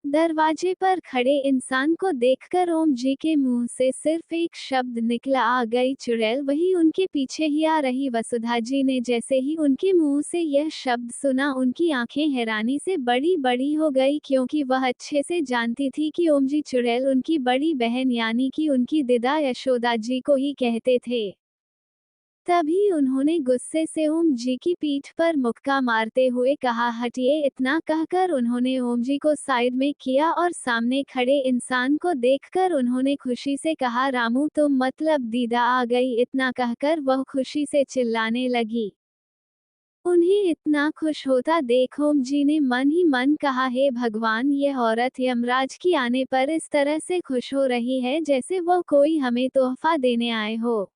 दरवाजे पर खड़े इंसान को देखकर ओम जी के मुंह से सिर्फ एक शब्द निकला, आ गई चुड़ैल। वही उनके पीछे ही आ रही वसुधा जी ने जैसे ही उनके मुंह से यह शब्द सुना, उनकी आंखें हैरानी से बड़ी बड़ी हो गई, क्योंकि वह अच्छे से जानती थी कि ओम जी चुड़ैल उनकी बड़ी बहन यानी कि उनकी दिदा यशोदा जी को ही कहते थे। तभी उन्होंने गुस्से से ओम जी की पीठ पर मुक्का मारते हुए कहा, हटिए। इतना कहकर उन्होंने ओम जी को साइड में किया और सामने खड़े इंसान को देखकर उन्होंने खुशी से कहा, रामू तुम मतलब दीदा आ गई। इतना कहकर वह खुशी से चिल्लाने लगी। उन्हें इतना खुश होता देख ओम जी ने मन ही मन कहा, हे भगवान, यह औरत यमराज की आने पर इस तरह से खुश हो रही है जैसे वह कोई हमें तोहफा देने आए हो।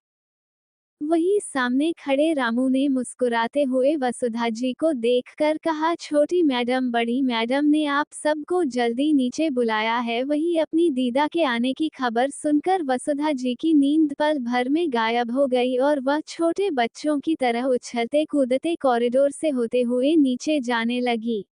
वही सामने खड़े रामू ने मुस्कुराते हुए वसुधा जी को देखकर कहा, छोटी मैडम, बड़ी मैडम ने आप सबको जल्दी नीचे बुलाया है। वही अपनी दीदा के आने की खबर सुनकर वसुधा जी की नींद पल भर में गायब हो गई और वह छोटे बच्चों की तरह उछलते कूदते कॉरिडोर से होते हुए नीचे जाने लगी।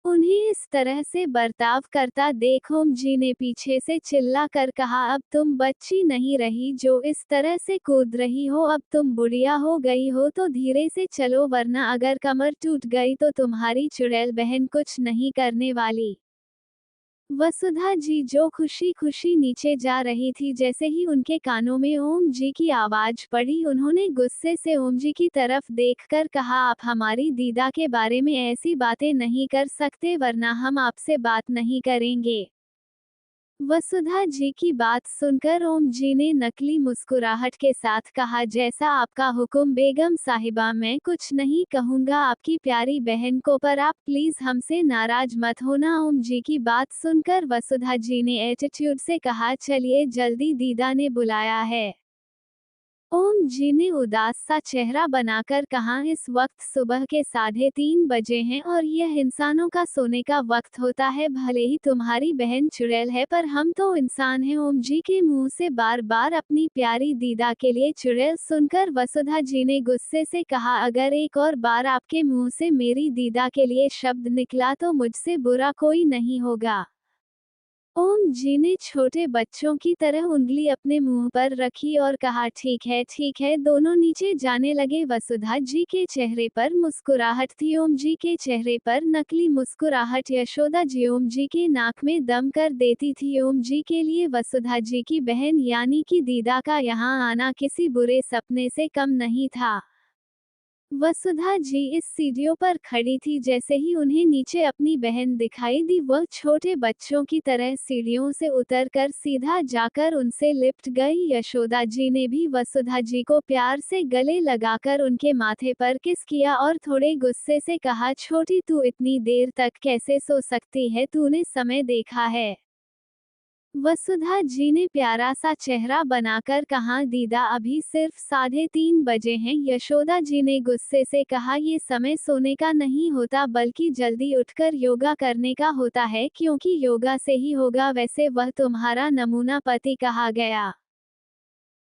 उन्हें इस तरह से बर्ताव करता देख ओम जी ने पीछे से चिल्ला कर कहा, अब तुम बच्ची नहीं रही जो इस तरह से कूद रही हो। अब तुम बुढ़िया हो गई हो तो धीरे से चलो, वरना अगर कमर टूट गई तो तुम्हारी चुड़ैल बहन कुछ नहीं करने वाली। वसुधा जी जो खुशी खुशी नीचे जा रही थी, जैसे ही उनके कानों में ओम जी की आवाज पड़ी, उन्होंने गुस्से से ओम जी की तरफ देखकर कहा, आप हमारी दीदा के बारे में ऐसी बातें नहीं कर सकते, वरना हम आपसे बात नहीं करेंगे। वसुधा जी की बात सुनकर ओम जी ने नकली मुस्कुराहट के साथ कहा, जैसा आपका हुक्म बेगम साहिबा, मैं कुछ नहीं कहूंगा आपकी प्यारी बहन को, पर आप प्लीज हमसे नाराज मत होना। ओम जी की बात सुनकर वसुधा जी ने एटीट्यूड से कहा, चलिए जल्दी, दीदा ने बुलाया है। ओम जी ने उदास सा चेहरा बनाकर कहा, इस वक्त सुबह के 3:30 बजे हैं और यह इंसानों का सोने का वक्त होता है। भले ही तुम्हारी बहन चुड़ैल है, पर हम तो इंसान हैं। ओम जी के मुंह से बार बार अपनी प्यारी दीदा के लिए चुड़ैल सुनकर वसुधा जी ने गुस्से से कहा, अगर एक और बार आपके मुंह से मेरी दीदा के लिए शब्द निकला तो मुझसे बुरा कोई नहीं होगा। ओम जी ने छोटे बच्चों की तरह उंगली अपने मुंह पर रखी और कहा, ठीक है ठीक है। दोनों नीचे जाने लगे। वसुधा जी के चेहरे पर मुस्कुराहट थी, ओम जी के चेहरे पर नकली मुस्कुराहट। यशोदा जी ओम जी के नाक में दम कर देती थी। ओम जी के लिए वसुधा जी की बहन यानी कि दीदा का यहाँ आना किसी बुरे सपने से कम नहीं था। वसुधा जी इस सीढ़ियों पर खड़ी थी, जैसे ही उन्हें नीचे अपनी बहन दिखाई दी, वह छोटे बच्चों की तरह सीढ़ियों से उतरकर सीधा जाकर उनसे लिपट गई। यशोदा जी ने भी वसुधा जी को प्यार से गले लगाकर उनके माथे पर किस किया और थोड़े गुस्से से कहा, छोटी, तू इतनी देर तक कैसे सो सकती है? तूने समय देखा है? वसुधा जी ने प्यारा सा चेहरा बनाकर कहा, दीदा अभी सिर्फ 3:30 बजे हैं। यशोदा जी ने गुस्से से कहा, ये समय सोने का नहीं होता बल्कि जल्दी उठकर योगा करने का होता है, क्योंकि योगा से ही होगा। वैसे वह तुम्हारा नमूना पति कहा गया।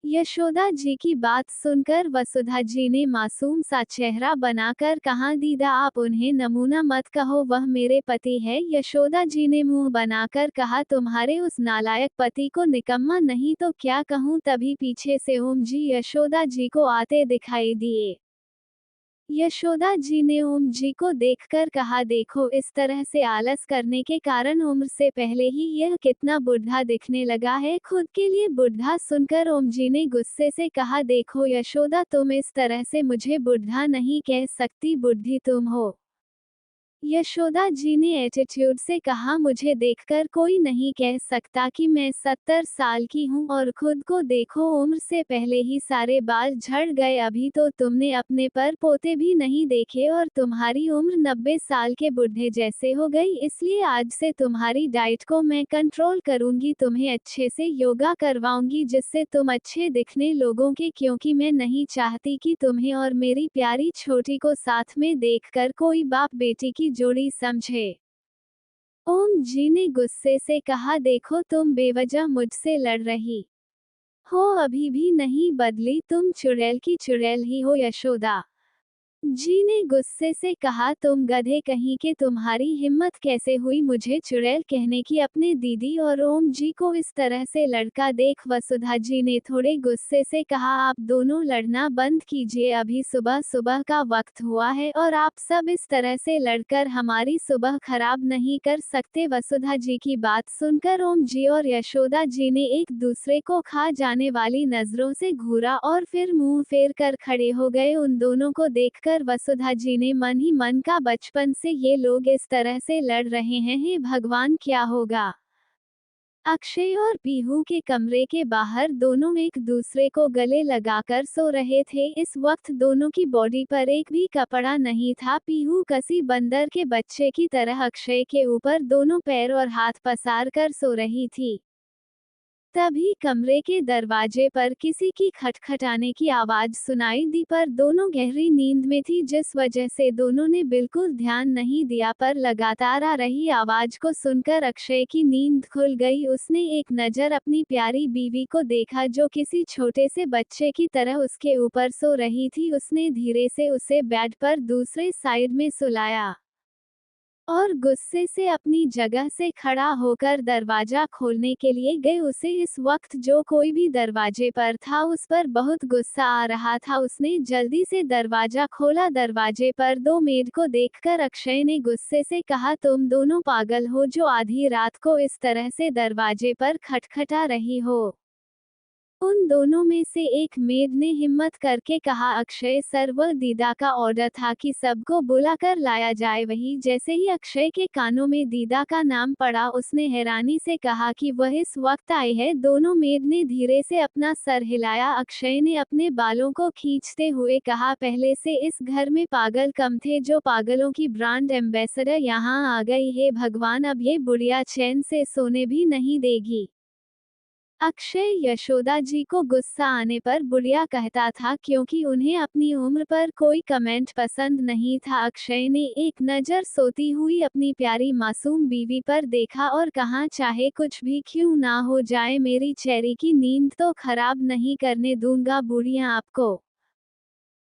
यशोदा जी की बात सुनकर वसुधा जी ने मासूम सा चेहरा बनाकर कहा, दीदा आप उन्हें नमूना मत कहो, वह मेरे पति है। यशोदा जी ने मुंह बनाकर कहा, तुम्हारे उस नालायक पति को निकम्मा नहीं तो क्या कहूँ। तभी पीछे से ओम जी यशोदा जी को आते दिखाई दिए। यशोदा जी ने ओम जी को देखकर कहा, देखो, इस तरह से आलस करने के कारण उम्र से पहले ही यह कितना बुढ़ा दिखने लगा है। खुद के लिए बुढ़ा सुनकर ओम जी ने गुस्से से कहा, देखो यशोदा, तुम इस तरह से मुझे बुढ़ा नहीं कह सकती, बुढ़ी तुम हो। यशोदा जी ने एटीट्यूड से कहा, मुझे देखकर कोई नहीं कह सकता कि मैं 70 साल की हूँ, और खुद को देखो, उम्र से पहले ही सारे बाल झड़ गए। अभी तो तुमने अपने पर पोते भी नहीं देखे और तुम्हारी उम्र 90 साल के बुढ़े जैसे हो गई। इसलिए आज से तुम्हारी डाइट को मैं कंट्रोल करूंगी, तुम्हें अच्छे से योगा करवाऊंगी जिससे तुम अच्छे दिखने लोगों के, क्योंकि मैं नहीं चाहती कि तुम्हें और मेरी प्यारी छोटी को साथ में देखकर कोई बाप बेटी की जोड़ी समझे। ओम जी ने गुस्से से कहा, देखो, तुम बेवजह मुझसे लड़ रही हो, अभी भी नहीं बदली, तुम चुड़ैल की चुड़ैल ही हो। यशोदा जी ने गुस्से से कहा, तुम गधे कहीं के, तुम्हारी हिम्मत कैसे हुई मुझे चुड़ैल कहने की। अपने दीदी और ओम जी को इस तरह से लड़का देख वसुधा जी ने थोड़े गुस्से से कहा, आप दोनों लड़ना बंद कीजिए, अभी सुबह सुबह का वक्त हुआ है और आप सब इस तरह से लड़कर हमारी सुबह खराब नहीं कर सकते। वसुधा जी की बात सुनकर ओम जी और यशोदा जी ने एक दूसरे को खा जाने वाली नजरों से घूरा और फिर मुंह फेर कर खड़े हो गए। उन दोनों को देखकर वसुधा जी ने मन ही मन का, बचपन से ये लोग इस तरह से लड़ रहे हैं, हे भगवान क्या होगा। अक्षय और पीहू के कमरे के बाहर दोनों एक दूसरे को गले लगाकर सो रहे थे। इस वक्त दोनों की बॉडी पर एक भी कपड़ा नहीं था। पीहू कसी बंदर के बच्चे की तरह अक्षय के ऊपर दोनों पैर और हाथ पसार कर सो रही थी। तभी कमरे के दरवाजे पर किसी की खटखटाने की आवाज सुनाई दी, पर दोनों गहरी नींद में थी जिस वजह से दोनों ने बिल्कुल ध्यान नहीं दिया, पर लगातार आ रही आवाज को सुनकर अक्षय की नींद खुल गई। उसने एक नजर अपनी प्यारी बीवी को देखा जो किसी छोटे से बच्चे की तरह उसके ऊपर सो रही थी। उसने धीरे से उसे बेड पर दूसरे साइड में सुलाया और गुस्से से अपनी जगह से खड़ा होकर दरवाजा खोलने के लिए गए। उसे इस वक्त जो कोई भी दरवाजे पर था उस पर बहुत गुस्सा आ रहा था। उसने जल्दी से दरवाजा खोला। दरवाजे पर दो मेड को देखकर अक्षय ने गुस्से से कहा, तुम दोनों पागल हो जो आधी रात को इस तरह से दरवाजे पर खटखटा रही हो। उन दोनों में से एक मेड ने हिम्मत करके कहा, अक्षय सर, वह दीदा का ऑर्डर था कि सबको बुलाकर लाया जाए। वही जैसे ही अक्षय के कानों में दीदा का नाम पड़ा उसने हैरानी से कहा कि वह इस वक्त आई है। दोनों मेड ने धीरे से अपना सर हिलाया। अक्षय ने अपने बालों को खींचते हुए कहा, पहले से इस घर में पागल कम थे, जो पागलों की ब्रांड एम्बेसडर यहाँ आ गई है। भगवान, अब ये बुढ़िया चैन से सोने भी नहीं देगी। अक्षय यशोदा जी को गुस्सा आने पर बुढ़िया कहता था क्योंकि उन्हें अपनी उम्र पर कोई कमेंट पसंद नहीं था। अक्षय ने एक नज़र सोती हुई अपनी प्यारी मासूम बीवी पर देखा और कहा, चाहे कुछ भी क्यों ना हो जाए, मेरी चेरी की नींद तो खराब नहीं करने दूंगा बुढ़िया आपको।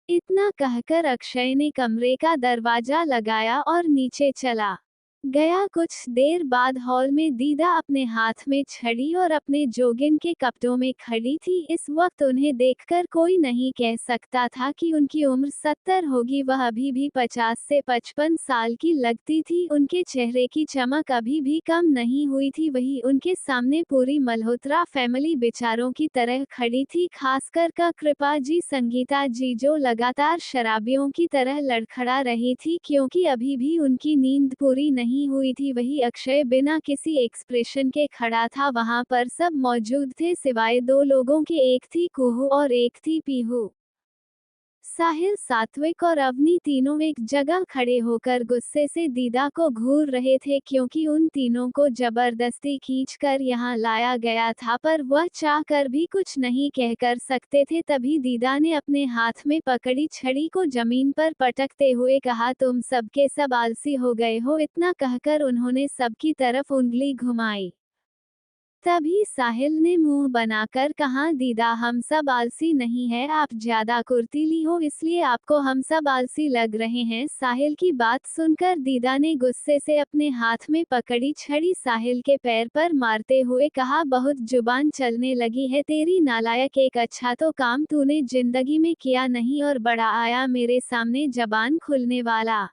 इतना कहकर अक्षय ने कमरे का दरवाजा लगाया और नीचे चला गया। कुछ देर बाद हॉल में दीदा अपने हाथ में छड़ी और अपने जोगिन के कपड़ों में खड़ी थी। इस वक्त उन्हें देखकर कोई नहीं कह सकता था कि उनकी उम्र 70 होगी, वह अभी भी 50 से 55 साल की लगती थी। उनके चेहरे की चमक अभी भी कम नहीं हुई थी। वही उनके सामने पूरी मल्होत्रा फैमिली बेचारों की तरह खड़ी थी, खासकर का कृपा जी, संगीता जी जो लगातार शराबियों की तरह लड़खड़ा रही थी क्योंकि अभी भी उनकी नींद पूरी नहीं हुई थी। वही अक्षय बिना किसी एक्सप्रेशन के खड़ा था। वहां पर सब मौजूद थे सिवाय दो लोगों के, एक थी कुहू और एक थी पीहू। साहिल, सात्विक और अवनी तीनों एक जगह खड़े होकर गुस्से से दीदा को घूर रहे थे क्योंकि उन तीनों को जबरदस्ती खींचकर यहाँ लाया गया था, पर वह चाह कर भी कुछ नहीं कह कर सकते थे। तभी दीदा ने अपने हाथ में पकड़ी छड़ी को जमीन पर पटकते हुए कहा, तुम सबके सब आलसी हो गए हो। इतना कहकर उन्होंने सबकी तरफ उंगली घुमाई। तभी साहिल ने मुंह बनाकर कहा, दीदा हम सब आलसी नहीं है, आप ज्यादा कुर्तीली हो इसलिए आपको हम सब आलसी लग रहे हैं। साहिल की बात सुनकर दीदा ने गुस्से से अपने हाथ में पकड़ी छड़ी साहिल के पैर पर मारते हुए कहा, बहुत जुबान चलने लगी है तेरी नालायक, एक अच्छा तो काम तूने जिंदगी में किया नहीं और बड़ा आया मेरे सामने जबान खुलने वाला।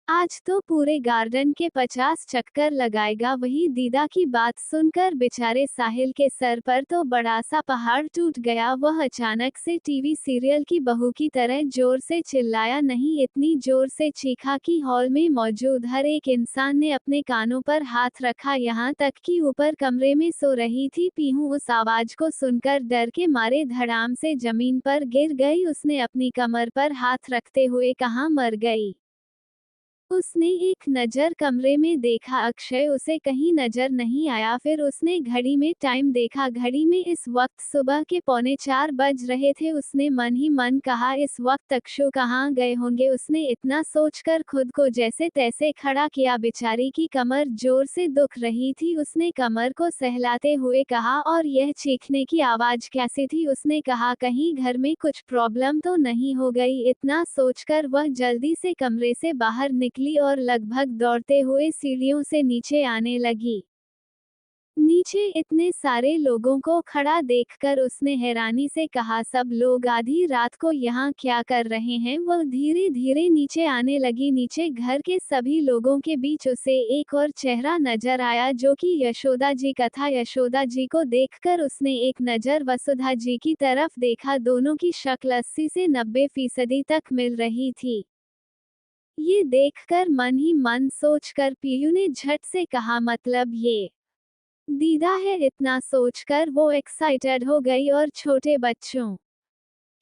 आज तो पूरे गार्डन के 50 चक्कर लगाएगा। वही दीदा की बात सुनकर बेचारे साहिल के सर पर तो बड़ा सा पहाड़ टूट गया। वह अचानक से टीवी सीरियल की बहू की तरह जोर से चिल्लाया, नहीं इतनी जोर से चीखा कि हॉल में मौजूद हर एक इंसान ने अपने कानों पर हाथ रखा, यहाँ तक कि ऊपर कमरे में सो रही थी पीहू उस आवाज को सुनकर डर के मारे धड़ाम से जमीन पर गिर गई। उसने अपनी कमर पर हाथ रखते हुए कहा, मर गई। उसने एक नज़र कमरे में देखा, अक्षय उसे कहीं नज़र नहीं आया। फिर उसने घड़ी में टाइम देखा, घड़ी में इस वक्त सुबह के 3:45 बज रहे थे। उसने मन ही मन कहा, इस वक्त अक्षु कहाँ गए होंगे। उसने इतना सोचकर खुद को जैसे तैसे खड़ा किया। बेचारी की कमर जोर से दुख रही थी। उसने कमर को सहलाते हुए कहा, और यह चीखने की आवाज़ कैसी थी। उसने कहा, कहीं घर में कुछ प्रॉब्लम तो नहीं हो गई। इतना सोचकर वह जल्दी से कमरे से बाहर निकली और लगभग दौड़ते हुए सीढ़ियों से नीचे आने लगी। नीचे इतने सारे लोगों को खड़ा देखकर उसने हैरानी से कहा, सब लोग आधी रात को यहाँ क्या कर रहे हैं। वह धीरे धीरे नीचे आने लगी। नीचे घर के सभी लोगों के बीच उसे एक और चेहरा नजर आया, जो कि यशोदा जी का था। यशोदा जी को देखकर उसने एक नज़र वसुधा जी की तरफ देखा। दोनों की शक्ल 80 से 90% तक मिल रही थी। ये देखकर मन ही मन सोचकर पीयू ने झट से कहा, मतलब ये दीदा है। इतना सोचकर वो एक्साइटेड हो गई और छोटे बच्चों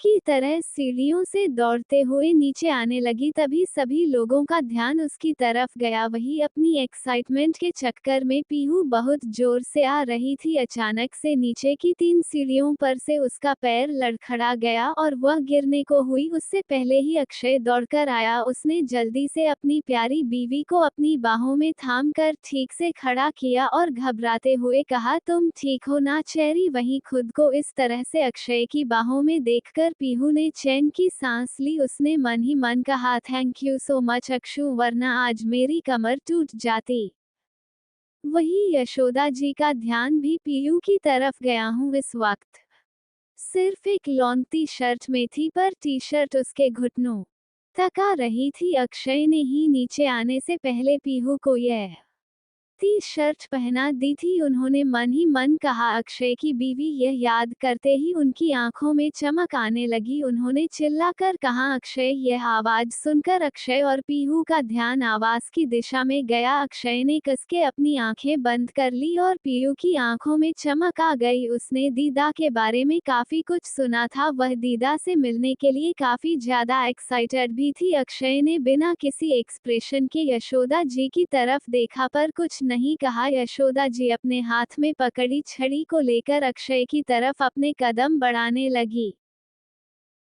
की तरह सीढ़ियों से दौड़ते हुए नीचे आने लगी। तभी सभी लोगों का ध्यान उसकी तरफ गया। वही अपनी एक्साइटमेंट के चक्कर में पीहू बहुत जोर से आ रही थी। अचानक से नीचे की 3 सीढ़ियों पर से उसका पैर लड़खड़ा गया और वह गिरने को हुई। उससे पहले ही अक्षय दौड़कर आया। उसने जल्दी से अपनी प्यारी बीवी को अपनी बाहों में थाम कर ठीक से खड़ा किया और घबराते हुए कहा, तुम ठीक हो ना चेरी। वहीं खुद को इस तरह से अक्षय की बाहों में देखकर पीहू ने चैन की सांस ली। उसने मन ही मन कहा, thank you so much Akshu, वरना आज मेरी कमर टूट जाती। वही यशोदा जी का ध्यान भी पीयू की तरफ गया। हूँ इस वक्त सिर्फ एक लॉन्ग टी शर्ट में थी, पर टी शर्ट उसके घुटनों तक आ रही थी। अक्षय ने ही नीचे आने से पहले पीहू को यह टी शर्ट पहना दी थी। उन्होंने मन ही मन कहा, अक्षय की बीवी। यह याद करते ही उनकी आंखों में चमक आने लगी। उन्होंने चिल्लाकर कहा, अक्षय। यह आवाज सुनकर अक्षय और पीहू का ध्यान आवाज की दिशा में गया। अक्षय ने कसके अपनी आंखें बंद कर ली और पीहू की आंखों में चमक आ गई। उसने दीदा के बारे में काफी कुछ सुना था। वह दीदा से मिलने के लिए काफी ज्यादा एक्साइटेड भी थी। अक्षय ने बिना किसी एक्सप्रेशन के यशोदा जी की तरफ देखा, पर कुछ नहीं कहा। यशोदा जी अपने हाथ में पकड़ी छड़ी को लेकर अक्षय की तरफ अपने कदम बढ़ाने लगी।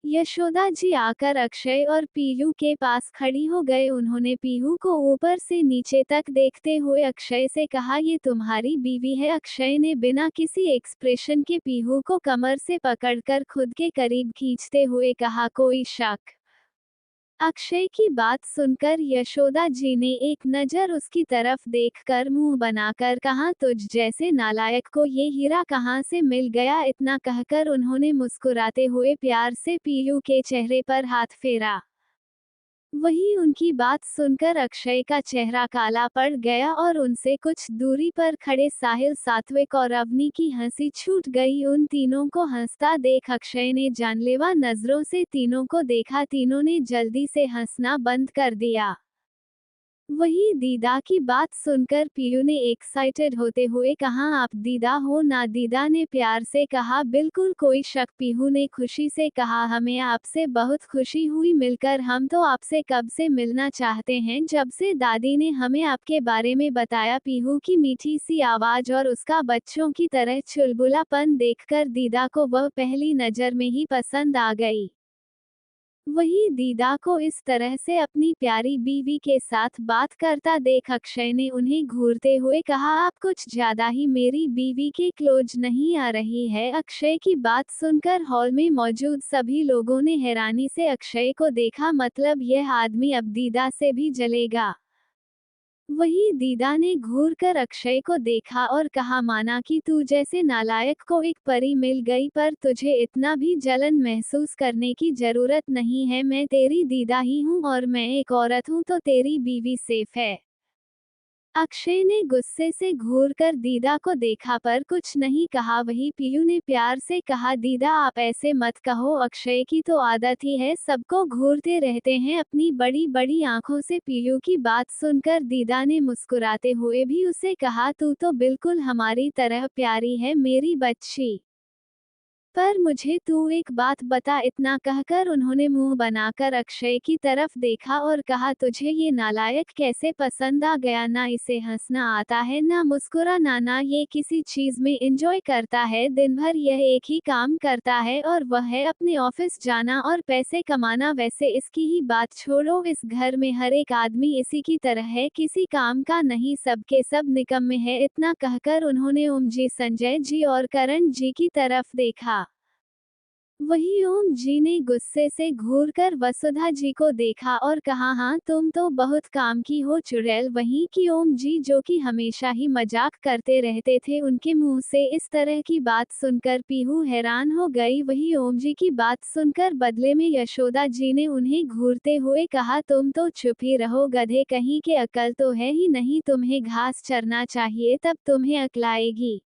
यशोदा जी आकर अक्षय और पीहू के पास खड़ी हो गए। उन्होंने पीहू को ऊपर से नीचे तक देखते हुए अक्षय से कहा, ये तुम्हारी बीवी है। अक्षय ने बिना किसी एक्सप्रेशन के पीहू को कमर से पकड़कर खुद के करीब खींचते हुए कहा, कोई शक। अक्षय की बात सुनकर यशोदा जी ने एक नज़र उसकी तरफ देखकर मुंह बनाकर कहा, तुझ जैसे नालायक को ये हीरा कहाँ से मिल गया। इतना कहकर उन्होंने मुस्कुराते हुए प्यार से पीयू के चेहरे पर हाथ फेरा। वही उनकी बात सुनकर अक्षय का चेहरा काला पड़ गया और उनसे कुछ दूरी पर खड़े साहिल, सात्विक और अवनी की हंसी छूट गई। उन तीनों को हंसता देख अक्षय ने जानलेवा नजरों से तीनों को देखा। तीनों ने जल्दी से हंसना बंद कर दिया। वही दीदा की बात सुनकर पीयू ने एक्साइटेड होते हुए कहा, आप दीदा हो ना। दीदा ने प्यार से कहा, बिल्कुल कोई शक। पीहू ने खुशी से कहा, हमें आपसे बहुत खुशी हुई मिलकर। हम तो आपसे कब से मिलना चाहते हैं, जब से दादी ने हमें आपके बारे में बताया। पीहू की मीठी सी आवाज और उसका बच्चों की तरह चुलबुलापन देखकर दीदा को वह पहली नज़र में ही पसंद आ गई। वही दीदा को इस तरह से अपनी प्यारी बीवी के साथ बात करता देख अक्षय ने उन्हें घूरते हुए कहा, आप कुछ ज्यादा ही मेरी बीवी के क्लोज नहीं आ रही है। अक्षय की बात सुनकर हॉल में मौजूद सभी लोगों ने हैरानी से अक्षय को देखा, मतलब यह आदमी अब दीदा से भी जलेगा। वही दीदा ने घूर कर अक्षय को देखा और कहा, माना कि तू जैसे नालायक को एक परी मिल गई, पर तुझे इतना भी जलन महसूस करने की जरूरत नहीं है। मैं तेरी दीदा ही हूँ और मैं एक औरत हूँ, तो तेरी बीवी सेफ है। अक्षय ने गुस्से से घूरकर दीदा को देखा पर कुछ नहीं कहा। वही पीयू ने प्यार से कहा, दीदा आप ऐसे मत कहो। अक्षय की तो आदत ही है सबको घूरते रहते हैं अपनी बड़ी बड़ी आंखों से। पीयू की बात सुनकर दीदा ने मुस्कुराते हुए भी उसे कहा, तू तो बिल्कुल हमारी तरह प्यारी है मेरी बच्ची। पर मुझे तू एक बात बता, इतना कहकर उन्होंने मुंह बनाकर अक्षय की तरफ देखा और कहा, तुझे ये नालायक कैसे पसंद आ गया? ना इसे हंसना आता है, ना मुस्कुराना, ना ये किसी चीज में एंजॉय करता है। दिन भर यह एक ही काम करता है और वह है अपने ऑफिस जाना और पैसे कमाना। वैसे इसकी ही बात छोड़ो, इस घर में हर एक आदमी इसी की तरह है, किसी काम का नहीं, सबके सब निकम्मे है। इतना कहकर उन्होंने ओम जी, संजय जी और करण जी की तरफ देखा। वही ओम जी ने गुस्से से घूरकर वसुधा जी को देखा और कहा, हाँ तुम तो बहुत काम की हो चुड़ैल। वहीं की ओम जी, जो कि हमेशा ही मजाक करते रहते थे, उनके मुंह से इस तरह की बात सुनकर पीहू हैरान हो गई। वही ओम जी की बात सुनकर बदले में यशोदा जी ने उन्हें घूरते हुए कहा, तुम तो चुप ही रहो गधे कहीं के, अकल तो है ही नहीं, तुम्हें घास चरना चाहिए, तब तुम्हें अकल आएगी।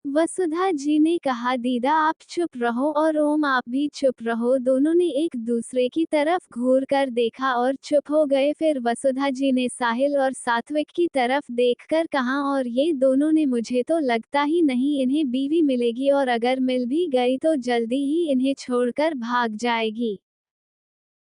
वसुधा जी ने कहा, दीदा आप चुप रहो और ओम आप भी चुप रहो। दोनों ने एक दूसरे की तरफ घूर कर देखा और चुप हो गए। फिर वसुधा जी ने साहिल और सात्विक की तरफ देखकर कहा, और ये दोनों ने, मुझे तो लगता ही नहीं इन्हें बीवी मिलेगी, और अगर मिल भी गई तो जल्दी ही इन्हें छोड़कर भाग जाएगी।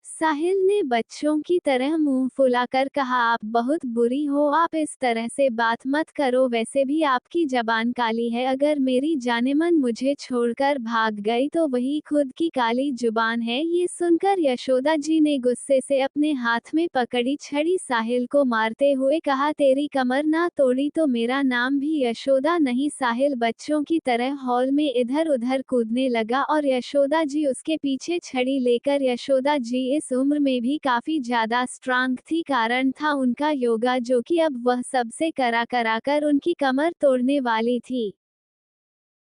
साहिल ने बच्चों की तरह मुंह फुलाकर कहा, आप बहुत बुरी हो, आप इस तरह से बात मत करो, वैसे भी आपकी जबान काली है, अगर मेरी जानेमन मुझे छोड़कर भाग गई तो वही खुद की काली जुबान है। ये सुनकर यशोदा जी ने गुस्से से अपने हाथ में पकड़ी छड़ी साहिल को मारते हुए कहा, तेरी कमर ना तोड़ी तो मेरा नाम भी यशोदा नहीं। साहिल बच्चों की तरह हॉल में इधर उधर कूदने लगा और यशोदा जी उसके पीछे छड़ी लेकर। यशोदा जी इस उम्र में भी काफी ज्यादा स्ट्रांग थी, कारण था उनका योगा, जो कि अब वह सबसे करा कर उनकी कमर तोड़ने वाली थी।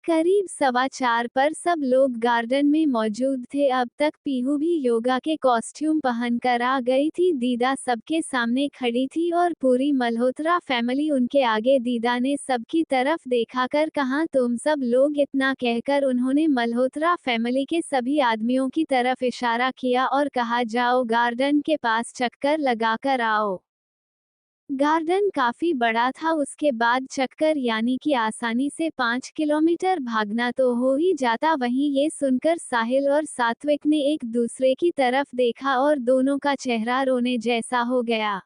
करीब 4:15 पर सब लोग गार्डन में मौजूद थे। अब तक पीहू भी योगा के कॉस्ट्यूम पहनकर आ गई थी। दीदा सबके सामने खड़ी थी और पूरी मल्होत्रा फैमिली उनके आगे। दीदा ने सबकी तरफ देखाकर कहा, तुम सब लोग, इतना कहकर उन्होंने मल्होत्रा फैमिली के सभी आदमियों की तरफ इशारा किया और कहा, जाओ गार्डन के पास चक्कर लगाकर आओ। गार्डन काफी बड़ा था, उसके बाद चक्कर यानी कि आसानी से 5 किलोमीटर भागना तो हो ही जाता। वहीं ये सुनकर साहिल और सात्विक ने एक दूसरे की तरफ देखा और दोनों का चेहरा रोने जैसा हो गया।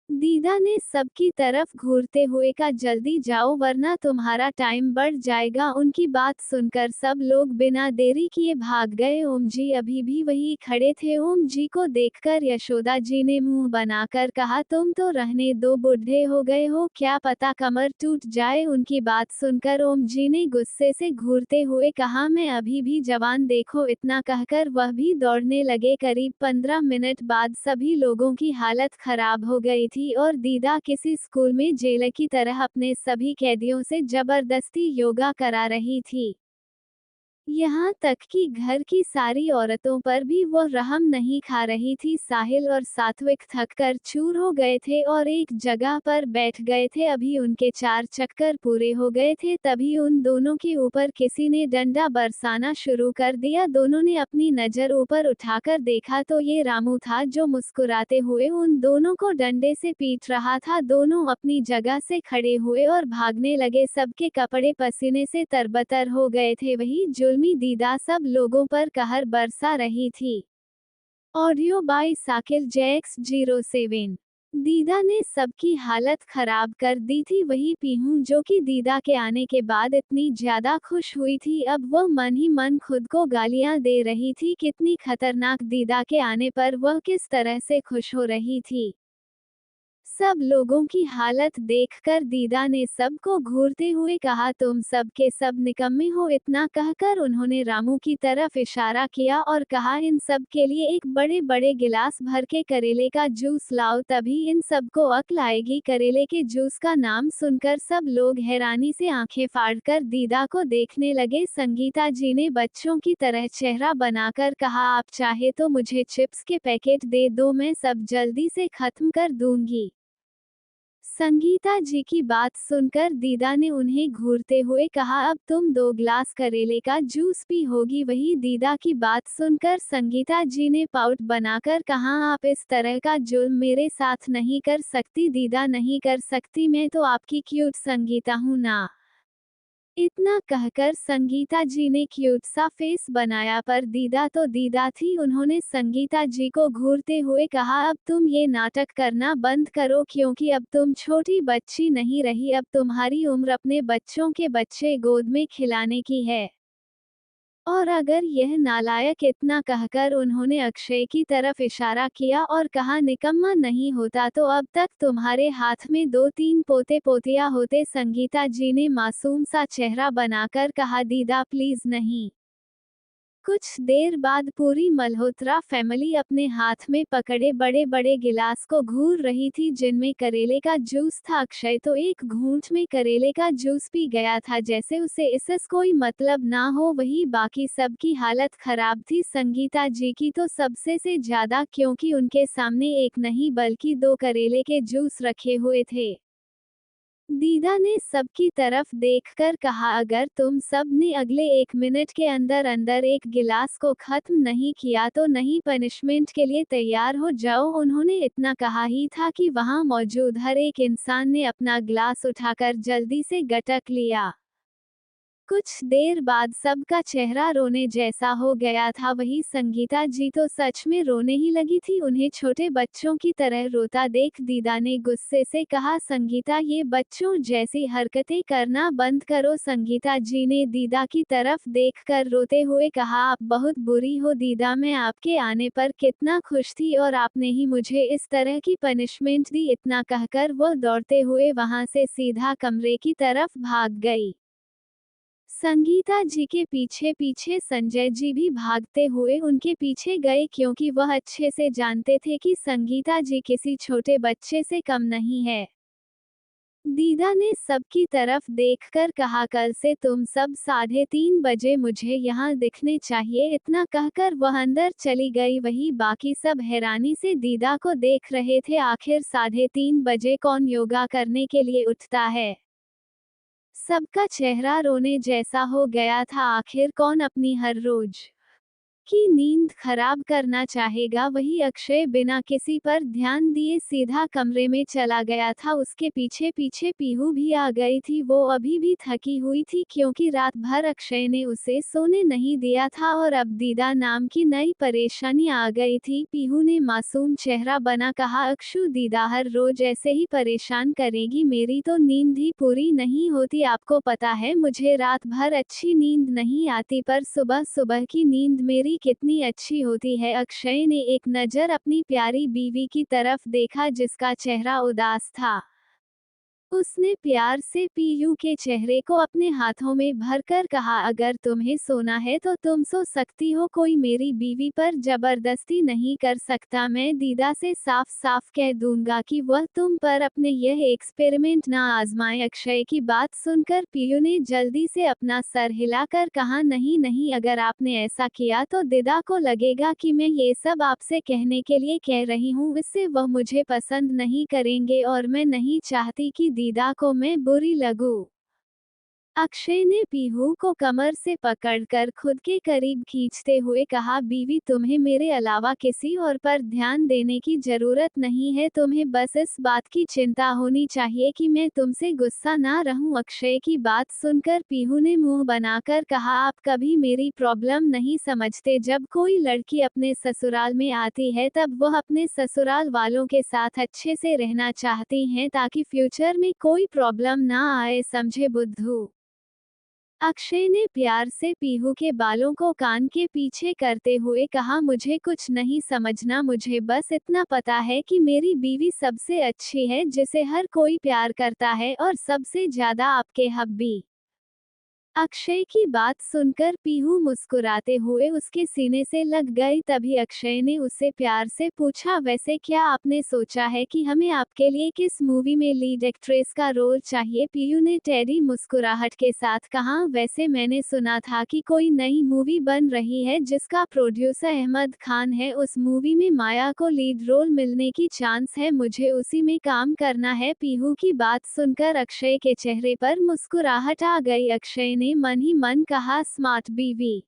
दीदा ने सबकी तरफ घूरते हुए कहा, जल्दी जाओ वरना तुम्हारा टाइम बढ़ जाएगा। उनकी बात सुनकर सब लोग बिना देरी किए भाग गए। ओम जी अभी भी वही खड़े थे। ओम जी को देखकर यशोदा जी ने मुंह बनाकर कहा, तुम तो रहने दो, बूढ़े हो गए हो, क्या पता कमर टूट जाए। उनकी बात सुनकर ओम जी ने गुस्से से घूरते हुए कहा, मैं अभी भी जवान, देखो। इतना कहकर वह भी दौड़ने लगे। करीब 15 मिनट बाद सभी लोगों की हालत खराब हो गई थी और दीदा किसी स्कूल में जेलर की तरह अपने सभी कैदियों से जबरदस्ती योगा करा रही थी। यहाँ तक कि घर की सारी औरतों पर भी वो रहम नहीं खा रही थी। साहिल और सात्विक थक कर चूर हो गए थे और एक जगह पर बैठ गए थे। अभी उनके 4 चक्कर पूरे हो गए थे, तभी उन दोनों के ऊपर किसी ने डंडा बरसाना शुरू कर दिया। दोनों ने अपनी नजर ऊपर उठाकर देखा तो ये रामू था, जो मुस्कुराते हुए उन दोनों को डंडे से पीट रहा था। दोनों अपनी जगह से खड़े हुए और भागने लगे। सबके कपड़े पसीने से तरबतर हो गए थे। वही जुल्मी दीदा सब लोगों पर कहर बरसा रही थी। Audio by Sakil jacks 07। दीदा ने सबकी हालत खराब कर दी थी। वही पीहू, जो कि दीदा के आने के बाद इतनी ज्यादा खुश हुई थी, अब वह मन ही मन खुद को गालियां दे रही थी। कितनी खतरनाक, दीदा के आने पर वह किस तरह से खुश हो रही थी। सब लोगों की हालत देखकर दीदा ने सबको घूरते हुए कहा, तुम सब के सब निकम्मे हो। इतना कहकर उन्होंने रामू की तरफ इशारा किया और कहा, इन सब के लिए एक बड़े बड़े गिलास भर के करेले का जूस लाओ, तभी इन सबको अक्ल आएगी। करेले के जूस का नाम सुनकर सब लोग हैरानी से आंखें फाड़कर दीदा को देखने लगे। संगीता जी ने बच्चों की तरह चेहरा बनाकर कहा, आप चाहे तो मुझे चिप्स के पैकेट दे दो, मैं सब जल्दी से खत्म कर दूंगी। संगीता जी की बात सुनकर दीदा ने उन्हें घूरते हुए कहा, अब तुम 2 ग्लास करेले का जूस पी होगी। वही दीदा की बात सुनकर संगीता जी ने पाउट बनाकर कहा, आप इस तरह का जुल्म मेरे साथ नहीं कर सकती। दीदा नहीं कर सकती, मैं तो आपकी क्यूट संगीता हूँ ना। इतना कहकर संगीता जी ने क्यूट सा फेस बनाया, पर दीदा तो दीदा थी। उन्होंने संगीता जी को घूरते हुए कहा, अब तुम ये नाटक करना बंद करो, क्योंकि अब तुम छोटी बच्ची नहीं रही, अब तुम्हारी उम्र अपने बच्चों के बच्चे गोद में खिलाने की है। और अगर यह नालायक, इतना कहकर उन्होंने अक्षय की तरफ इशारा किया और कहा, निकम्मा नहीं होता तो अब तक तुम्हारे हाथ में 2-3 पोते पोतियां होते। संगीता जी ने मासूम सा चेहरा बनाकर कहा, दीदा प्लीज नहीं। कुछ देर बाद पूरी मल्होत्रा फैमिली अपने हाथ में पकड़े बड़े बड़े गिलास को घूर रही थी, जिनमें करेले का जूस था। अक्षय तो एक घूंट में करेले का जूस पी गया था, जैसे उसे इससे कोई मतलब ना हो। वही बाकी सब की हालत खराब थी, संगीता जी की तो सबसे से ज्यादा, क्योंकि उनके सामने एक नहीं बल्कि 2 करेले के जूस रखे हुए थे। दीदा ने सबकी तरफ देखकर कहा, अगर तुम सब ने अगले 1 मिनट के अंदर अंदर एक गिलास को खत्म नहीं किया तो नहीं पनिशमेंट के लिए तैयार हो जाओ। उन्होंने इतना कहा ही था कि वहां मौजूद हर एक इंसान ने अपना गिलास उठाकर जल्दी से गटक लिया। कुछ देर बाद सबका चेहरा रोने जैसा हो गया था। वही संगीता जी तो सच में रोने ही लगी थी। उन्हें छोटे बच्चों की तरह रोता देख दीदा ने गुस्से से कहा, संगीता ये बच्चों जैसी हरकतें करना बंद करो। संगीता जी ने दीदा की तरफ देखकर रोते हुए कहा, आप बहुत बुरी हो दीदा, मैं आपके आने पर कितना खुश थी और आपने ही मुझे इस तरह की पनिशमेंट दी। इतना कहकर वो दौड़ते हुए वहां से सीधा कमरे की तरफ भाग गई। संगीता जी के पीछे पीछे संजय जी भी भागते हुए उनके पीछे गए, क्योंकि वह अच्छे से जानते थे कि संगीता जी किसी छोटे बच्चे से कम नहीं है। दीदा ने सबकी तरफ देखकर कहा, कल से तुम सब 3:30 बजे मुझे यहाँ दिखने चाहिए। इतना कहकर वह अंदर चली गई। वही बाकी सब हैरानी से दीदा को देख रहे थे। आखिर 3:30 बजे कौन योगा करने के लिए उठता है? सबका चेहरा रोने जैसा हो गया था। आखिर कौन अपनी हर रोज की नींद खराब करना चाहेगा? वही अक्षय बिना किसी पर ध्यान दिए सीधा कमरे में चला गया था। उसके पीछे पीछे पीहू भी आ गई थी। वो अभी भी थकी हुई थी, क्योंकि रात भर अक्षय ने उसे सोने नहीं दिया था और अब दीदा नाम की नई परेशानी आ गई थी। पीहू ने मासूम चेहरा बना कहा, अक्षु दीदा हर रोज ऐसे ही परेशान करेगी, मेरी तो नींद ही पूरी नहीं होती। आपको पता है मुझे रात भर अच्छी नींद नहीं आती, पर सुबह सुबह की नींद मेरी कितनी अच्छी होती है। अक्षय ने एक नज़र अपनी प्यारी बीवी की तरफ देखा, जिसका चेहरा उदास था। उसने प्यार से पीयू के चेहरे को अपने हाथों में भरकर कहा, अगर तुम्हें सोना है तो तुम सो सकती हो, कोई मेरी बीवी पर जबरदस्ती नहीं कर सकता। मैं दीदा से साफ साफ कह दूंगा कि वह तुम पर अपने यह एक्सपेरिमेंट ना आजमाए। अक्षय की बात सुनकर पीयू ने जल्दी से अपना सर हिलाकर कहा, नहीं नहीं, अगर आपने ऐसा किया तो दीदा को लगेगा कि मैं ये सब आपसे कहने के लिए कह रही हूँ, इससे वह मुझे पसंद नहीं करेंगे और मैं नहीं चाहती कि दीदा को मैं बुरी लगूं। अक्षय ने पीहू को कमर से पकड़कर खुद के करीब खींचते हुए कहा, बीवी तुम्हें मेरे अलावा किसी और पर ध्यान देने की जरूरत नहीं है। तुम्हें बस इस बात की चिंता होनी चाहिए कि मैं तुमसे गुस्सा ना रहूं। अक्षय की बात सुनकर पीहू ने मुंह बनाकर कहा, आप कभी मेरी प्रॉब्लम नहीं समझते। जब कोई लड़की अपने ससुराल में आती है तब वह अपने ससुराल वालों के साथ अच्छे से रहना चाहती हैं, ताकि फ्यूचर में कोई प्रॉब्लम ना आए, समझे बुद्धू? अक्षय ने प्यार से पीहू के बालों को कान के पीछे करते हुए कहा, मुझे कुछ नहीं समझना, मुझे बस इतना पता है कि मेरी बीवी सबसे अच्छी है, जिसे हर कोई प्यार करता है, और सबसे ज्यादा आपके हब्बी। अक्षय की बात सुनकर पीहू मुस्कुराते हुए उसके सीने से लग गई। तभी अक्षय ने उससे प्यार से पूछा, वैसे क्या आपने सोचा है कि हमें आपके लिए किस मूवी में लीड एक्ट्रेस का रोल चाहिए? पीहू ने टेढ़ी मुस्कुराहट के साथ कहा, वैसे मैंने सुना था कि कोई नई मूवी बन रही है जिसका प्रोड्यूसर अहमद खान है। उस मूवी में माया को लीड रोल मिलने की चांस है, मुझे उसी में काम करना है। पीहू की बात सुनकर अक्षय के चेहरे पर मुस्कुराहट आ गई। अक्षय ने मन ही मन कहा, स्मार्ट बीवी।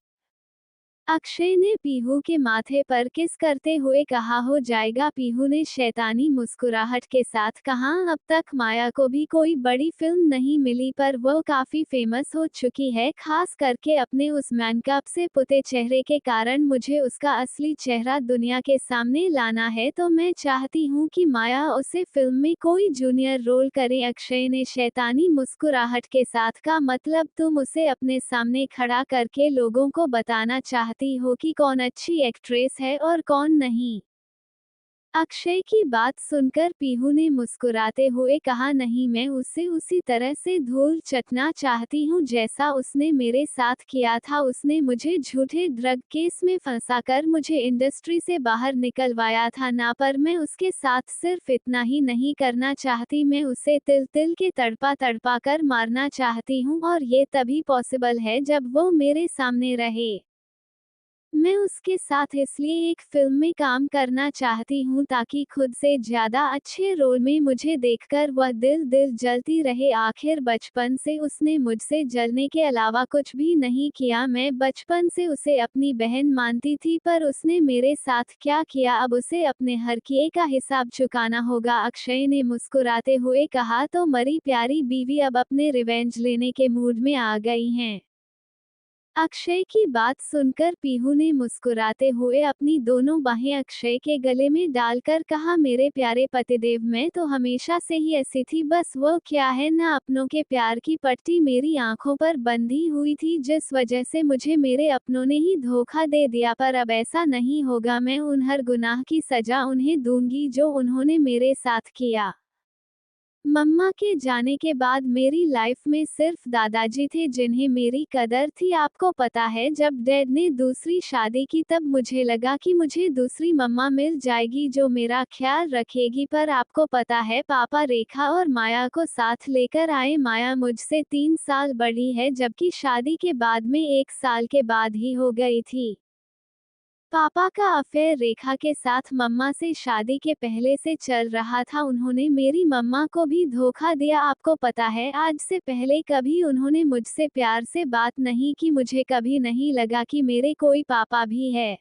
अक्षय ने पीहू के माथे पर किस करते हुए कहा, हो जाएगा। पीहू ने शैतानी मुस्कुराहट के साथ कहा, अब तक माया को भी कोई बड़ी फिल्म नहीं मिली, पर वो काफी फेमस हो चुकी है, खास करके अपने उस मेकअप से पुते चेहरे के कारण। मुझे उसका असली चेहरा दुनिया के सामने लाना है, तो मैं चाहती हूँ कि माया उसे फिल्म में कोई जूनियर रोल करे। अक्षय ने शैतानी मुस्कुराहट के साथ कहा, मतलब तुम उसे अपने सामने खड़ा करके लोगों को बताना चाहती हो कि कौन अच्छी एक्ट्रेस है और कौन नहीं। अक्षय की बात सुनकर पीहू ने मुस्कुराते हुए कहा, नहीं, मैं उसे उसी तरह से धूल चटना चाहती हूँ जैसा उसने मेरे साथ किया था। उसने मुझे झूठे ड्रग केस में फंसाकर मुझे इंडस्ट्री से बाहर निकलवाया था ना, पर मैं उसके साथ सिर्फ इतना ही नहीं करना चाहती, मैं उसे तिल तिल के तड़पा तड़पा कर मारना चाहती हूँ, और ये तभी पॉसिबल है जब वो मेरे सामने रहे। मैं उसके साथ इसलिए एक फिल्म में काम करना चाहती हूँ ताकि खुद से ज्यादा अच्छे रोल में मुझे देखकर वह दिल दिल जलती रहे। आखिर बचपन से उसने मुझसे जलने के अलावा कुछ भी नहीं किया। मैं बचपन से उसे अपनी बहन मानती थी, पर उसने मेरे साथ क्या किया, अब उसे अपने हर किए का हिसाब चुकाना होगा। अक्षय ने मुस्कुराते हुए कहा, तो मरी प्यारी बीवी अब अपने रिवेंज लेने के मूड में आ गई हैं। अक्षय की बात सुनकर पीहू ने मुस्कुराते हुए अपनी दोनों बाहें अक्षय के गले में डालकर कहा, मेरे प्यारे पतिदेव, मैं तो हमेशा से ही ऐसी थी, बस वो क्या है ना, अपनों के प्यार की पट्टी मेरी आंखों पर बंधी हुई थी, जिस वजह से मुझे मेरे अपनों ने ही धोखा दे दिया। पर अब ऐसा नहीं होगा, मैं उन हर गुनाह की सजा उन्हें दूंगी जो उन्होंने मेरे साथ किया। मम्मा के जाने के बाद मेरी लाइफ में सिर्फ दादाजी थे जिन्हें मेरी कदर थी। आपको पता है, जब डैड ने दूसरी शादी की तब मुझे लगा कि मुझे दूसरी मम्मा मिल जाएगी जो मेरा ख्याल रखेगी, पर आपको पता है पापा रेखा और माया को साथ लेकर आए। माया मुझसे 3 साल बड़ी है, जबकि शादी के बाद में 1 साल के बाद ही हो गई थी। पापा का अफेयर रेखा के साथ मम्मा से शादी के पहले से चल रहा था। उन्होंने मेरी मम्मा को भी धोखा दिया। आपको पता है, आज से पहले कभी उन्होंने मुझसे प्यार से बात नहीं की। मुझे कभी नहीं लगा कि मेरे कोई पापा भी है।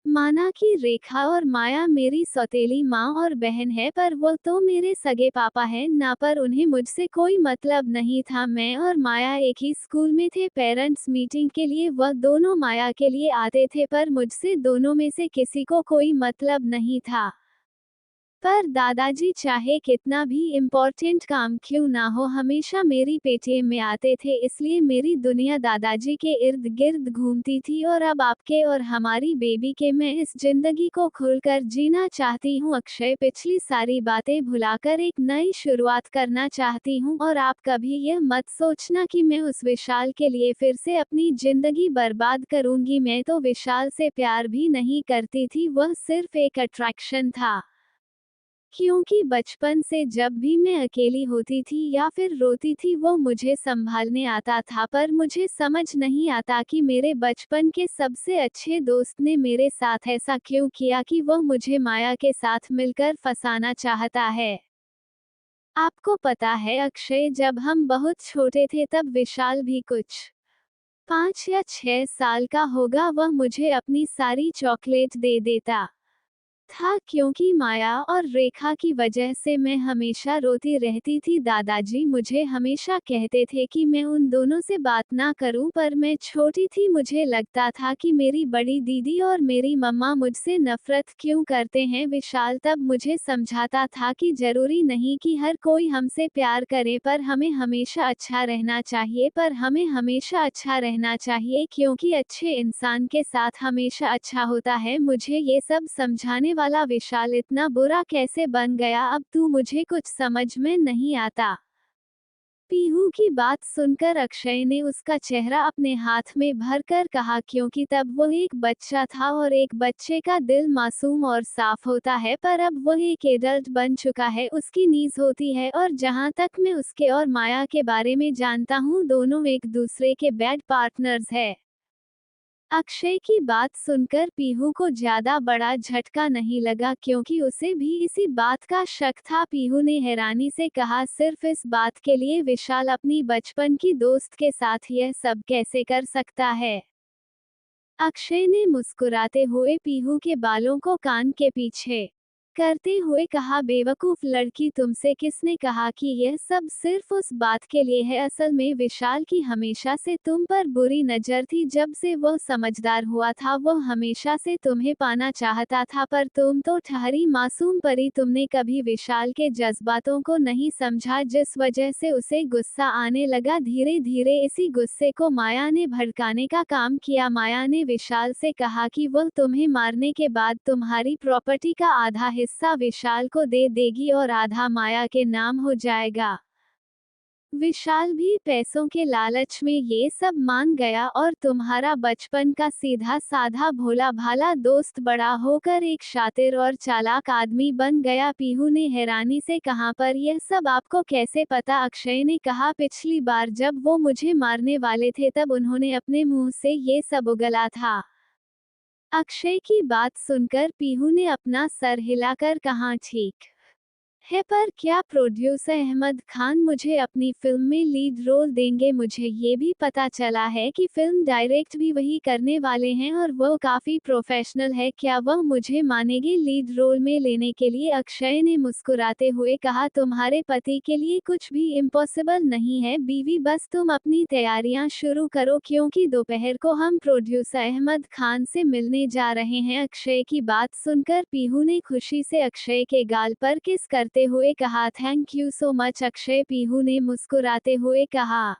माना कि रेखा और माया मेरी सौतेली माँ और बहन है, पर वो तो मेरे सगे पापा हैं ना, पर उन्हें मुझसे कोई मतलब नहीं था। मैं और माया एक ही स्कूल में थे। पेरेंट्स मीटिंग के लिए वह दोनों माया के लिए आते थे, पर मुझसे दोनों में से किसी को कोई मतलब नहीं था। पर दादाजी चाहे कितना भी इम्पोर्टेंट काम क्यों ना हो, हमेशा मेरी पेटीएम में आते थे, इसलिए मेरी दुनिया दादाजी के इर्द गिर्द घूमती थी। और अब आपके और हमारी बेबी के मैं इस जिंदगी को खुलकर जीना चाहती हूँ। अक्षय, पिछली सारी बातें भुलाकर एक नई शुरुआत करना चाहती हूँ, और आप कभी यह मत सोचना कि मैं उस विशाल के लिए फिर से अपनी जिंदगी बर्बाद करूंगी। मैं तो विशाल से प्यार भी नहीं करती थी, वह सिर्फ एक अट्रैक्शन था। क्योंकि बचपन से जब भी मैं अकेली होती थी या फिर रोती थी, वो मुझे संभालने आता था, पर मुझे समझ नहीं आता कि मेरे बचपन के सबसे अच्छे दोस्त ने मेरे साथ ऐसा क्यों किया कि वह मुझे माया के साथ मिलकर फंसाना चाहता है। आपको पता है अक्षय, जब हम बहुत छोटे थे तब विशाल भी कुछ 5 या 6 साल का होगा, वह मुझे अपनी सारी चॉकलेट दे देता था, क्योंकि माया और रेखा की वजह से मैं हमेशा रोती रहती थी। दादाजी मुझे हमेशा कहते थे कि मैं उन दोनों से बात ना करूं, पर मैं छोटी थी, मुझे लगता था कि मेरी बड़ी दीदी और मेरी मम्मा मुझसे नफरत क्यों करते हैं। विशाल तब मुझे समझाता था कि जरूरी नहीं कि हर कोई हमसे प्यार करे, पर हमें हमेशा अच्छा रहना चाहिए, क्योंकि अच्छे इंसान के साथ हमेशा अच्छा होता है। मुझे ये सब समझाने वाला विशाल इतना बुरा कैसे बन गया, अब तू मुझे कुछ समझ में नहीं आता। पीहू की बात सुनकर अक्षय ने उसका चेहरा अपने हाथ में भरकर कहा, क्योंकि तब वो एक बच्चा था और एक बच्चे का दिल मासूम और साफ होता है, पर अब वो एक एडल्ट बन चुका है, उसकी नीज होती है। और जहां तक मैं उसके और माया के बारे में जानता हूँ, दोनों एक दूसरे के बेड पार्टनर्स है। अक्षय की बात सुनकर पीहू को ज्यादा बड़ा झटका नहीं लगा, क्योंकि उसे भी इसी बात का शक था। पीहू ने हैरानी से कहा, सिर्फ इस बात के लिए विशाल अपनी बचपन की दोस्त के साथ यह सब कैसे कर सकता है। अक्षय ने मुस्कुराते हुए पीहू के बालों को कान के पीछे करते हुए कहा, बेवकूफ लड़की, तुमसे किसने कहा कि यह सब सिर्फ उस बात के लिए है? असल में विशाल की हमेशा से तुम पर बुरी नजर थी। जब से वो समझदार हुआ था वो हमेशा से तुम्हें पाना चाहता था, पर तुम तो ठहरी मासूम परी। तुमने कभी विशाल के जज्बातों को नहीं समझा, जिस वजह से उसे गुस्सा आने लगा। धीरे धीरे इसी गुस्से को माया ने भड़काने का काम किया। माया ने विशाल से कहा कि वह तुम्हें मारने के बाद तुम्हारी प्रॉपर्टी का आधा हिस्सा विशाल को दे देगी और आधा माया के नाम हो जाएगा। विशाल भी पैसों के लालच में ये सब मान गया और तुम्हारा बचपन का सीधा साधा भोला भाला दोस्त बड़ा होकर एक शातिर और चालाक आदमी बन गया। पीहू ने हैरानी से कहा, पर यह सब आपको कैसे पता? अक्षय ने कहा, पिछली बार जब वो मुझे मारने वाले थे तब उन्होंने अपने मुंह से ये सब उगला था। अक्षय की बात सुनकर पीहू ने अपना सर हिलाकर कहा, ठीक है, पर क्या प्रोड्यूसर अहमद खान मुझे अपनी फिल्म में लीड रोल देंगे? मुझे ये भी पता चला है कि फिल्म डायरेक्ट भी वही करने वाले हैं और वो काफी प्रोफेशनल है। क्या वह मुझे मानेंगे लीड रोल में लेने के लिए? अक्षय ने मुस्कुराते हुए कहा, तुम्हारे पति के लिए कुछ भी इम्पॉसिबल नहीं है बीवी, बस तुम अपनी तैयारियां शुरू करो, क्योंकि दोपहर को हम प्रोड्यूसर अहमद खान से मिलने जा रहे हैं। अक्षय की बात सुनकर पीहू ने खुशी से अक्षय के गाल पर किस करते हुए कहा, thank you so much Akshay. Pihu ने मुस्कुराते हुए कहा।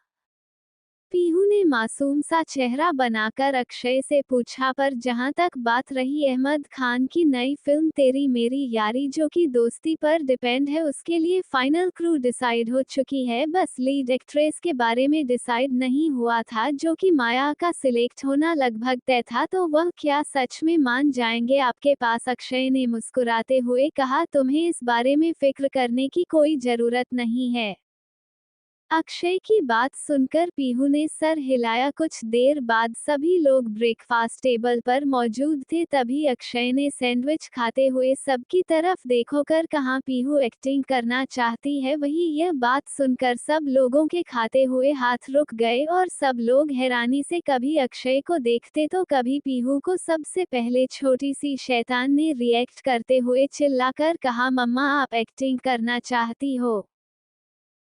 पीहू ने मासूम सा चेहरा बनाकर अक्षय से पूछा, पर जहां तक बात रही अहमद खान की नई फिल्म तेरी मेरी यारी, जो कि दोस्ती पर डिपेंड है, उसके लिए फाइनल क्रू डिसाइड हो चुकी है, बस लीड एक्ट्रेस के बारे में डिसाइड नहीं हुआ था, जो कि माया का सिलेक्ट होना लगभग तय था। तो वह क्या सच में मान जाएंगे आपके पास? अक्षय ने मुस्कुराते हुए कहा, तुम्हें इस बारे में फिक्र करने की कोई जरूरत नहीं है। अक्षय की बात सुनकर पीहू ने सर हिलाया। कुछ देर बाद सभी लोग ब्रेकफास्ट टेबल पर मौजूद थे। तभी अक्षय ने सैंडविच खाते हुए सबकी तरफ देखकर कहा, पीहू एक्टिंग करना चाहती है वही? यह बात सुनकर सब लोगों के खाते हुए हाथ रुक गए और सब लोग हैरानी से कभी अक्षय को देखते तो कभी पीहू को। सबसे पहले छोटी सी शैतान ने रिएक्ट करते हुए चिल्लाकर कहा, मम्मा आप एक्टिंग करना चाहती हो?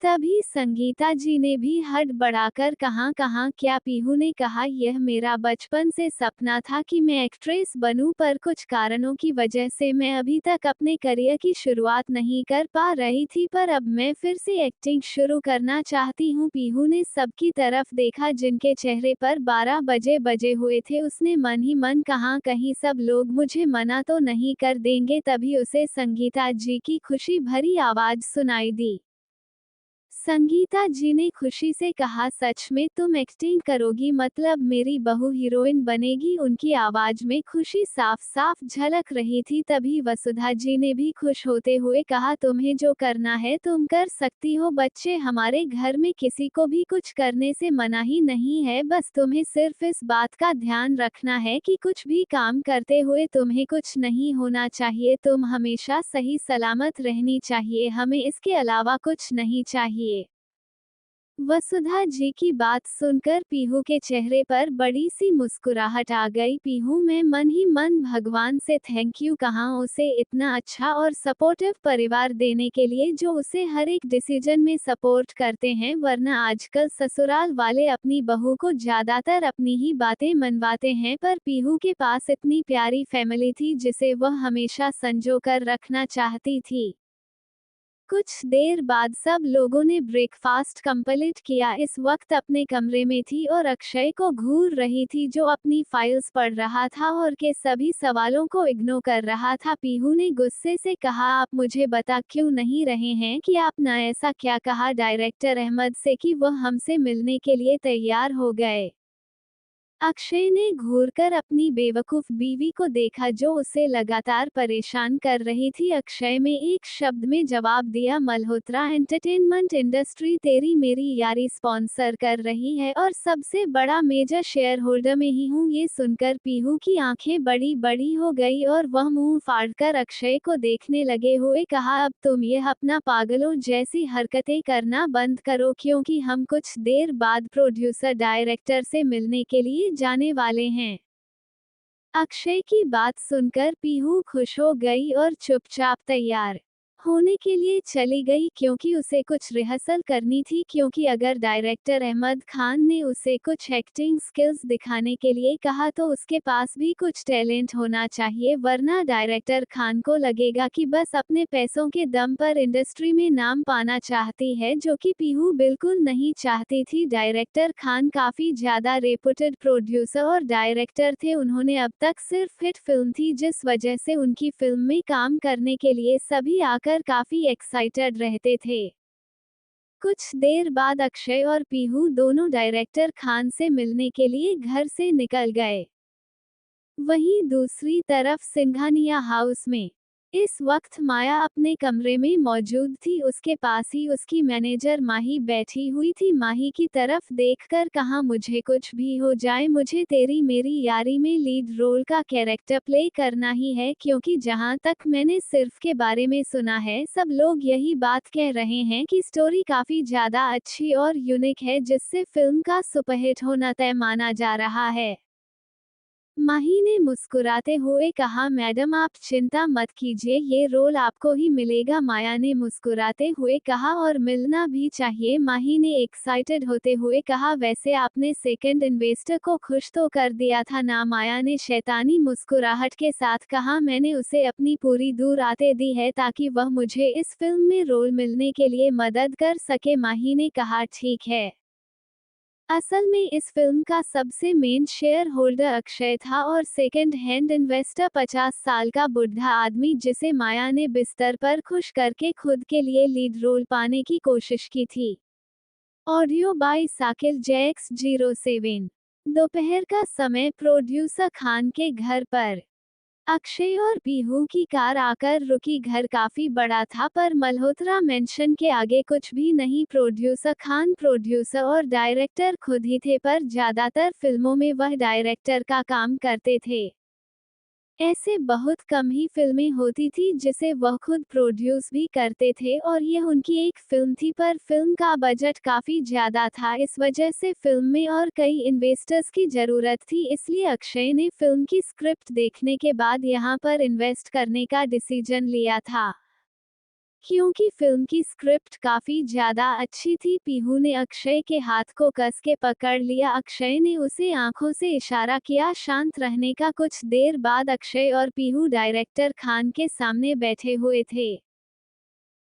तभी संगीता जी ने भी हट बढ़ाकर कहा, कहाँ क्या? पीहू ने कहा, यह मेरा बचपन से सपना था कि मैं एक्ट्रेस बनूं, पर कुछ कारणों की वजह से मैं अभी तक अपने करियर की शुरुआत नहीं कर पा रही थी, पर अब मैं फिर से एक्टिंग शुरू करना चाहती हूं। पीहू ने सबकी तरफ देखा जिनके चेहरे पर 12 बजे हुए थे। उसने मन ही मन कहा, कहीं सब लोग मुझे मना तो नहीं कर देंगे। तभी उसे संगीता जी की खुशी भरी आवाज सुनाई दी। संगीता जी ने खुशी से कहा, सच में तुम एक्टिंग करोगी? मतलब मेरी बहू हीरोइन बनेगी? उनकी आवाज में खुशी साफ साफ झलक रही थी। तभी वसुधा जी ने भी खुश होते हुए कहा, तुम्हें जो करना है तुम कर सकती हो बच्चे, हमारे घर में किसी को भी कुछ करने से मना ही नहीं है, बस तुम्हें सिर्फ इस बात का ध्यान रखना है कि कुछ भी काम करते हुए तुम्हें कुछ नहीं होना चाहिए, तुम हमेशा सही सलामत रहनी चाहिए, हमें इसके अलावा कुछ नहीं चाहिए। वसुधा जी की बात सुनकर पीहू के चेहरे पर बड़ी सी मुस्कुराहट आ गई। पीहू में मन ही मन भगवान से थैंक यू कहा उसे इतना अच्छा और सपोर्टिव परिवार देने के लिए, जो उसे हर एक डिसीजन में सपोर्ट करते हैं, वरना आजकल ससुराल वाले अपनी बहू को ज्यादातर अपनी ही बातें मनवाते हैं। पर पीहू के पास इतनी प्यारी फैमिली थी जिसे वह हमेशा संजो कर रखना चाहती थी। कुछ देर बाद सब लोगों ने ब्रेकफास्ट कंप्लीट किया। इस वक्त अपने कमरे में थी और अक्षय को घूर रही थी, जो अपनी फाइल्स पढ़ रहा था और के सभी सवालों को इग्नोर कर रहा था। पीहू ने गुस्से से कहा, आप मुझे बता क्यों नहीं रहे हैं कि आपने ऐसा क्या कहा डायरेक्टर अहमद से कि वह हमसे मिलने के लिए तैयार हो गए? अक्षय ने घूरकर अपनी बेवकूफ बीवी को देखा जो उसे लगातार परेशान कर रही थी। अक्षय में एक शब्द में जवाब दिया, मल्होत्रा एंटरटेनमेंट इंडस्ट्री तेरी मेरी यारी स्पॉन्सर कर रही है और सबसे बड़ा मेजर शेयर होल्डर में ही हूँ। ये सुनकर पीहू की आंखें बड़ी बड़ी हो गई और वह मुंह फाड़कर अक्षय को देखने लगे हुए कहा, अब तुम यह अपना पागलों जैसी हरकतें करना बंद करो, क्योंकि हम कुछ देर बाद प्रोड्यूसर डायरेक्टर से मिलने के लिए जाने वाले हैं। अक्षय की बात सुनकर पीहू खुश हो गई और चुपचाप तैयार होने के लिए चली गई क्योंकि उसे कुछ रिहर्सल करनी थी, क्योंकि अगर डायरेक्टर अहमद खान ने उसे कुछ एक्टिंग स्किल्स दिखाने के लिए कहा तो उसके पास भी कुछ टैलेंट होना चाहिए, वरना डायरेक्टर खान को लगेगा कि बस अपने पैसों के दम पर इंडस्ट्री में नाम पाना चाहती है, जो कि पीहू बिल्कुल नहीं चाहती थी। डायरेक्टर खान काफी ज्यादा रेपुटेड प्रोड्यूसर और डायरेक्टर थे, उन्होंने अब तक सिर्फ हिट फिल्म थी जिस वजह से उनकी फिल्म में काम करने के लिए सभी आकर काफी एक्साइटेड रहते थे। कुछ देर बाद अक्षय और पीहू दोनों डायरेक्टर खान से मिलने के लिए घर से निकल गए। वहीं दूसरी तरफ सिंघानिया हाउस में इस वक्त माया अपने कमरे में मौजूद थी, उसके पास ही उसकी मैनेजर माही बैठी हुई थी। माही की तरफ देखकर कहा, मुझे कुछ भी हो जाए, मुझे तेरी मेरी यारी में लीड रोल का कैरेक्टर प्ले करना ही है, क्योंकि जहां तक मैंने सिर्फ के बारे में सुना है सब लोग यही बात कह रहे हैं कि स्टोरी काफी ज्यादा अच्छी और यूनिक है, जिससे फिल्म का सुपरहिट होना तय माना जा रहा है। माही ने मुस्कुराते हुए कहा, मैडम आप चिंता मत कीजिए, ये रोल आपको ही मिलेगा। माया ने मुस्कुराते हुए कहा, और मिलना भी चाहिए। माही ने एक्साइटेड होते हुए कहा, वैसे आपने सेकंड इन्वेस्टर को खुश तो कर दिया था ना? माया ने शैतानी मुस्कुराहट के साथ कहा, मैंने उसे अपनी पूरी दूर आते दी है ताकि वह मुझे इस फिल्म में रोल मिलने के लिए मदद कर सके। माही ने कहा, ठीक है। असल में इस फिल्म का सबसे मेन शेयर होल्डर अक्षय था और सेकंड हैंड इन्वेस्टर 50 साल का बुढ़ा आदमी, जिसे माया ने बिस्तर पर खुश करके खुद के लिए लीड रोल पाने की कोशिश की थी। Audio by Sakil jacks 07। दोपहर का समय, प्रोड्यूसर खान के घर पर अक्षय और पीहू की कार आकर रुकी। घर काफी बड़ा था पर मल्होत्रा मेंशन के आगे कुछ भी नहीं। प्रोड्यूसर खान प्रोड्यूसर और डायरेक्टर खुद ही थे, पर ज्यादातर फिल्मों में वह डायरेक्टर का काम करते थे। ऐसे बहुत कम ही फिल्में होती थी जिसे वह खुद प्रोड्यूस भी करते थे, और यह उनकी एक फिल्म थी, पर फिल्म का बजट काफी ज्यादा था, इस वजह से फिल्म में और कई इन्वेस्टर्स की जरूरत थी। इसलिए अक्षय ने फिल्म की स्क्रिप्ट देखने के बाद यहां पर इन्वेस्ट करने का डिसीजन लिया था, क्योंकि फिल्म की स्क्रिप्ट काफी ज्यादा अच्छी थी। पीहू ने अक्षय के हाथ को कस के पकड़ लिया। अक्षय ने उसे आंखों से इशारा किया शांत रहने का। कुछ देर बाद अक्षय और पीहू डायरेक्टर खान के सामने बैठे हुए थे।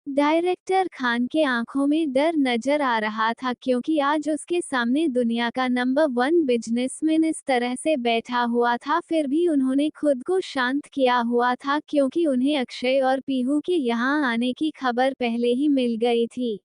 डायरेक्टर खान के आंखों में डर नजर आ रहा था, क्योंकि आज उसके सामने दुनिया का नंबर 1 बिजनेसमैन इस तरह से बैठा हुआ था। फिर भी उन्होंने खुद को शांत किया हुआ था, क्योंकि उन्हें अक्षय और पीहू के यहाँ आने की खबर पहले ही मिल गई थी।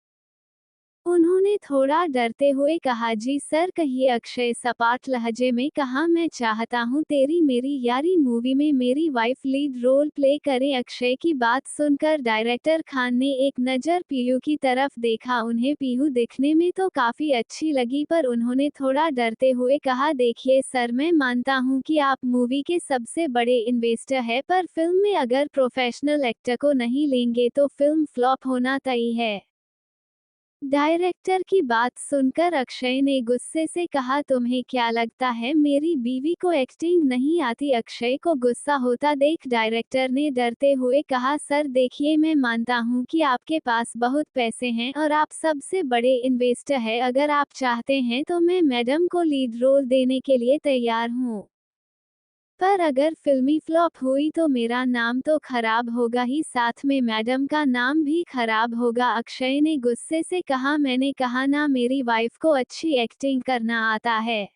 उन्होंने थोड़ा डरते हुए कहा, जी सर कहिए। अक्षय सपाट लहजे में कहा, मैं चाहता हूँ तेरी मेरी यारी मूवी में मेरी वाइफ लीड रोल प्ले करे। अक्षय की बात सुनकर डायरेक्टर खान ने एक नज़र पीहू की तरफ देखा। उन्हें पीहू दिखने में तो काफ़ी अच्छी लगी, पर उन्होंने थोड़ा डरते हुए कहा, देखिए सर, मैं मानता हूँ कि आप मूवी के सबसे बड़े इन्वेस्टर हैं, पर फिल्म में अगर प्रोफेशनल एक्टर को नहीं लेंगे तो फिल्म फ्लॉप होना तय है। डायरेक्टर की बात सुनकर अक्षय ने गुस्से से कहा, तुम्हें क्या लगता है मेरी बीवी को एक्टिंग नहीं आती? अक्षय को गुस्सा होता देख डायरेक्टर ने डरते हुए कहा, सर देखिए, मैं मानता हूँ कि आपके पास बहुत पैसे हैं और आप सबसे बड़े इन्वेस्टर हैं। अगर आप चाहते हैं तो मैं मैडम को लीड रोल देने के लिए तैयार हूँ, पर अगर फिल्मी फ्लॉप हुई तो मेरा नाम तो खराब होगा ही, साथ में मैडम का नाम भी खराब होगा। अक्षय ने गुस्से से कहा, मैंने कहा ना मेरी वाइफ को अच्छी एक्टिंग करना आता है।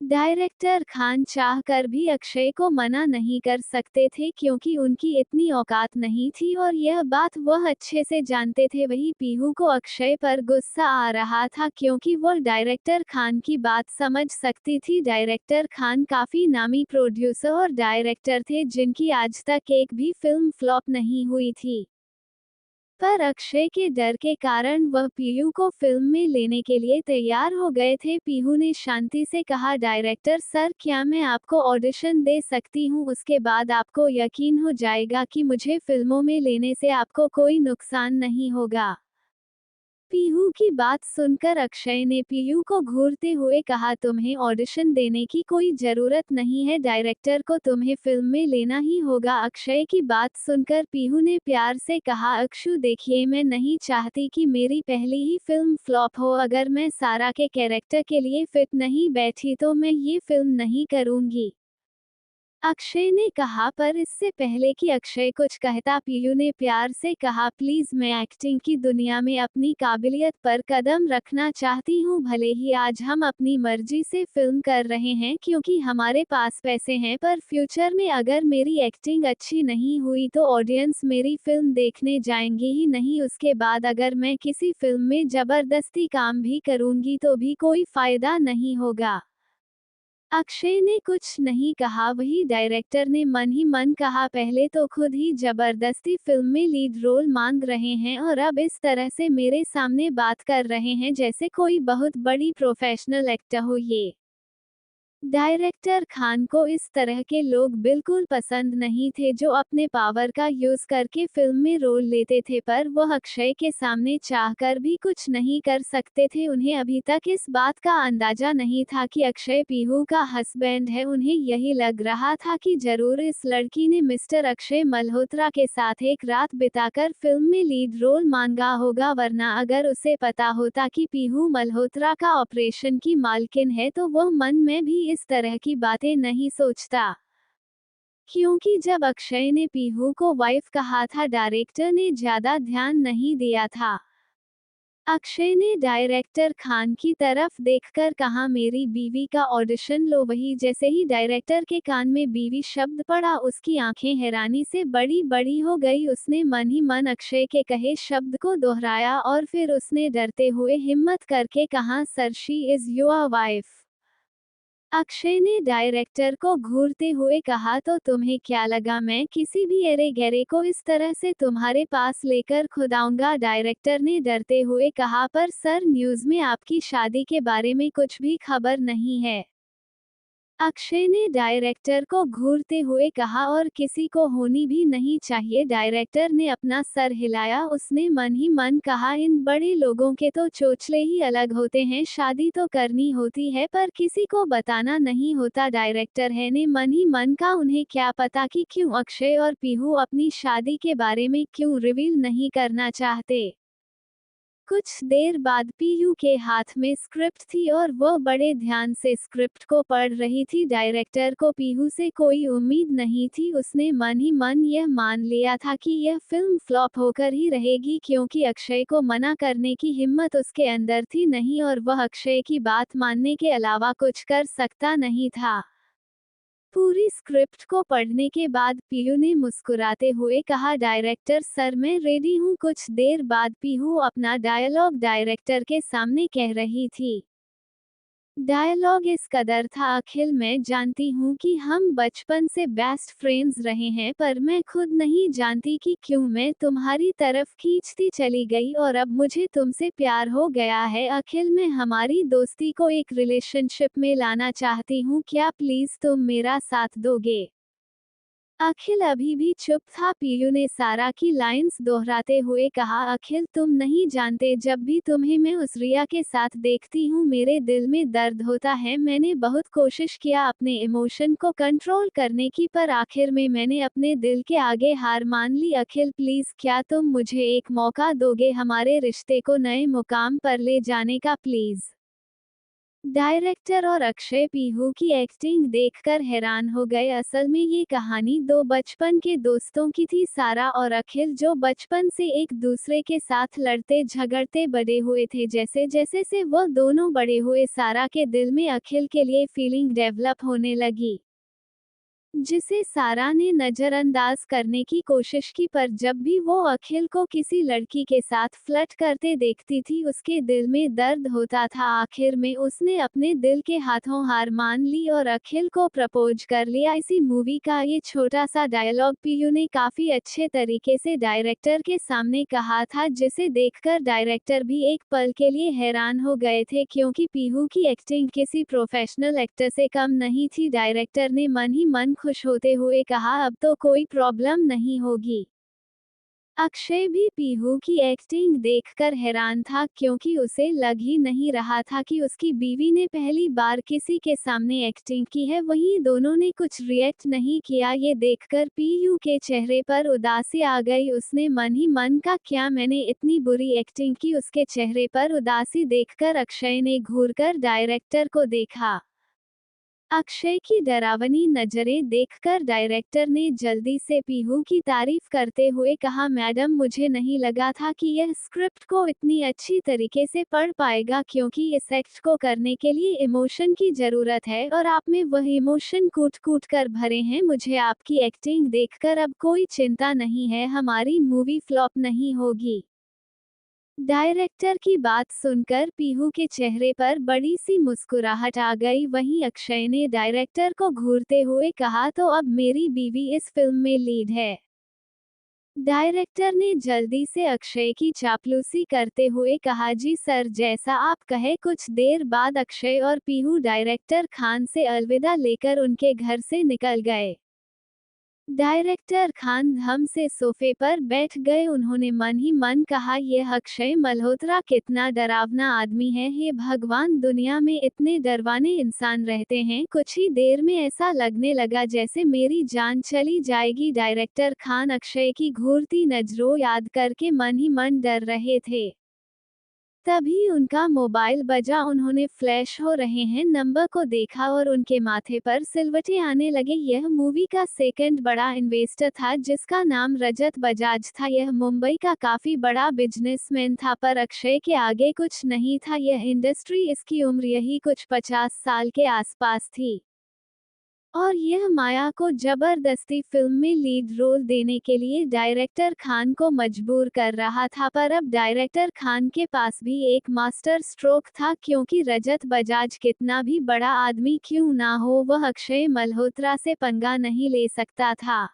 डायरेक्टर खान चाहकर भी अक्षय को मना नहीं कर सकते थे, क्योंकि उनकी इतनी औकात नहीं थी और यह बात वह अच्छे से जानते थे। वही पीहू को अक्षय पर गुस्सा आ रहा था, क्योंकि वह डायरेक्टर खान की बात समझ सकती थी। डायरेक्टर खान काफी नामी प्रोड्यूसर और डायरेक्टर थे, जिनकी आज तक एक भी फिल्म फ्लॉप नहीं हुई थी, पर अक्षय के डर के कारण वह पीहू को फिल्म में लेने के लिए तैयार हो गए थे। पीहू ने शांति से कहा, डायरेक्टर सर, क्या मैं आपको ऑडिशन दे सकती हूँ? उसके बाद आपको यकीन हो जाएगा कि मुझे फिल्मों में लेने से आपको कोई नुकसान नहीं होगा। पीहू की बात सुनकर अक्षय ने पीहू को घूरते हुए कहा, तुम्हें ऑडिशन देने की कोई जरूरत नहीं है, डायरेक्टर को तुम्हें फिल्म में लेना ही होगा। अक्षय की बात सुनकर पीहू ने प्यार से कहा, अक्षु देखिए, मैं नहीं चाहती कि मेरी पहली ही फिल्म फ्लॉप हो। अगर मैं सारा के कैरेक्टर के लिए फिट नहीं बैठी तो मैं ये फिल्म नहीं करूंगी। अक्षय ने कहा। पर इससे पहले कि अक्षय कुछ कहता, पीयू ने प्यार से कहा, प्लीज, मैं एक्टिंग की दुनिया में अपनी काबिलियत पर कदम रखना चाहती हूँ। भले ही आज हम अपनी मर्जी से फिल्म कर रहे हैं क्योंकि हमारे पास पैसे हैं, पर फ्यूचर में अगर मेरी एक्टिंग अच्छी नहीं हुई तो ऑडियंस मेरी फिल्म देखने जाएंगे ही नहीं। उसके बाद अगर मैं किसी फिल्म में जबरदस्ती काम भी करूंगी तो भी कोई फायदा नहीं होगा। अक्षय ने कुछ नहीं कहा। वही डायरेक्टर ने मन ही मन कहा, पहले तो खुद ही जबरदस्ती फिल्म में लीड रोल मांग रहे हैं और अब इस तरह से मेरे सामने बात कर रहे हैं जैसे कोई बहुत बड़ी प्रोफेशनल एक्टर हो। ये डायरेक्टर खान को इस तरह के लोग बिल्कुल पसंद नहीं थे जो अपने पावर का यूज करके फिल्म में रोल लेते थे, पर वह अक्षय के सामने चाहकर भी कुछ नहीं कर सकते थे। उन्हें अभी तक इस बात का अंदाजा नहीं था कि अक्षय पीहू का हस्बैंड है। उन्हें यही लग रहा था कि जरूर इस लड़की ने मिस्टर अक्षय मल्होत्रा के साथ एक रात बिताकर फिल्म में लीड रोल मांगा होगा, वरना अगर उसे पता होता कि पीहू मल्होत्रा का ऑपरेशन की मालकिन है तो वह मन में भी इस तरह की बातें नहीं सोचता। क्योंकि जब अक्षय ने पीहू को वाइफ कहा था, डायरेक्टर ने ज्यादा ध्यान नहीं दिया था। अक्षय ने डायरेक्टर खान की तरफ देखकर कहा, मेरी बीवी का ऑडिशन लो। वही जैसे ही डायरेक्टर के कान में बीवी शब्द पड़ा, उसकी आंखें हैरानी से बड़ी बड़ी हो गई। उसने मन ही मन अक्षय के कहे शब्द को दोहराया और फिर उसने डरते हुए हिम्मत करके कहा, sir, she is your wife. Akshay ने डायरेक्टर को घूरते हुए कहा, तो तुम्हें क्या लगा मैं किसी भी एरे गैरे को इस तरह से तुम्हारे पास लेकर खुद आऊंगा? डायरेक्टर ने डरते हुए कहा, पर सर, न्यूज़ में आपकी शादी के बारे में कुछ भी खबर नहीं है। अक्षय ने डायरेक्टर को घूरते हुए कहा, और किसी को होनी भी नहीं चाहिए। डायरेक्टर ने अपना सर हिलाया। उसने मन ही मन कहा, इन बड़े लोगों के तो चोचले ही अलग होते हैं। शादी तो करनी होती है पर किसी को बताना नहीं होता। डायरेक्टर है ने मन ही मन कहा, उन्हें क्या पता कि क्यों अक्षय और पीहू अपनी शादी के बारे में क्यों रिवील नहीं करना चाहते। कुछ देर बाद पीयू के हाथ में स्क्रिप्ट थी और वह बड़े ध्यान से स्क्रिप्ट को पढ़ रही थी। डायरेक्टर को पीहू से कोई उम्मीद नहीं थी। उसने मन ही मन यह मान लिया था कि यह फिल्म फ्लॉप होकर ही रहेगी, क्योंकि अक्षय को मना करने की हिम्मत उसके अंदर थी नहीं और वह अक्षय की बात मानने के अलावा कुछ कर सकता नहीं था। पूरी स्क्रिप्ट को पढ़ने के बाद पीहू ने मुस्कुराते हुए कहा, डायरेक्टर सर, मैं रेडी हूँ। कुछ देर बाद पीहू अपना डायलॉग डायरेक्टर के सामने कह रही थी। डायलॉग इस कदर था, अखिल, मैं जानती हूँ कि हम बचपन से बेस्ट फ्रेंड्स रहे हैं, पर मैं खुद नहीं जानती कि क्यों मैं तुम्हारी तरफ खींचती चली गई और अब मुझे तुमसे प्यार हो गया है। अखिल, मैं हमारी दोस्ती को एक रिलेशनशिप में लाना चाहती हूँ। क्या प्लीज तुम मेरा साथ दोगे? अखिल अभी भी चुप था। पीयू ने सारा की लाइंस दोहराते हुए कहा, अखिल, तुम नहीं जानते, जब भी तुम्हें मैं उस रिया के साथ देखती हूँ मेरे दिल में दर्द होता है। मैंने बहुत कोशिश किया अपने इमोशन को कंट्रोल करने की, पर आखिर में मैंने अपने दिल के आगे हार मान ली। अखिल, प्लीज, क्या तुम मुझे एक मौका दोगे हमारे रिश्ते को नए मुकाम पर ले जाने का? प्लीज। डायरेक्टर और अक्षय पीहू की एक्टिंग देखकर हैरान हो गए। असल में ये कहानी दो बचपन के दोस्तों की थी, सारा और अखिल, जो बचपन से एक दूसरे के साथ लड़ते झगड़ते बड़े हुए थे। जैसे जैसे से वह दोनों बड़े हुए, सारा के दिल में अखिल के लिए फीलिंग डेवलप होने लगी, जिसे सारा ने नजरअंदाज करने की कोशिश की, पर जब भी वो अखिल को किसी लड़की के साथ फ्लर्ट करते देखती थी उसके दिल में दर्द होता था। आखिर में उसने अपने दिल के हाथों हार मान ली और अखिल को प्रपोज कर लिया। इसी मूवी का ये छोटा सा डायलॉग पीयू ने काफी अच्छे तरीके से डायरेक्टर के सामने कहा था, जिसे देखकर डायरेक्टर भी एक पल के लिए हैरान हो गए थे, क्योंकि पीहू की एक्टिंग किसी प्रोफेशनल एक्टर से कम नहीं थी। डायरेक्टर ने मन ही मन खुश होते हुए कहा, अब तो कोई प्रॉब्लम नहीं होगी। अक्षय भी पीहू की एक्टिंग देखकर हैरान था, क्योंकि उसे लग ही नहीं रहा था कि उसकी बीवी ने पहली बार किसी के सामने एक्टिंग की है। वहीं दोनों ने कुछ रिएक्ट नहीं किया। ये देखकर पीहू के चेहरे पर उदासी आ गई। उसने मन ही मन कहा, क्या मैंने इतनी बुरी एक्टिंग की? उसके चेहरे पर उदासी देखकर अक्षय ने घूरकर डायरेक्टर को देखा। अक्षय की डरावनी नजरें देखकर डायरेक्टर ने जल्दी से पीहू की तारीफ करते हुए कहा, मैडम, मुझे नहीं लगा था कि यह स्क्रिप्ट को इतनी अच्छी तरीके से पढ़ पाएगा, क्योंकि इस एक्ट को करने के लिए इमोशन की जरूरत है और आप में वह इमोशन कूट कूट कर भरे हैं। मुझे आपकी एक्टिंग देखकर अब कोई चिंता नहीं है, हमारी मूवी फ्लॉप नहीं होगी। डायरेक्टर की बात सुनकर पीहू के चेहरे पर बड़ी सी मुस्कुराहट आ गई। वहीं अक्षय ने डायरेक्टर को घूरते हुए कहा, तो अब मेरी बीवी इस फिल्म में लीड है। डायरेक्टर ने जल्दी से अक्षय की चापलूसी करते हुए कहा, जी सर, जैसा आप कहे। कुछ देर बाद अक्षय और पीहू डायरेक्टर खान से अलविदा लेकर उनके घर से निकल गए। डायरेक्टर खान धम से सोफे पर बैठ गए। उन्होंने मन ही मन कहा, यह अक्षय मल्होत्रा कितना डरावना आदमी है। हे भगवान, दुनिया में इतने डरवाने इंसान रहते हैं। कुछ ही देर में ऐसा लगने लगा जैसे मेरी जान चली जाएगी। डायरेक्टर खान अक्षय की घूरती नजरों याद करके मन ही मन डर रहे थे। तभी उनका मोबाइल बजा। उन्होंने फ्लैश हो रहे हैं नंबर को देखा और उनके माथे पर सिलवटें आने लगे। यह मूवी का सेकंड बड़ा इन्वेस्टर था, जिसका नाम रजत बजाज था। यह मुंबई का काफी बड़ा बिजनेसमैन था, पर अक्षय के आगे कुछ नहीं था। यह इंडस्ट्री, इसकी उम्र यही कुछ 50 साल के आसपास थी और यह माया को जबरदस्ती फिल्म में लीड रोल देने के लिए डायरेक्टर खान को मजबूर कर रहा था। पर अब डायरेक्टर खान के पास भी एक मास्टर स्ट्रोक था, क्योंकि रजत बजाज कितना भी बड़ा आदमी क्यों ना हो, वह अक्षय मल्होत्रा से पंगा नहीं ले सकता था।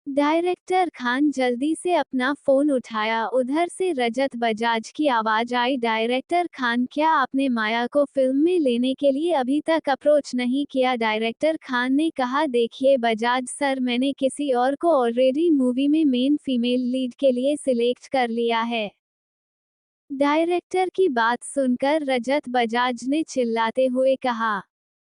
डायरेक्टर खान जल्दी से अपना फोन उठाया। उधर से रजत बजाज की आवाज आई, डायरेक्टर खान, क्या आपने माया को फिल्म में लेने के लिए अभी तक अप्रोच नहीं किया? डायरेक्टर खान ने कहा, देखिए बजाज सर, मैंने किसी और को ऑलरेडी मूवी में मेन फीमेल लीड के लिए सिलेक्ट कर लिया है। डायरेक्टर की बात सुनकर रजत बजाज ने चिल्लाते हुए कहा,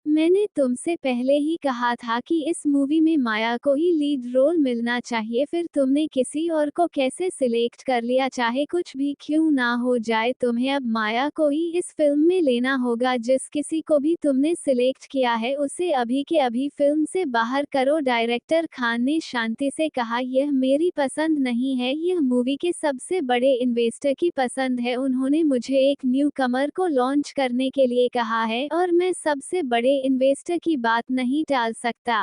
मैंने तुमसे पहले ही कहा था कि इस मूवी में माया को ही लीड रोल मिलना चाहिए, फिर तुमने किसी और को कैसे सिलेक्ट कर लिया? चाहे कुछ भी क्यों ना हो जाए, तुम्हें अब माया को ही इस फिल्म में लेना होगा। जिस किसी को भी तुमने सिलेक्ट किया है, उसे अभी के अभी फिल्म से बाहर करो। डायरेक्टर खान ने शांति से कहा, यह मेरी पसंद नहीं है, यह मूवी के सबसे बड़े इन्वेस्टर की पसंद है। उन्होंने मुझे एक न्यू कमर को लॉन्च करने के लिए कहा है और मैं सबसे बड़े इन्वेस्टर की बात नहीं टाल सकता।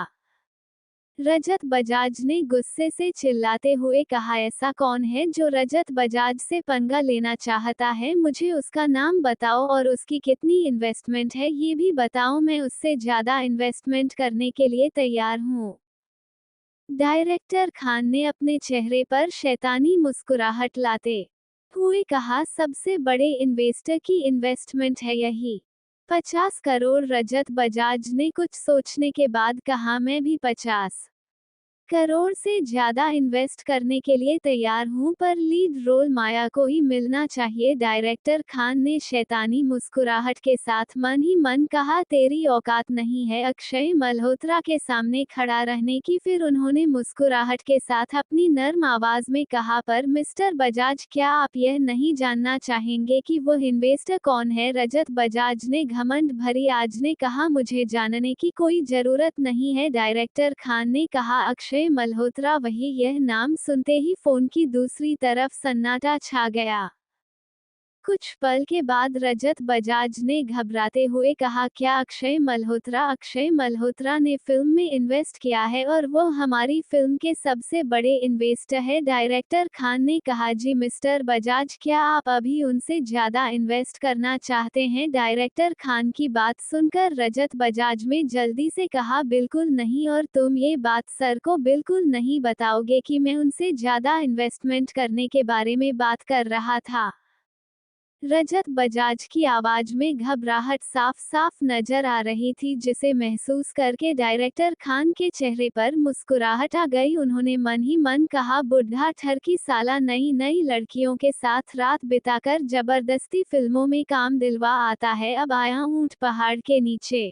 रजत बजाज ने गुस्से से चिल्लाते हुए कहा, ऐसा कौन है जो रजत बजाज से पंगा लेना चाहता है? मुझे उसका नाम बताओ और उसकी कितनी इन्वेस्टमेंट है ये भी बताओ, मैं उससे ज्यादा इन्वेस्टमेंट करने के लिए तैयार हूँ। डायरेक्टर खान ने अपने चेहरे पर शैतानी मुस्कुराहट लाते हुए कहा, सबसे बड़े इन्वेस्टर की इन्वेस्टमेंट है यही 50 करोड़। रजत बजाज ने कुछ सोचने के बाद कहा, मैं भी 50 करोड़ से ज्यादा इन्वेस्ट करने के लिए तैयार हूं, पर लीड रोल माया को ही मिलना चाहिए। डायरेक्टर खान ने शैतानी मुस्कुराहट के साथ मन ही मन कहा, तेरी औकात नहीं है अक्षय मल्होत्रा के सामने खड़ा रहने की। फिर उन्होंने मुस्कुराहट के साथ अपनी नर्म आवाज में कहा, पर मिस्टर बजाज, क्या आप यह नहीं जानना चाहेंगे कि वह इन्वेस्टर कौन है? रजत बजाज ने घमंड भरी आज ने कहा, मुझे जानने की कोई जरूरत नहीं है। डायरेक्टर खान ने कहा, अक्षय मल्होत्रा वही। यह नाम सुनते ही फोन की दूसरी तरफ सन्नाटा छा गया। कुछ पल के बाद रजत बजाज ने घबराते हुए कहा, क्या अक्षय मल्होत्रा? अक्षय मल्होत्रा ने फिल्म में इन्वेस्ट किया है और वो हमारी फिल्म के सबसे बड़े इन्वेस्टर है। डायरेक्टर खान ने कहा, जी मिस्टर बजाज, क्या आप अभी उनसे ज्यादा इन्वेस्ट करना चाहते हैं? डायरेक्टर खान की बात सुनकर रजत बजाज में जल्दी से कहा, बिल्कुल नहीं, और तुम ये बात सर को बिल्कुल नहीं बताओगे कि मैं उनसे ज्यादा इन्वेस्टमेंट करने के बारे में बात कर रहा था। रजत बजाज की आवाज में घबराहट साफ साफ नजर आ रही थी, जिसे महसूस करके डायरेक्टर खान के चेहरे पर मुस्कुराहट आ गई। उन्होंने मन ही मन कहा, बुढ़ा ठरकी साला नई नई लड़कियों के साथ रात बिताकर जबरदस्ती फिल्मों में काम दिलवा आता है, अब आया ऊंट पहाड़ के नीचे।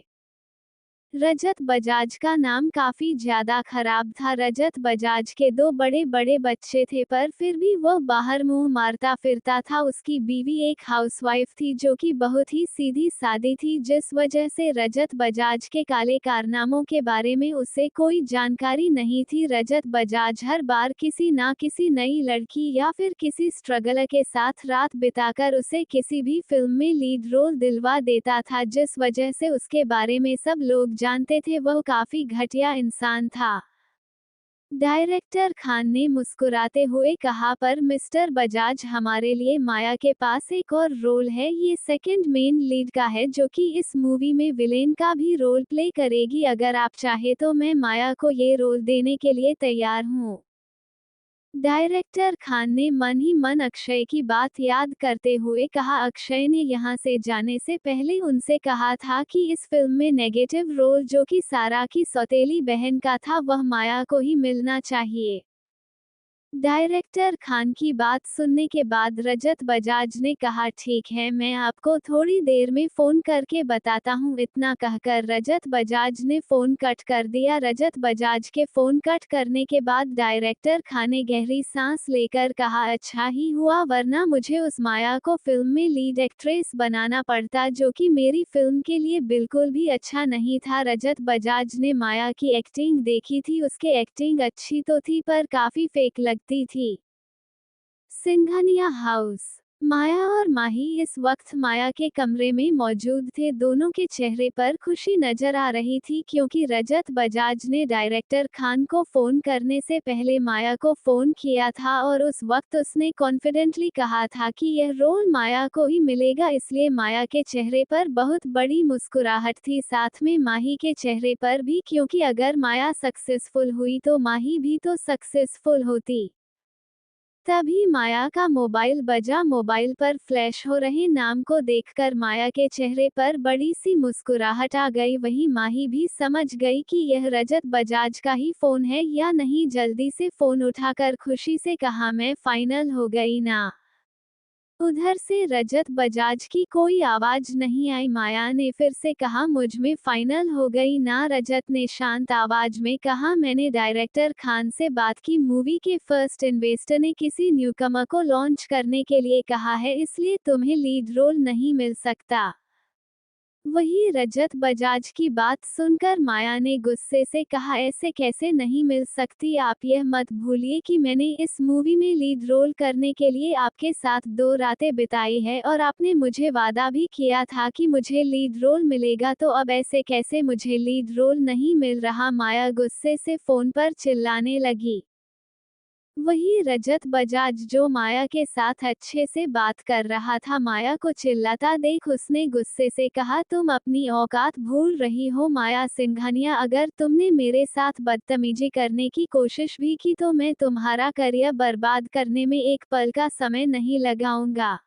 रजत बजाज का नाम काफी ज्यादा खराब था। रजत बजाज के दो बड़े बड़े बच्चे थे, पर फिर भी वह बाहर मुंह मारता फिरता था। उसकी बीवी एक हाउसवाइफ थी जो कि बहुत ही सीधी सादी थी, जिस वजह से रजत बजाज के काले कारनामों के बारे में उसे कोई जानकारी नहीं थी। रजत बजाज हर बार किसी ना किसी नई लड़की या फिर किसी स्ट्रगलर के साथ रात बिताकर उसे किसी भी फिल्म में लीड रोल दिलवा देता था, जिस वजह से उसके बारे में सब लोग जानते थे वह काफी घटिया इंसान था। डायरेक्टर खान ने मुस्कुराते हुए कहा, पर मिस्टर बजाज, हमारे लिए माया के पास एक और रोल है। ये सेकंड मेन लीड का है, जो कि इस मूवी में विलेन का भी रोल प्ले करेगी। अगर आप चाहे तो मैं माया को ये रोल देने के लिए तैयार हूँ। डायरेक्टर खान ने मन ही मन अक्षय की बात याद करते हुए कहा, अक्षय ने यहाँ से जाने से पहले उनसे कहा था कि इस फिल्म में नेगेटिव रोल जो कि सारा की सौतेली बहन का था, वह माया को ही मिलना चाहिए। डायरेक्टर खान की बात सुनने के बाद रजत बजाज ने कहा, ठीक है, मैं आपको थोड़ी देर में फोन करके बताता हूँ। इतना कहकर रजत बजाज ने फोन कट कर दिया। रजत बजाज के फोन कट करने के बाद डायरेक्टर खान ने गहरी सांस लेकर कहा, अच्छा ही हुआ, वरना मुझे उस माया को फिल्म में लीड एक्ट्रेस बनाना पड़ता, जो कि मेरी फिल्म के लिए बिल्कुल भी अच्छा नहीं था। रजत बजाज ने माया की एक्टिंग देखी थी, उसके एक्टिंग अच्छी तो थी पर काफी फेक लगती थी। सिंघानिया हाउस। माया और माही इस वक्त माया के कमरे में मौजूद थे। दोनों के चेहरे पर खुशी नजर आ रही थी, क्योंकि रजत बजाज ने डायरेक्टर खान को फोन करने से पहले माया को फोन किया था और उस वक्त उसने कॉन्फिडेंटली कहा था कि यह रोल माया को ही मिलेगा, इसलिए माया के चेहरे पर बहुत बड़ी मुस्कुराहट थी, साथ में माही के चेहरे पर भी, क्योंकि अगर माया सक्सेसफुल हुई तो माही भी तो सक्सेसफुल होती। तभी माया का मोबाइल बजा। मोबाइल पर फ्लैश हो रहे नाम को देखकर माया के चेहरे पर बड़ी सी मुस्कुराहट आ गई। वहीं माही भी समझ गई कि यह रजत बजाज का ही फोन है या नहीं। जल्दी से फोन उठाकर खुशी से कहा, मैं फाइनल हो गई ना। उधर से रजत बजाज की कोई आवाज नहीं आई। माया ने फिर से कहा, मुझ में फाइनल हो गई ना। रजत ने शांत आवाज में कहा, मैंने डायरेक्टर खान से बात की, मूवी के फर्स्ट इन्वेस्टर ने किसी न्यूकमर को लॉन्च करने के लिए कहा है, इसलिए तुम्हें लीड रोल नहीं मिल सकता। वही रजत बजाज की बात सुनकर माया ने गुस्से से कहा, ऐसे कैसे नहीं मिल सकती। आप यह मत भूलिए कि मैंने इस मूवी में लीड रोल करने के लिए आपके साथ 2 रातें बिताई है और आपने मुझे वादा भी किया था कि मुझे लीड रोल मिलेगा, तो अब ऐसे कैसे मुझे लीड रोल नहीं मिल रहा। माया गुस्से से फोन पर चिल्लाने लगी। वही रजत बजाज, जो माया के साथ अच्छे से बात कर रहा था, माया को चिल्लाता देख उसने गुस्से से कहा, तुम अपनी औकात भूल रही हो माया सिंघानिया। अगर तुमने मेरे साथ बदतमीजी करने की कोशिश भी की तो मैं तुम्हारा करियर बर्बाद करने में एक पल का समय नहीं लगाऊंगा।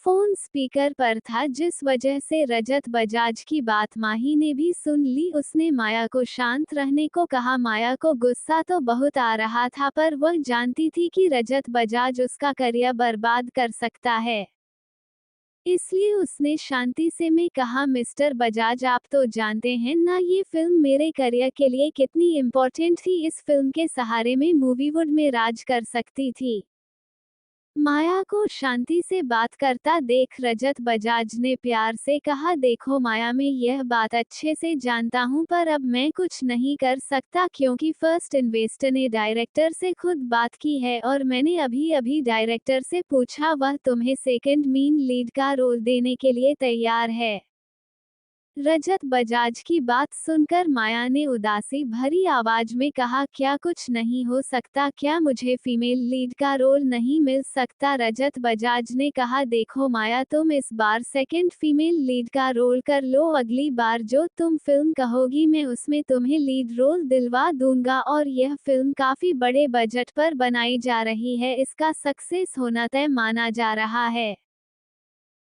फोन स्पीकर पर था, जिस वजह से रजत बजाज की बात माही ने भी सुन ली। उसने माया को शांत रहने को कहा। माया को गुस्सा तो बहुत आ रहा था, पर वह जानती थी कि रजत बजाज उसका करियर बर्बाद कर सकता है, इसलिए उसने शांति से में कहा, मिस्टर बजाज, आप तो जानते हैं ना ये फिल्म मेरे करियर के लिए कितनी इम्पोर्टेंट थी। इस फिल्म के सहारे में मूवीवुड में राज कर सकती थी। माया को शांति से बात करता देख रजत बजाज ने प्यार से कहा, देखो माया, मैं यह बात अच्छे से जानता हूं, पर अब मैं कुछ नहीं कर सकता, क्योंकि फर्स्ट इन्वेस्टर ने डायरेक्टर से खुद बात की है और मैंने अभी अभी डायरेक्टर से पूछा, वह तुम्हें सेकंड मेन लीड का रोल देने के लिए तैयार है। रजत बजाज की बात सुनकर माया ने उदासी भरी आवाज में कहा, क्या कुछ नहीं हो सकता, क्या मुझे फीमेल लीड का रोल नहीं मिल सकता। रजत बजाज ने कहा, देखो माया, तुम इस बार सेकंड फीमेल लीड का रोल कर लो, अगली बार जो तुम फिल्म कहोगी मैं उसमें तुम्हें लीड रोल दिलवा दूंगा। और यह फिल्म काफी बड़े बजट पर बनाई जा रही है, इसका सक्सेस होना तय माना जा रहा है।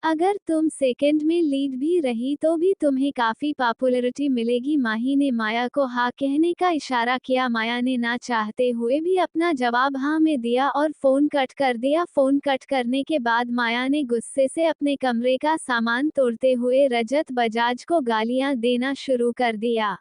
अगर तुम सेकंड में लीड भी रही तो भी तुम्हें काफी पॉपुलैरिटी मिलेगी। माही ने माया को हाँ कहने का इशारा किया। माया ने ना चाहते हुए भी अपना जवाब हाँ में दिया और फोन कट कर दिया। फोन कट करने के बाद माया ने गुस्से से अपने कमरे का सामान तोड़ते हुए रजत बजाज को गालियां देना शुरू कर दिया।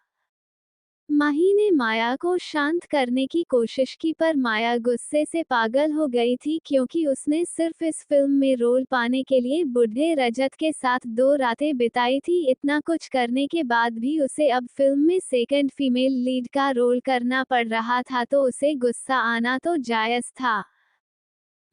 माही ने माया को शांत करने की कोशिश की पर माया गुस्से से पागल हो गई थी क्योंकि उसने सिर्फ इस फिल्म में रोल पाने के लिए बूढ़े रजत के साथ 2 रातें बिताई थी। इतना कुछ करने के बाद भी उसे अब फिल्म में सेकंड फीमेल लीड का रोल करना पड़ रहा था तो उसे गुस्सा आना तो जायज था।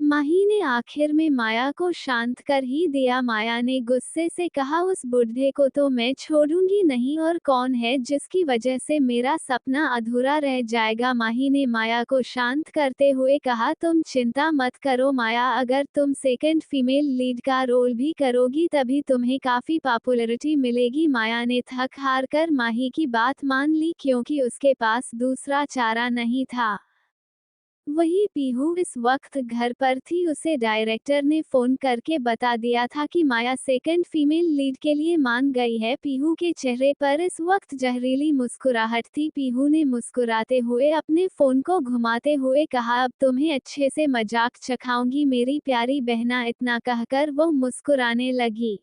माही ने आखिर में माया को शांत कर ही दिया। माया ने गुस्से से कहा, उस बुढ़े को तो मैं छोड़ूंगी नहीं, और कौन है जिसकी वजह से मेरा सपना अधूरा रह जाएगा। माही ने माया को शांत करते हुए कहा, तुम चिंता मत करो माया, अगर तुम सेकंड फीमेल लीड का रोल भी करोगी तभी तुम्हें काफी पॉपुलैरिटी मिलेगी। माया ने थक हार कर माही की बात मान ली क्योंकि उसके पास दूसरा चारा नहीं था। वही पीहू इस वक्त घर पर थी। उसे डायरेक्टर ने फोन करके बता दिया था कि माया सेकंड फीमेल लीड के लिए मान गई है। पीहू के चेहरे पर इस वक्त जहरीली मुस्कुराहट थी। पीहू ने मुस्कुराते हुए अपने फोन को घुमाते हुए कहा, अब तुम्हें अच्छे से मजाक चखाऊंगी मेरी प्यारी बहना। इतना कहकर वो मुस्कुराने लगी।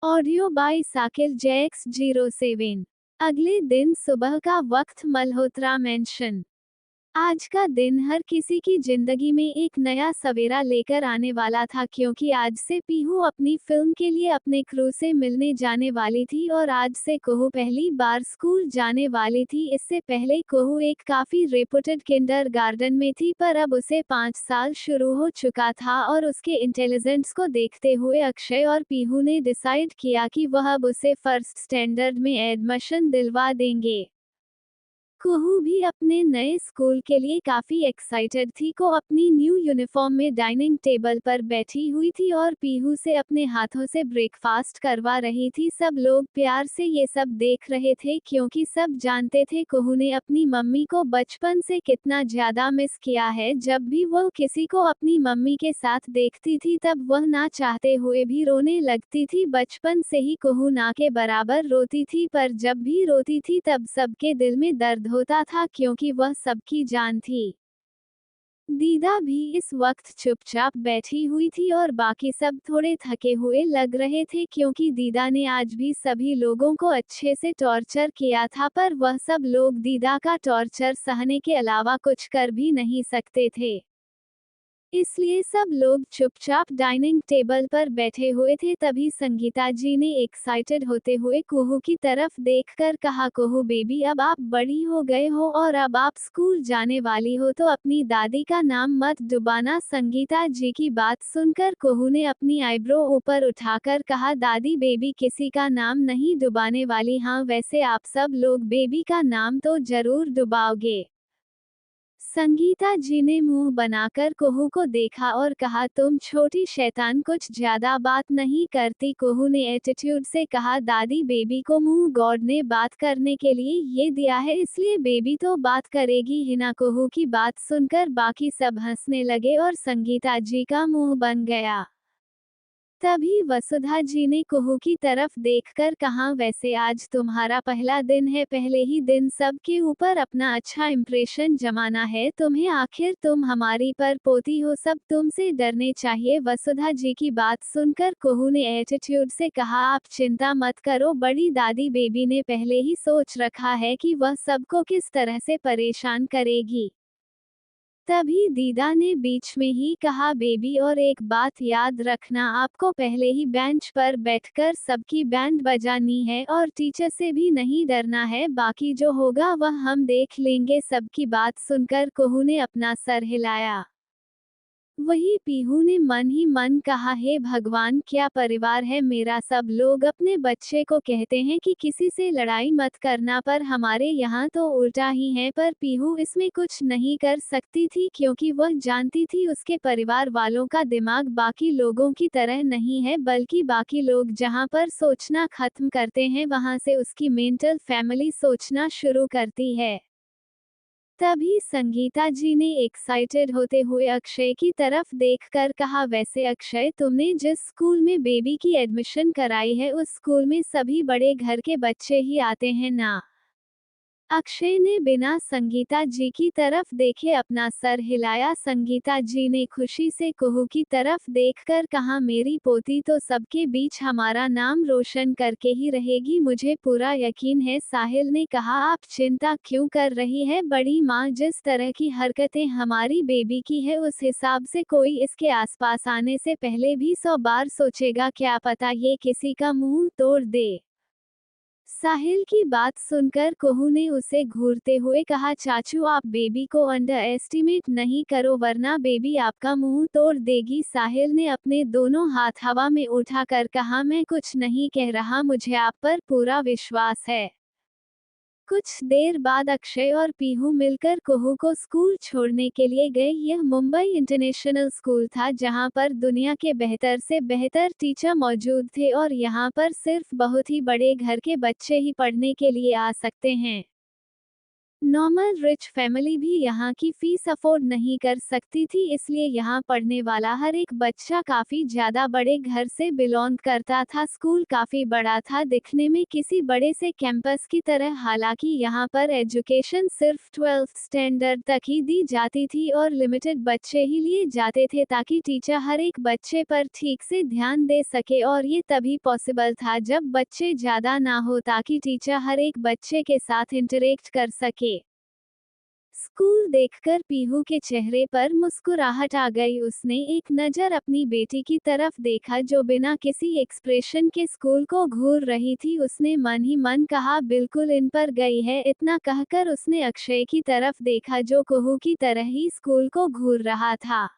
Audio by Sakir JX07। अगले दिन सुबह का वक्त मल्होत्रा मेंशन। आज का दिन हर किसी की जिंदगी में एक नया सवेरा लेकर आने वाला था क्योंकि आज से पीहू अपनी फिल्म के लिए अपने क्रू से मिलने जाने वाली थी और आज से कुहू पहली बार स्कूल जाने वाली थी। इससे पहले कुहू एक काफी रेपुटेड किंडरगार्टन में थी पर अब उसे 5 साल शुरू हो चुका था और उसके इंटेलिजेंस को देखते हुए अक्षय और पीहू ने डिसाइड किया कि वह अब उसे फर्स्ट स्टैंडर्ड में एडमिशन दिलवा देंगे। कुहू भी अपने नए स्कूल के लिए काफी एक्साइटेड थी। को अपनी न्यू यूनिफॉर्म में डाइनिंग टेबल पर बैठी हुई थी और पीहू से अपने हाथों से ब्रेकफास्ट करवा रही थी। सब लोग प्यार से ये सब देख रहे थे क्योंकि सब जानते थे कुहू ने अपनी मम्मी को बचपन से कितना ज्यादा मिस किया है। जब भी वह किसी को अपनी मम्मी के साथ देखती थी तब वह ना चाहते हुए भी रोने लगती थी। बचपन से ही कुहू ना के बराबर रोती थी पर जब भी रोती थी तब सबके दिल में दर्द होता था क्योंकि वह सबकी जान थी। दीदा भी इस वक्त चुपचाप बैठी हुई थी और बाकी सब थोड़े थके हुए लग रहे थे क्योंकि दीदा ने आज भी सभी लोगों को अच्छे से टॉर्चर किया था पर वह सब लोग दीदा का टॉर्चर सहने के अलावा कुछ कर भी नहीं सकते थे। इसलिए सब लोग चुपचाप डाइनिंग टेबल पर बैठे हुए थे। तभी संगीता जी ने एक्साइटेड होते हुए कुहू की तरफ देखकर कहा, कुहू बेबी, अब आप बड़ी हो गए हो और अब आप स्कूल जाने वाली हो तो अपनी दादी का नाम मत डुबाना। संगीता जी की बात सुनकर कुहू ने अपनी आईब्रो ऊपर उठाकर कहा, दादी बेबी किसी का नाम नहीं डुबाने वाली। हाँ वैसे आप सब लोग बेबी का नाम तो जरूर डुबाओगे। संगीता जी ने मुंह बनाकर कुहू को देखा और कहा, तुम छोटी शैतान कुछ ज्यादा बात नहीं करती। कुहू ने एटीट्यूड से कहा, दादी बेबी को मुंह गॉड ने बात करने के लिए ये दिया है इसलिए बेबी तो बात करेगी ही ना। कुहू की बात सुनकर बाकी सब हंसने लगे और संगीता जी का मुंह बन गया। तभी वसुधा जी ने कुहू की तरफ देखकर कहा, वैसे आज तुम्हारा पहला दिन है, पहले ही दिन सबके ऊपर अपना अच्छा इंप्रेशन जमाना है तुम्हें। आखिर तुम हमारी पर पोती हो, सब तुमसे डरने चाहिए। वसुधा जी की बात सुनकर कुहू ने एटीट्यूड से कहा, आप चिंता मत करो बड़ी दादी, बेबी ने पहले ही सोच रखा है कि वह सबको किस तरह से परेशान करेगी। तभी दीदा ने बीच में ही कहा, बेबी और एक बात याद रखना, आपको पहले ही बेंच पर बैठकर सबकी बैंड बजानी है और टीचर से भी नहीं डरना है, बाकी जो होगा वह हम देख लेंगे। सबकी बात सुनकर कुहू ने अपना सर हिलाया। वही पीहू ने मन ही मन कहा, हे भगवान, क्या परिवार है मेरा। सब लोग अपने बच्चे को कहते हैं कि किसी से लड़ाई मत करना पर हमारे यहाँ तो उल्टा ही है। पर पीहू इसमें कुछ नहीं कर सकती थी क्योंकि वह जानती थी उसके परिवार वालों का दिमाग बाकी लोगों की तरह नहीं है, बल्कि बाकी लोग जहाँ पर सोचना खत्म करते हैं वहाँ से उसकी मेंटल फैमिली सोचना शुरू करती है। तभी संगीता जी ने एक्साइटेड होते हुए अक्षय की तरफ देखकर कहा, वैसे अक्षय, तुमने जिस स्कूल में बेबी की एडमिशन कराई है उस स्कूल में सभी बड़े घर के बच्चे ही आते हैं ना? अक्षय ने बिना संगीता जी की तरफ देखे अपना सर हिलाया। संगीता जी ने खुशी से कुहू की तरफ देखकर कहा, मेरी पोती तो सबके बीच हमारा नाम रोशन करके ही रहेगी, मुझे पूरा यकीन है। साहिल ने कहा, आप चिंता क्यों कर रही है बड़ी माँ, जिस तरह की हरकतें हमारी बेबी की है उस हिसाब से कोई इसके आसपास आने से पहले भी 100 बार सोचेगा, क्या पता ये किसी का मुंह तोड़ दे। साहिल की बात सुनकर कुहू ने उसे घूरते हुए कहा, चाचू आप बेबी को अंडर एस्टिमेट नहीं करो वरना बेबी आपका मुंह तोड़ देगी। साहिल ने अपने दोनों हाथ हवा में उठाकर कहा, मैं कुछ नहीं कह रहा, मुझे आप पर पूरा विश्वास है। कुछ देर बाद अक्षय और पीहू मिलकर कुहू को स्कूल छोड़ने के लिए गए। यह मुंबई इंटरनेशनल स्कूल था जहां पर दुनिया के बेहतर से बेहतर टीचर मौजूद थे और यहां पर सिर्फ बहुत ही बड़े घर के बच्चे ही पढ़ने के लिए आ सकते हैं। नॉर्मल रिच फैमिली भी यहाँ की फीस अफोर्ड नहीं कर सकती थी, इसलिए यहाँ पढ़ने वाला हर एक बच्चा काफी ज्यादा बड़े घर से बिलोंग करता था। स्कूल काफी बड़ा था, दिखने में किसी बड़े से कैंपस की तरह, हालांकि यहाँ पर एजुकेशन सिर्फ 12th स्टैंडर्ड तक ही दी जाती थी और लिमिटेड बच्चे ही लिए जाते थे ताकि टीचर हर एक बच्चे पर ठीक से ध्यान दे सके, और ये तभी पॉसिबल था जब बच्चे ज्यादा ना हो ताकि टीचर हर एक बच्चे के साथ इंटरेक्ट कर सके। स्कूल देखकर पीहू के चेहरे पर मुस्कुराहट आ गई। उसने एक नज़र अपनी बेटी की तरफ देखा जो बिना किसी एक्सप्रेशन के स्कूल को घूर रही थी। उसने मन ही मन कहा, बिल्कुल इन पर गई है। इतना कहकर उसने अक्षय की तरफ देखा जो कुहू की तरह ही स्कूल को घूर रहा था।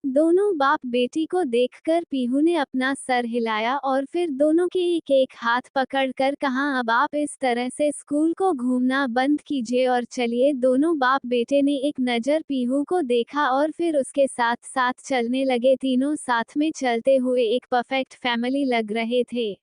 दोनों बाप बेटी को देखकर पीहू ने अपना सर हिलाया और फिर दोनों के एक एक हाथ पकड़कर कहा, अब आप इस तरह से स्कूल को घूमना बंद कीजिए और चलिए। दोनों बाप बेटे ने एक नज़र पीहू को देखा और फिर उसके साथ साथ चलने लगे। तीनों साथ में चलते हुए एक परफेक्ट फैमिली लग रहे थे।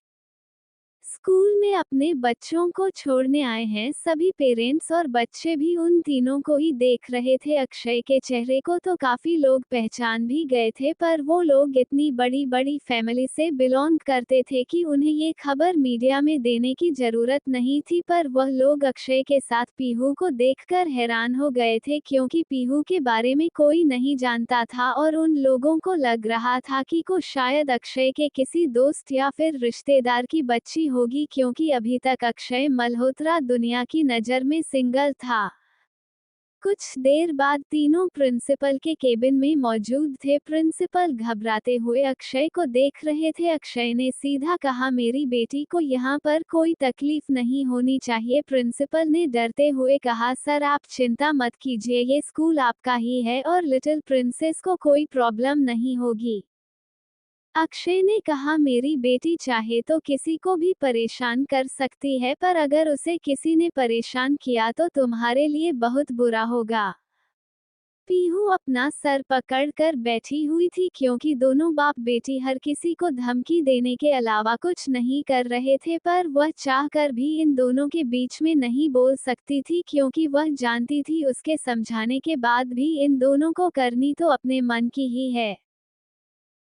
स्कूल में अपने बच्चों को छोड़ने आए हैं सभी पेरेंट्स और बच्चे भी उन तीनों को ही देख रहे थे। अक्षय के चेहरे को तो काफी लोग पहचान भी गए थे, पर वो लोग इतनी बड़ी बड़ी फैमिली से बिलोंग करते थे कि उन्हें ये खबर मीडिया में देने की जरूरत नहीं थी। पर वह लोग अक्षय के साथ पीहू को देखकर हैरान हो गए थे क्योंकि पीहू के बारे में कोई नहीं जानता था और उन लोगों को लग रहा था कि को शायद अक्षय के किसी दोस्त या फिर रिश्तेदार की बच्ची होगी, क्योंकि अभी तक अक्षय मल्होत्रा दुनिया की नज़र में सिंगल था। कुछ देर बाद तीनों प्रिंसिपल के केबिन में मौजूद थे। प्रिंसिपल घबराते हुए अक्षय को देख रहे थे। अक्षय ने सीधा कहा, मेरी बेटी को यहाँ पर कोई तकलीफ नहीं होनी चाहिए। प्रिंसिपल ने डरते हुए कहा, सर आप चिंता मत कीजिए, ये स्कूल आपका ही है और लिटिल प्रिंसेस को कोई प्रॉब्लम नहीं होगी। अक्षय ने कहा, मेरी बेटी चाहे तो किसी को भी परेशान कर सकती है, पर अगर उसे किसी ने परेशान किया तो तुम्हारे लिए बहुत बुरा होगा। पीहू अपना सर पकड़कर बैठी हुई थी क्योंकि दोनों बाप बेटी हर किसी को धमकी देने के अलावा कुछ नहीं कर रहे थे, पर वह चाहकर भी इन दोनों के बीच में नहीं बोल सकती थी क्योंकि वह जानती थी उसके समझाने के बाद भी इन दोनों को करनी तो अपने मन की ही है,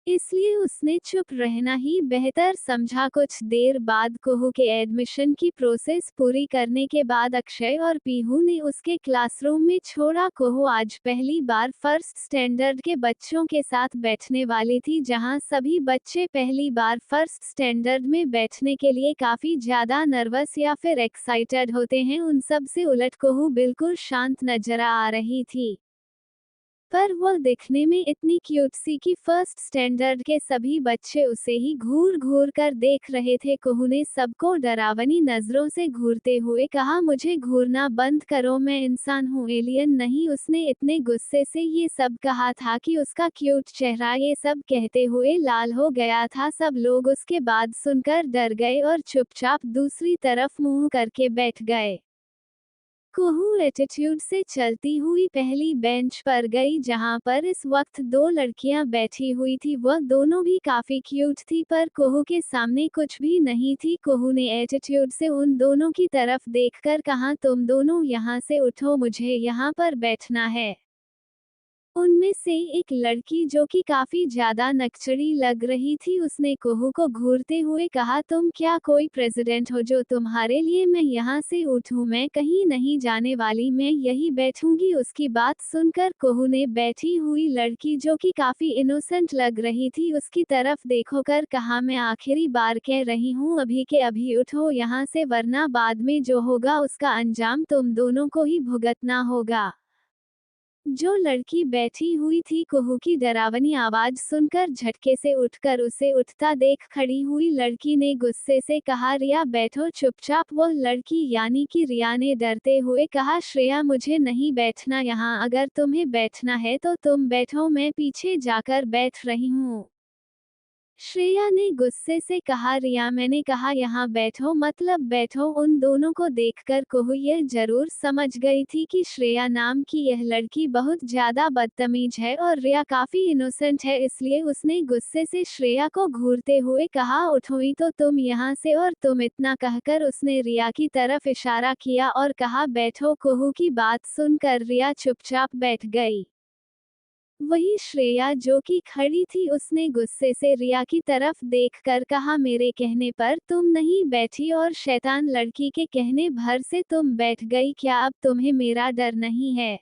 इसलिए उसने चुप रहना ही बेहतर समझा। कुछ देर बाद कुहू के एडमिशन की प्रोसेस पूरी करने के बाद अक्षय और पीहू ने उसके क्लासरूम में छोड़ा। कुहू आज पहली बार फर्स्ट स्टैंडर्ड के बच्चों के साथ बैठने वाली थी, जहां सभी बच्चे पहली बार फर्स्ट स्टैंडर्ड में बैठने के लिए काफी ज्यादा नर्वस या फिर एक्साइटेड होते हैं। उन सब से उलट कुहू बिल्कुल शांत नजर आ रही थी, पर वह दिखने में इतनी क्यूट सी कि फर्स्ट स्टैंडर्ड के सभी बच्चे उसे ही घूर घूर कर देख रहे थे। कुहू ने सबको डरावनी नजरों से घूरते हुए कहा, मुझे घूरना बंद करो, मैं इंसान हूँ, एलियन नहीं। उसने इतने गुस्से से ये सब कहा था कि उसका क्यूट चेहरा ये सब कहते हुए लाल हो गया था। सब लोग उसके बाद सुनकर डर गए और चुपचाप दूसरी तरफ मुंह करके बैठ गए। कुहू एटीट्यूड से चलती हुई पहली बेंच पर गई जहां पर इस वक्त दो लड़कियां बैठी हुई थी। वह दोनों भी काफी क्यूट थी पर कुहू के सामने कुछ भी नहीं थी। कुहू ने एटीट्यूड से उन दोनों की तरफ देखकर कहा, तुम दोनों यहाँ से उठो, मुझे यहाँ पर बैठना है। उनमें से एक लड़की जो कि काफी ज्यादा नकचड़ी लग रही थी, उसने कुहू को घूरते हुए कहा, तुम क्या कोई प्रेसिडेंट हो जो तुम्हारे लिए मैं यहाँ से उठूं? मैं कहीं नहीं जाने वाली, मैं यही बैठूंगी। उसकी बात सुनकर कुहू ने बैठी हुई लड़की जो कि काफी इनोसेंट लग रही थी उसकी तरफ देखोकर कहा, मैं आखिरी बार कह रही हूँ, अभी के अभी उठो यहाँ से, वरना बाद में जो होगा उसका अंजाम तुम दोनों को ही भुगतना होगा। जो लड़की बैठी हुई थी कुहू की डरावनी आवाज सुनकर झटके से उठकर उसे उठता देख खड़ी हुई लड़की ने गुस्से से कहा, रिया बैठो चुपचाप। वह लड़की यानी कि रिया ने डरते हुए कहा, श्रेया मुझे नहीं बैठना यहाँ, अगर तुम्हें बैठना है तो तुम बैठो, मैं पीछे जाकर बैठ रही हूँ। श्रेया ने गुस्से से कहा, रिया मैंने कहा यहाँ बैठो मतलब बैठो। उन दोनों को देखकर कुहू यह जरूर समझ गई थी कि श्रेया नाम की यह लड़की बहुत ज्यादा बदतमीज है और रिया काफी इनोसेंट है, इसलिए उसने गुस्से से श्रेया को घूरते हुए कहा, उठोई तो तुम यहाँ से। और तुम इतना कहकर उसने रिया की तरफ इशारा किया और कहा, बैठो। कुहू की बात सुनकर रिया चुपचाप बैठ गई। वही श्रेया जो कि खड़ी थी उसने गुस्से से रिया की तरफ देखकर कहा, मेरे कहने पर तुम नहीं बैठी और शैतान लड़की के कहने भर से तुम बैठ गई, क्या अब तुम्हें मेरा डर नहीं है?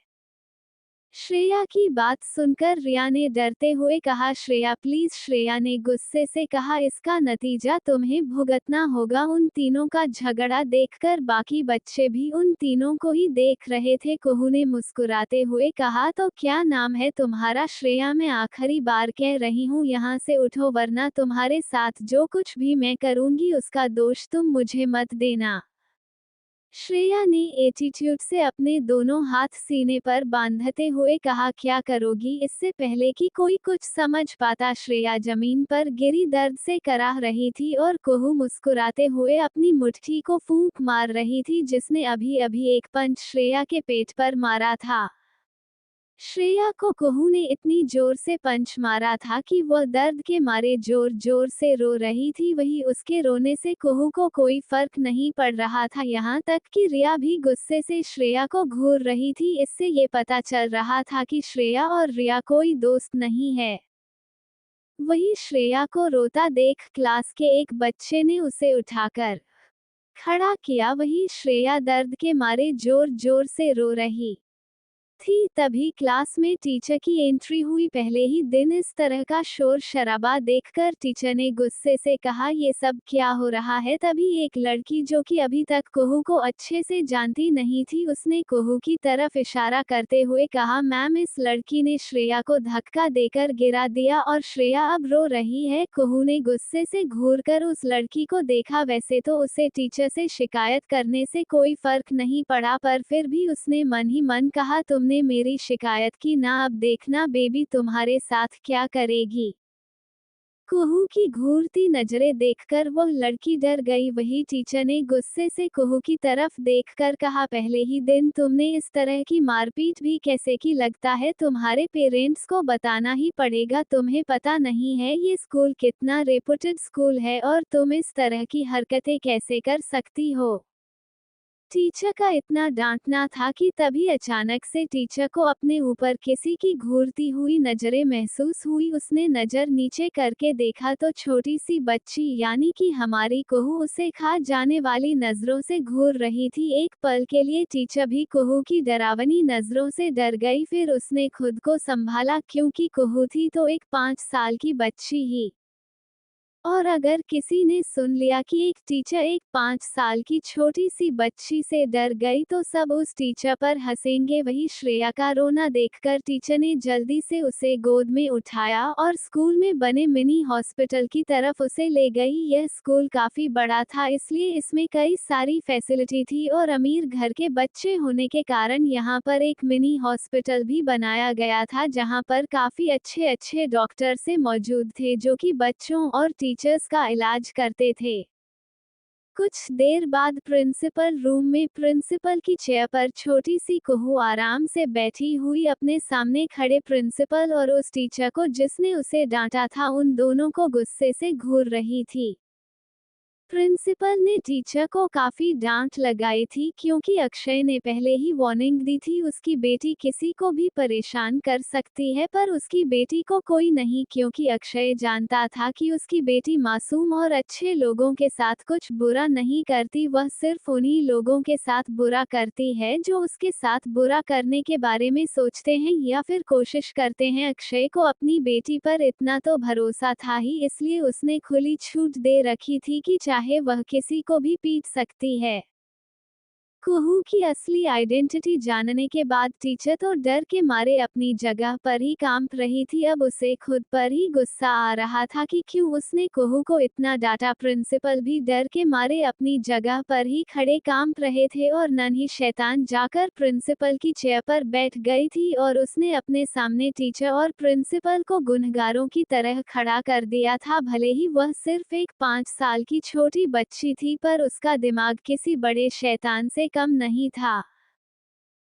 श्रेया की बात सुनकर रिया ने डरते हुए कहा, श्रेया प्लीज। श्रेया ने गुस्से से कहा, इसका नतीजा तुम्हें भुगतना होगा। उन तीनों का झगड़ा देखकर बाकी बच्चे भी उन तीनों को ही देख रहे थे। कुहू ने मुस्कुराते हुए कहा, तो क्या नाम है तुम्हारा? श्रेया मैं आखिरी बार कह रही हूँ यहाँ से उठो, वरना तुम्हारे साथ जो कुछ भी मैं करूँगी उसका दोष तुम मुझे मत देना। श्रेया ने एटीट्यूड से अपने दोनों हाथ सीने पर बांधते हुए कहा, क्या करोगी? इससे पहले कि कोई कुछ समझ पाता श्रेया जमीन पर गिरी दर्द से कराह रही थी और कुहू मुस्कुराते हुए अपनी मुट्ठी को फूंक मार रही थी जिसने अभी अभी एक पंच श्रेया के पेट पर मारा था। श्रेया को कुहू ने इतनी जोर से पंच मारा था कि वह दर्द के मारे जोर जोर से रो रही थी। वही उसके रोने से कुहू को कोई फर्क नहीं पड़ रहा था, यहाँ तक कि रिया भी गुस्से से श्रेया को घूर रही थी। इससे ये पता चल रहा था कि श्रेया और रिया कोई दोस्त नहीं है। वही श्रेया को रोता देख क्लास के एक बच्चे ने उसे उठाकर खड़ा किया। वही श्रेया दर्द के मारे जोर जोर से रो रही थी। तभी क्लास में टीचर की एंट्री हुई। पहले ही दिन इस तरह का शोर शराबा देखकर टीचर ने गुस्से से कहा, ये सब क्या हो रहा है? तभी एक लड़की जो कि अभी तक कुहू को अच्छे से जानती नहीं थी उसने कुहू की तरफ इशारा करते हुए कहा, मैम इस लड़की ने श्रेया को धक्का देकर गिरा दिया और श्रेया अब रो रही है। कुहू ने गुस्से से घूरकर उस लड़की को देखा। वैसे तो उसे टीचर से शिकायत करने से कोई फर्क नहीं पड़ा पर फिर भी उसने मन ही मन कहा, तुमने मेरी शिकायत की ना, अब देखना बेबी तुम्हारे साथ क्या करेगी। कुहू की घूरती नजरें देखकर वह लड़की डर गई। वही टीचर ने गुस्से से कुहू की तरफ देखकर कहा, पहले ही दिन तुमने इस तरह की मारपीट भी कैसे की? लगता है तुम्हारे पेरेंट्स को बताना ही पड़ेगा। तुम्हें पता नहीं है ये स्कूल कितना रेपुटेड स्कूल है और तुम इस तरह की हरकतें कैसे कर सकती हो? टीचर का इतना डांटना था कि तभी अचानक से टीचर को अपने ऊपर किसी की घूरती हुई नजरें महसूस हुई। उसने नजर नीचे करके देखा तो छोटी सी बच्ची यानी कि हमारी कुहू उसे खा जाने वाली नजरों से घूर रही थी। एक पल के लिए टीचर भी कुहू की डरावनी नजरों से डर गई, फिर उसने खुद को संभाला क्योंकि कुहू थी तो एक 5 साल की बच्ची ही। और अगर किसी ने सुन लिया कि एक टीचर एक 5 साल की छोटी सी बच्ची से डर गई तो सब उस टीचर पर हंसेंगे। वही श्रेया का रोना देखकर टीचर ने जल्दी से उसे गोद में उठाया और स्कूल में बने मिनी हॉस्पिटल की तरफ उसे ले गई। यह स्कूल काफी बड़ा था इसलिए इसमें कई सारी फैसिलिटी थी और अमीर घर के बच्चे होने के कारण यहाँ पर एक मिनी हॉस्पिटल भी बनाया गया था जहाँ पर काफी अच्छे अच्छे डॉक्टर से मौजूद थे जो कि बच्चों और टीचर्स का इलाज करते थे। कुछ देर बाद प्रिंसिपल रूम में प्रिंसिपल की चेयर पर छोटी सी कुहू आराम से बैठी हुई अपने सामने खड़े प्रिंसिपल और उस टीचर को जिसने उसे डांटा था उन दोनों को गुस्से से घूर रही थी। प्रिंसिपल ने टीचर को काफी डांट लगाई थी क्योंकि अक्षय ने पहले ही वार्निंग दी थी उसकी बेटी किसी को भी परेशान कर सकती है, पर उसकी बेटी को कोई नहीं क्योंकि अक्षय जानता था कि उसकी बेटी मासूम और अच्छे लोगों के साथ कुछ बुरा नहीं करती, वह सिर्फ उन्हीं लोगों के साथ बुरा करती है जो उसके साथ बुरा करने के बारे में सोचते हैं या फिर कोशिश करते हैं। अक्षय को अपनी बेटी पर इतना तो भरोसा था ही, इसलिए उसने खुली छूट दे रखी थी कि चाहे वह किसी को भी पीट सकती है। कुहू की असली आइडेंटिटी जानने के बाद टीचर तो डर के मारे अपनी जगह पर ही कांप रही थी। अब उसे खुद पर ही गुस्सा आ रहा था कि क्यों उसने कुहू को इतना डांटा। प्रिंसिपल भी डर के मारे अपनी जगह पर ही खड़े कांप रहे थे और नन्ही शैतान जाकर प्रिंसिपल की चेयर पर बैठ गई थी और उसने अपने सामने टीचर और प्रिंसिपल को गुनहगारों की तरह खड़ा कर दिया था। भले ही वह सिर्फ एक 5 साल की छोटी बच्ची थी, पर उसका दिमाग किसी बड़े शैतान से कम नहीं था।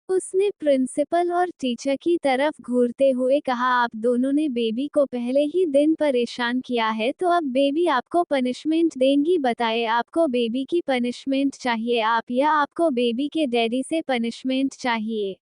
उसने प्रिंसिपल और टीचर की तरफ घूरते हुए कहा, आप दोनों ने बेबी को पहले ही दिन परेशान किया है, तो अब बेबी आपको पनिशमेंट देंगी। बताए, आपको बेबी की पनिशमेंट चाहिए आप या आपको बेबी के डैडी से पनिशमेंट चाहिए?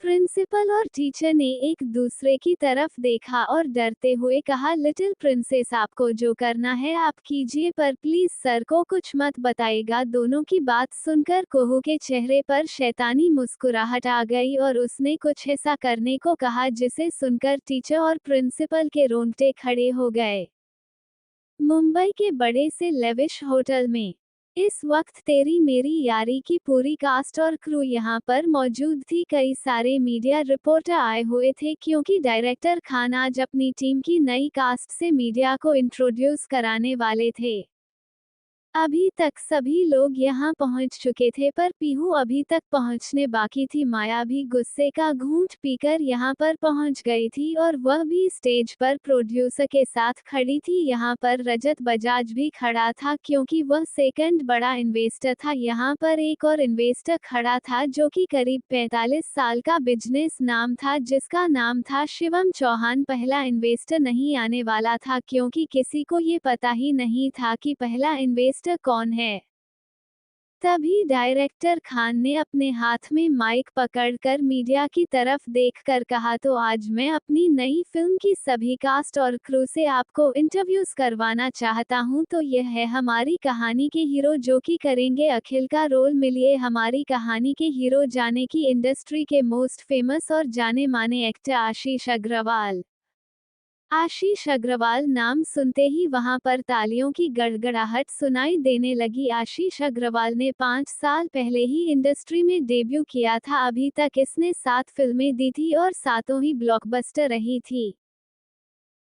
प्रिंसिपल और टीचर ने एक दूसरे की तरफ देखा और डरते हुए कहा, लिटिल प्रिंसेस, आपको जो करना है आप कीजिए, पर प्लीज सर को कुछ मत बताइएगा। दोनों की बात सुनकर कुहू के चेहरे पर शैतानी मुस्कुराहट आ गई और उसने कुछ ऐसा करने को कहा जिसे सुनकर टीचर और प्रिंसिपल के रोंगटे खड़े हो गए। मुंबई के बड़े से लेविश होटल में इस वक्त तेरी मेरी यारी की पूरी कास्ट और क्रू यहाँ पर मौजूद थी। कई सारे मीडिया रिपोर्टर आए हुए थे क्योंकि डायरेक्टर खान आज अपनी टीम की नई कास्ट से मीडिया को इंट्रोड्यूस कराने वाले थे। अभी तक सभी लोग यहाँ पहुँच चुके थे, पर पीहू अभी तक पहुँचने बाकी थी। माया भी गुस्से का घूंट पीकर यहाँ पर पहुँच गई थी और वह भी स्टेज पर प्रोड्यूसर के साथ खड़ी थी। यहाँ पर रजत बजाज भी खड़ा था क्योंकि वह सेकंड बड़ा इन्वेस्टर था। यहाँ पर एक और इन्वेस्टर खड़ा था जो कि करीब 45 साल का बिजनेस नाम था, जिसका नाम था शिवम चौहान। पहला इन्वेस्टर नहीं आने वाला था क्योंकि किसी को ये पता ही नहीं था कि पहला इन्वेस्टर कौन है। तभी डायरेक्टर खान ने अपने हाथ में माइक पकड़कर मीडिया की तरफ देखकर कहा, तो आज मैं अपनी नई फिल्म की सभी कास्ट और क्रू से आपको इंटरव्यूज करवाना चाहता हूं। तो यह है हमारी कहानी के हीरो जो कि करेंगे अखिल का रोल। मिलिए हमारी कहानी के हीरो, जाने की इंडस्ट्री के मोस्ट फेमस और जाने माने एक्टर आशीष अग्रवाल। आशीष अग्रवाल नाम सुनते ही वहां पर तालियों की गड़गड़ाहट सुनाई देने लगी। आशीष अग्रवाल ने 5 साल पहले ही इंडस्ट्री में डेब्यू किया था। अभी तक इसने 7 फिल्में दी थी और सातों ही ब्लॉकबस्टर रही थी।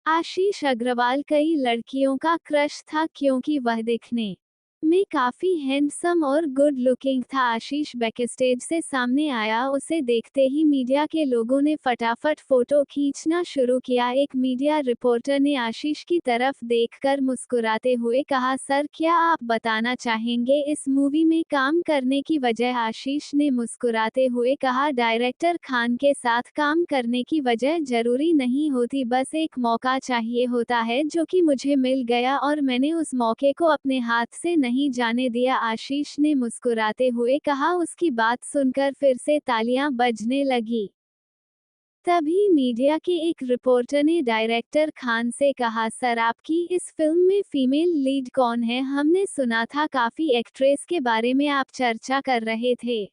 आशीष अग्रवाल कई लड़कियों का क्रश था क्योंकि वह दिखने में काफी हैंडसम और गुड लुकिंग था। आशीष बैकस्टेज से सामने आया, उसे देखते ही मीडिया के लोगों ने फटाफट फोटो खींचना शुरू किया। एक मीडिया रिपोर्टर ने आशीष की तरफ देखकर मुस्कुराते हुए कहा, सर क्या आप बताना चाहेंगे इस मूवी में काम करने की वजह? आशीष ने मुस्कुराते हुए कहा, डायरेक्टर खान के साथ काम करने की वजह जरूरी नहीं होती, बस एक मौका चाहिए होता है जो कि मुझे मिल गया और मैंने उस मौके को अपने हाथ से नहीं जाने दिया। आशीष ने मुस्कुराते हुए कहा। उसकी बात सुनकर फिर से तालियां बजने लगी। तभी मीडिया के एक रिपोर्टर ने डायरेक्टर खान से कहा, सर आपकी इस फिल्म में फीमेल लीड कौन है? हमने सुना था काफी एक्ट्रेस के बारे में आप चर्चा कर रहे थे।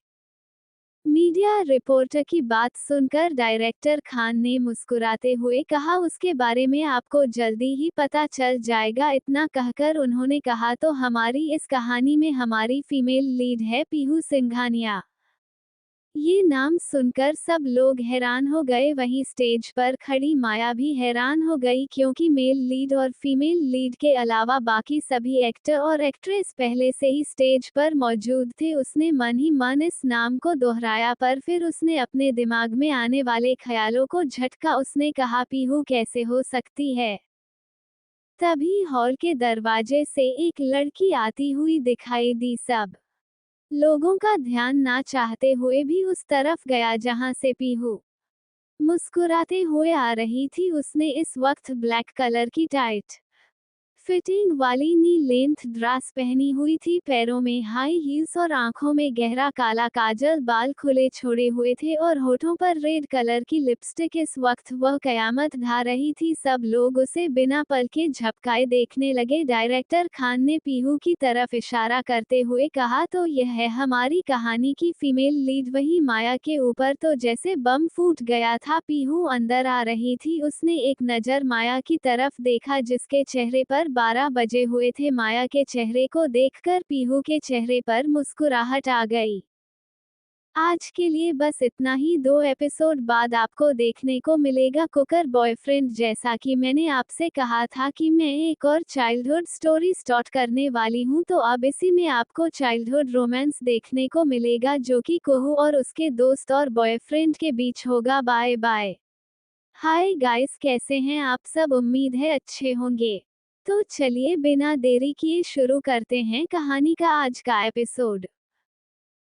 मीडिया रिपोर्टर की बात सुनकर डायरेक्टर खान ने मुस्कुराते हुए कहा, उसके बारे में आपको जल्दी ही पता चल जाएगा। इतना कहकर उन्होंने कहा, तो हमारी इस कहानी में हमारी फीमेल लीड है पीहू सिंघानिया। ये नाम सुनकर सब लोग हैरान हो गए, वहीं स्टेज पर खड़ी माया भी हैरान हो गई क्योंकि मेल लीड और फीमेल लीड के अलावा बाकी सभी एक्टर और एक्ट्रेस पहले से ही स्टेज पर मौजूद थे। उसने मन ही मन इस नाम को दोहराया, पर फिर उसने अपने दिमाग में आने वाले ख्यालों को झटका। उसने कहा, पीहू कैसे हो सकती है? तभी हॉल के दरवाजे से एक लड़की आती हुई दिखाई दी। सब लोगों का ध्यान ना चाहते हुए भी उस तरफ गया जहां से पीहू मुस्कुराते हुए आ रही थी। उसने इस वक्त ब्लैक कलर की टाइट फिटिंग वाली नी लेंथ ड्रेस पहनी हुई थी, पैरों में हाई हील्स और आंखों में गहरा काला काजल, बाल खुले छोड़े हुए थे और होठों पर रेड कलर की लिपस्टिक। इस वक्त वह कयामत ढा रही थी। सब लोग उसे बिना पलके झपकाए देखने लगे। डायरेक्टर खान ने पीहू की तरफ इशारा करते हुए कहा, तो यह है हमारी कहानी की फीमेल लीड। वही माया के ऊपर तो जैसे बम फूट गया था। पीहू अंदर आ रही थी, उसने एक नज़र माया की तरफ देखा जिसके चेहरे पर 12 बजे हुए थे। माया के चेहरे को देखकर पीहू के चेहरे पर मुस्कुराहट आ गई। आज के लिए बस इतना ही। 2 एपिसोड बाद आपको देखने को मिलेगा कुकर बॉयफ्रेंड। जैसा कि मैंने आपसे कहा था कि मैं एक और चाइल्डहुड स्टोरी स्टार्ट करने वाली हूं, तो अब इसी में आपको चाइल्डहुड रोमांस देखने को मिलेगा जो कि कुहू और उसके दोस्त और बॉयफ्रेंड के बीच होगा। Bye bye. हाय गाइस, कैसे हैं आप सब? उम्मीद है अच्छे होंगे। तो चलिए बिना देरी किए शुरू करते हैं कहानी का आज का एपिसोड।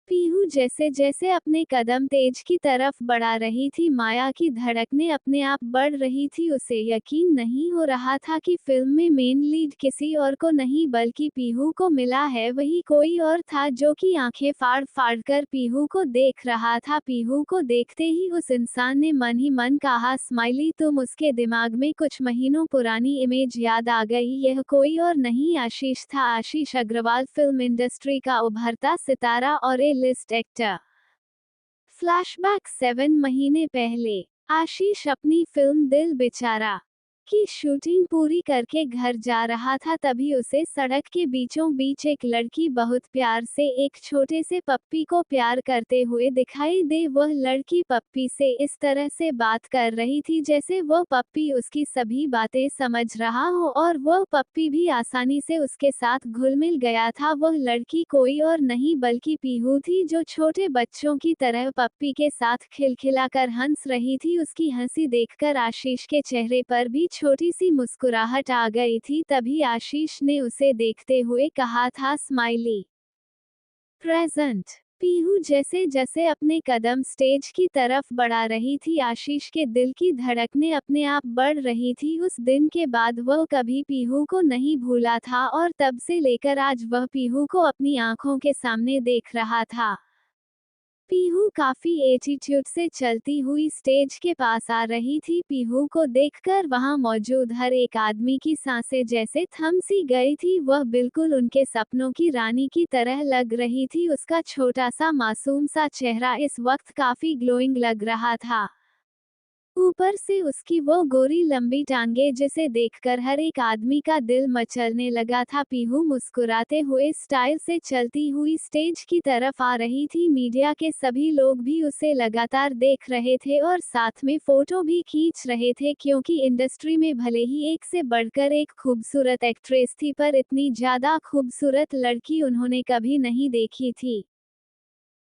पीहू जैसे जैसे अपने कदम तेज की तरफ बढ़ा रही थी, माया की धड़कनें अपने आप बढ़ रही थी। उसे यकीन नहीं हो रहा था कि फिल्म में मेन लीड किसी और को नहीं बल्कि पीहू को मिला है। वही कोई और था जो कि आंखें फाड़ फाड़ कर पीहू को देख रहा था। पीहू को देखते ही उस इंसान ने मन ही मन कहा, स्माइली तुम। उसके दिमाग में कुछ महीनों पुरानी इमेज याद आ गई। यह कोई और नहीं आशीष था। आशीष अग्रवाल, फिल्म इंडस्ट्री का उभरता सितारा और लिस्ट एक्टर। फ्लैशबैक 7 महीने पहले आशीष अपनी फिल्म दिल बेचारा की शूटिंग पूरी करके घर जा रहा था। तभी उसे सड़क के बीचों बीच एक लड़की बहुत प्यार से एक छोटे से पप्पी को प्यार करते हुए दिखाई दे। वह लड़की पप्पी से इस तरह से बात कर रही थी जैसे वह पप्पी उसकी सभी बातें समझ रहा हो और वह पप्पी भी आसानी से उसके साथ घुल मिल गया था। वह लड़की कोई और नहीं बल्कि पीहू थी जो छोटे बच्चों की तरह पप्पी के साथ खिलखिलाकर हंस रही थी। उसकी हंसी देखकर आशीष के चेहरे पर भी छोटी सी मुस्कुराहट आ गई थी। तभी आशीष ने उसे देखते हुए कहा था, स्माइली प्रेजेंट। पीहू जैसे जैसे अपने कदम स्टेज की तरफ बढ़ा रही थी, आशीष के दिल की धड़कनें अपने आप बढ़ रही थी। उस दिन के बाद वह कभी पीहू को नहीं भूला था और तब से लेकर आज वह पीहू को अपनी आंखों के सामने देख रहा था। पीहू काफी एटीट्यूड से चलती हुई स्टेज के पास आ रही थी। पीहू को देखकर वहां मौजूद हर एक आदमी की सांसें जैसे थम सी गई थी। वह बिल्कुल उनके सपनों की रानी की तरह लग रही थी। उसका छोटा सा मासूम सा चेहरा इस वक्त काफी ग्लोइंग लग रहा था। ऊपर से उसकी वो गोरी लंबी टांगे जिसे देखकर हर एक आदमी का दिल मचलने लगा था। पीहू मुस्कुराते हुए स्टाइल से चलती हुई स्टेज की तरफ आ रही थी। मीडिया के सभी लोग भी उसे लगातार देख रहे थे और साथ में फोटो भी खींच रहे थे, क्योंकि इंडस्ट्री में भले ही एक से बढ़कर एक खूबसूरत एक्ट्रेस थी, पर इतनी ज्यादा खूबसूरत लड़की उन्होंने कभी नहीं देखी थी।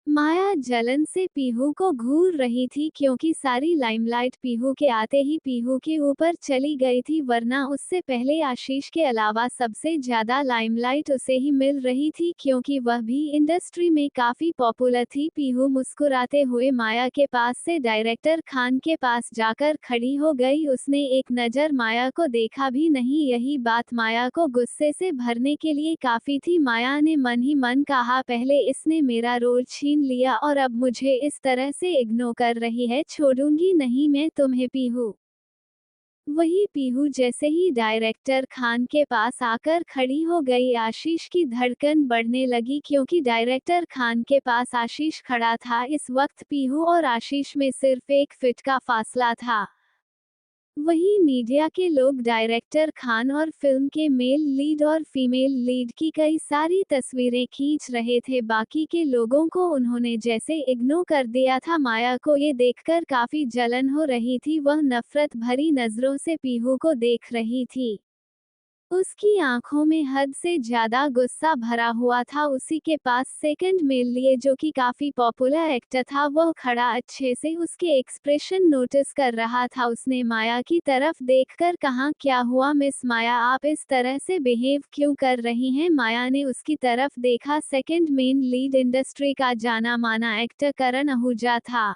माया जलन से पीहू को घूर रही थी, क्योंकि सारी लाइमलाइट पीहू के आते ही पीहू के ऊपर चली गई थी, वरना उससे पहले आशीष के अलावा सबसे ज्यादा लाइमलाइट उसे ही मिल रही थी, क्योंकि वह भी इंडस्ट्री में काफी पॉपुलर थी। पीहू मुस्कुराते हुए माया के पास से डायरेक्टर खान के पास जाकर खड़ी हो गई। उसने एक नज़र माया को देखा भी नहीं। यही बात माया को गुस्से से भरने के लिए काफी थी। माया ने मन ही मन कहा, पहले इसने मेरा रोल छीन लिया और अब मुझे इस तरह से इग्नोर कर रही है। छोड़ूंगी नहीं मैं तुम्हें पीहू। वही पीहू जैसे ही डायरेक्टर खान के पास आकर खड़ी हो गई, आशीष की धड़कन बढ़ने लगी, क्योंकि डायरेक्टर खान के पास आशीष खड़ा था। इस वक्त पीहू और आशीष में सिर्फ 1 फीट का फासला था। वहीं मीडिया के लोग डायरेक्टर खान और फिल्म के मेल लीड और फीमेल लीड की कई सारी तस्वीरें खींच रहे थे। बाकी के लोगों को उन्होंने जैसे इग्नोर कर दिया था। माया को ये देखकर काफी जलन हो रही थी। वह नफरत भरी नजरों से पीहू को देख रही थी। उसकी आंखों में हद से ज्यादा गुस्सा भरा हुआ था। उसी के पास सेकंड मेल लिए जो कि काफी पॉपुलर एक्टर था, वो खड़ा अच्छे से उसके एक्सप्रेशन नोटिस कर रहा था। उसने माया की तरफ देखकर कहा, क्या हुआ मिस माया, आप इस तरह से बिहेव क्यों कर रही हैं? माया ने उसकी तरफ देखा। सेकंड मेन लीड इंडस्ट्री का जाना माना एक्टर करण आहूजा था।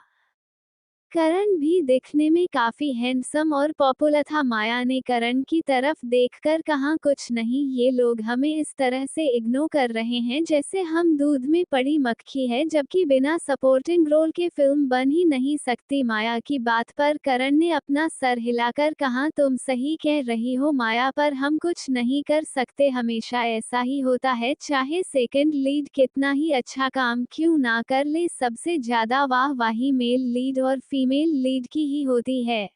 करण भी दिखने में काफी हैंडसम और पॉपुलर था। माया ने करण की तरफ देखकर कहा, कुछ नहीं, ये लोग हमें इस तरह से इग्नोर कर रहे हैं जैसे हम दूध में पड़ी मक्खी है, जबकि बिना सपोर्टिंग रोल के फिल्म बन ही नहीं सकती। माया की बात पर करण ने अपना सर हिलाकर कहा, तुम सही कह रही हो माया, पर हम कुछ नहीं कर सकते, हमेशा ऐसा ही होता है, चाहे सेकंड लीड कितना ही अच्छा काम क्यों ना कर ले, सबसे ज्यादा वाहवाही मेल लीड और फीमेल लीड की ही होती है।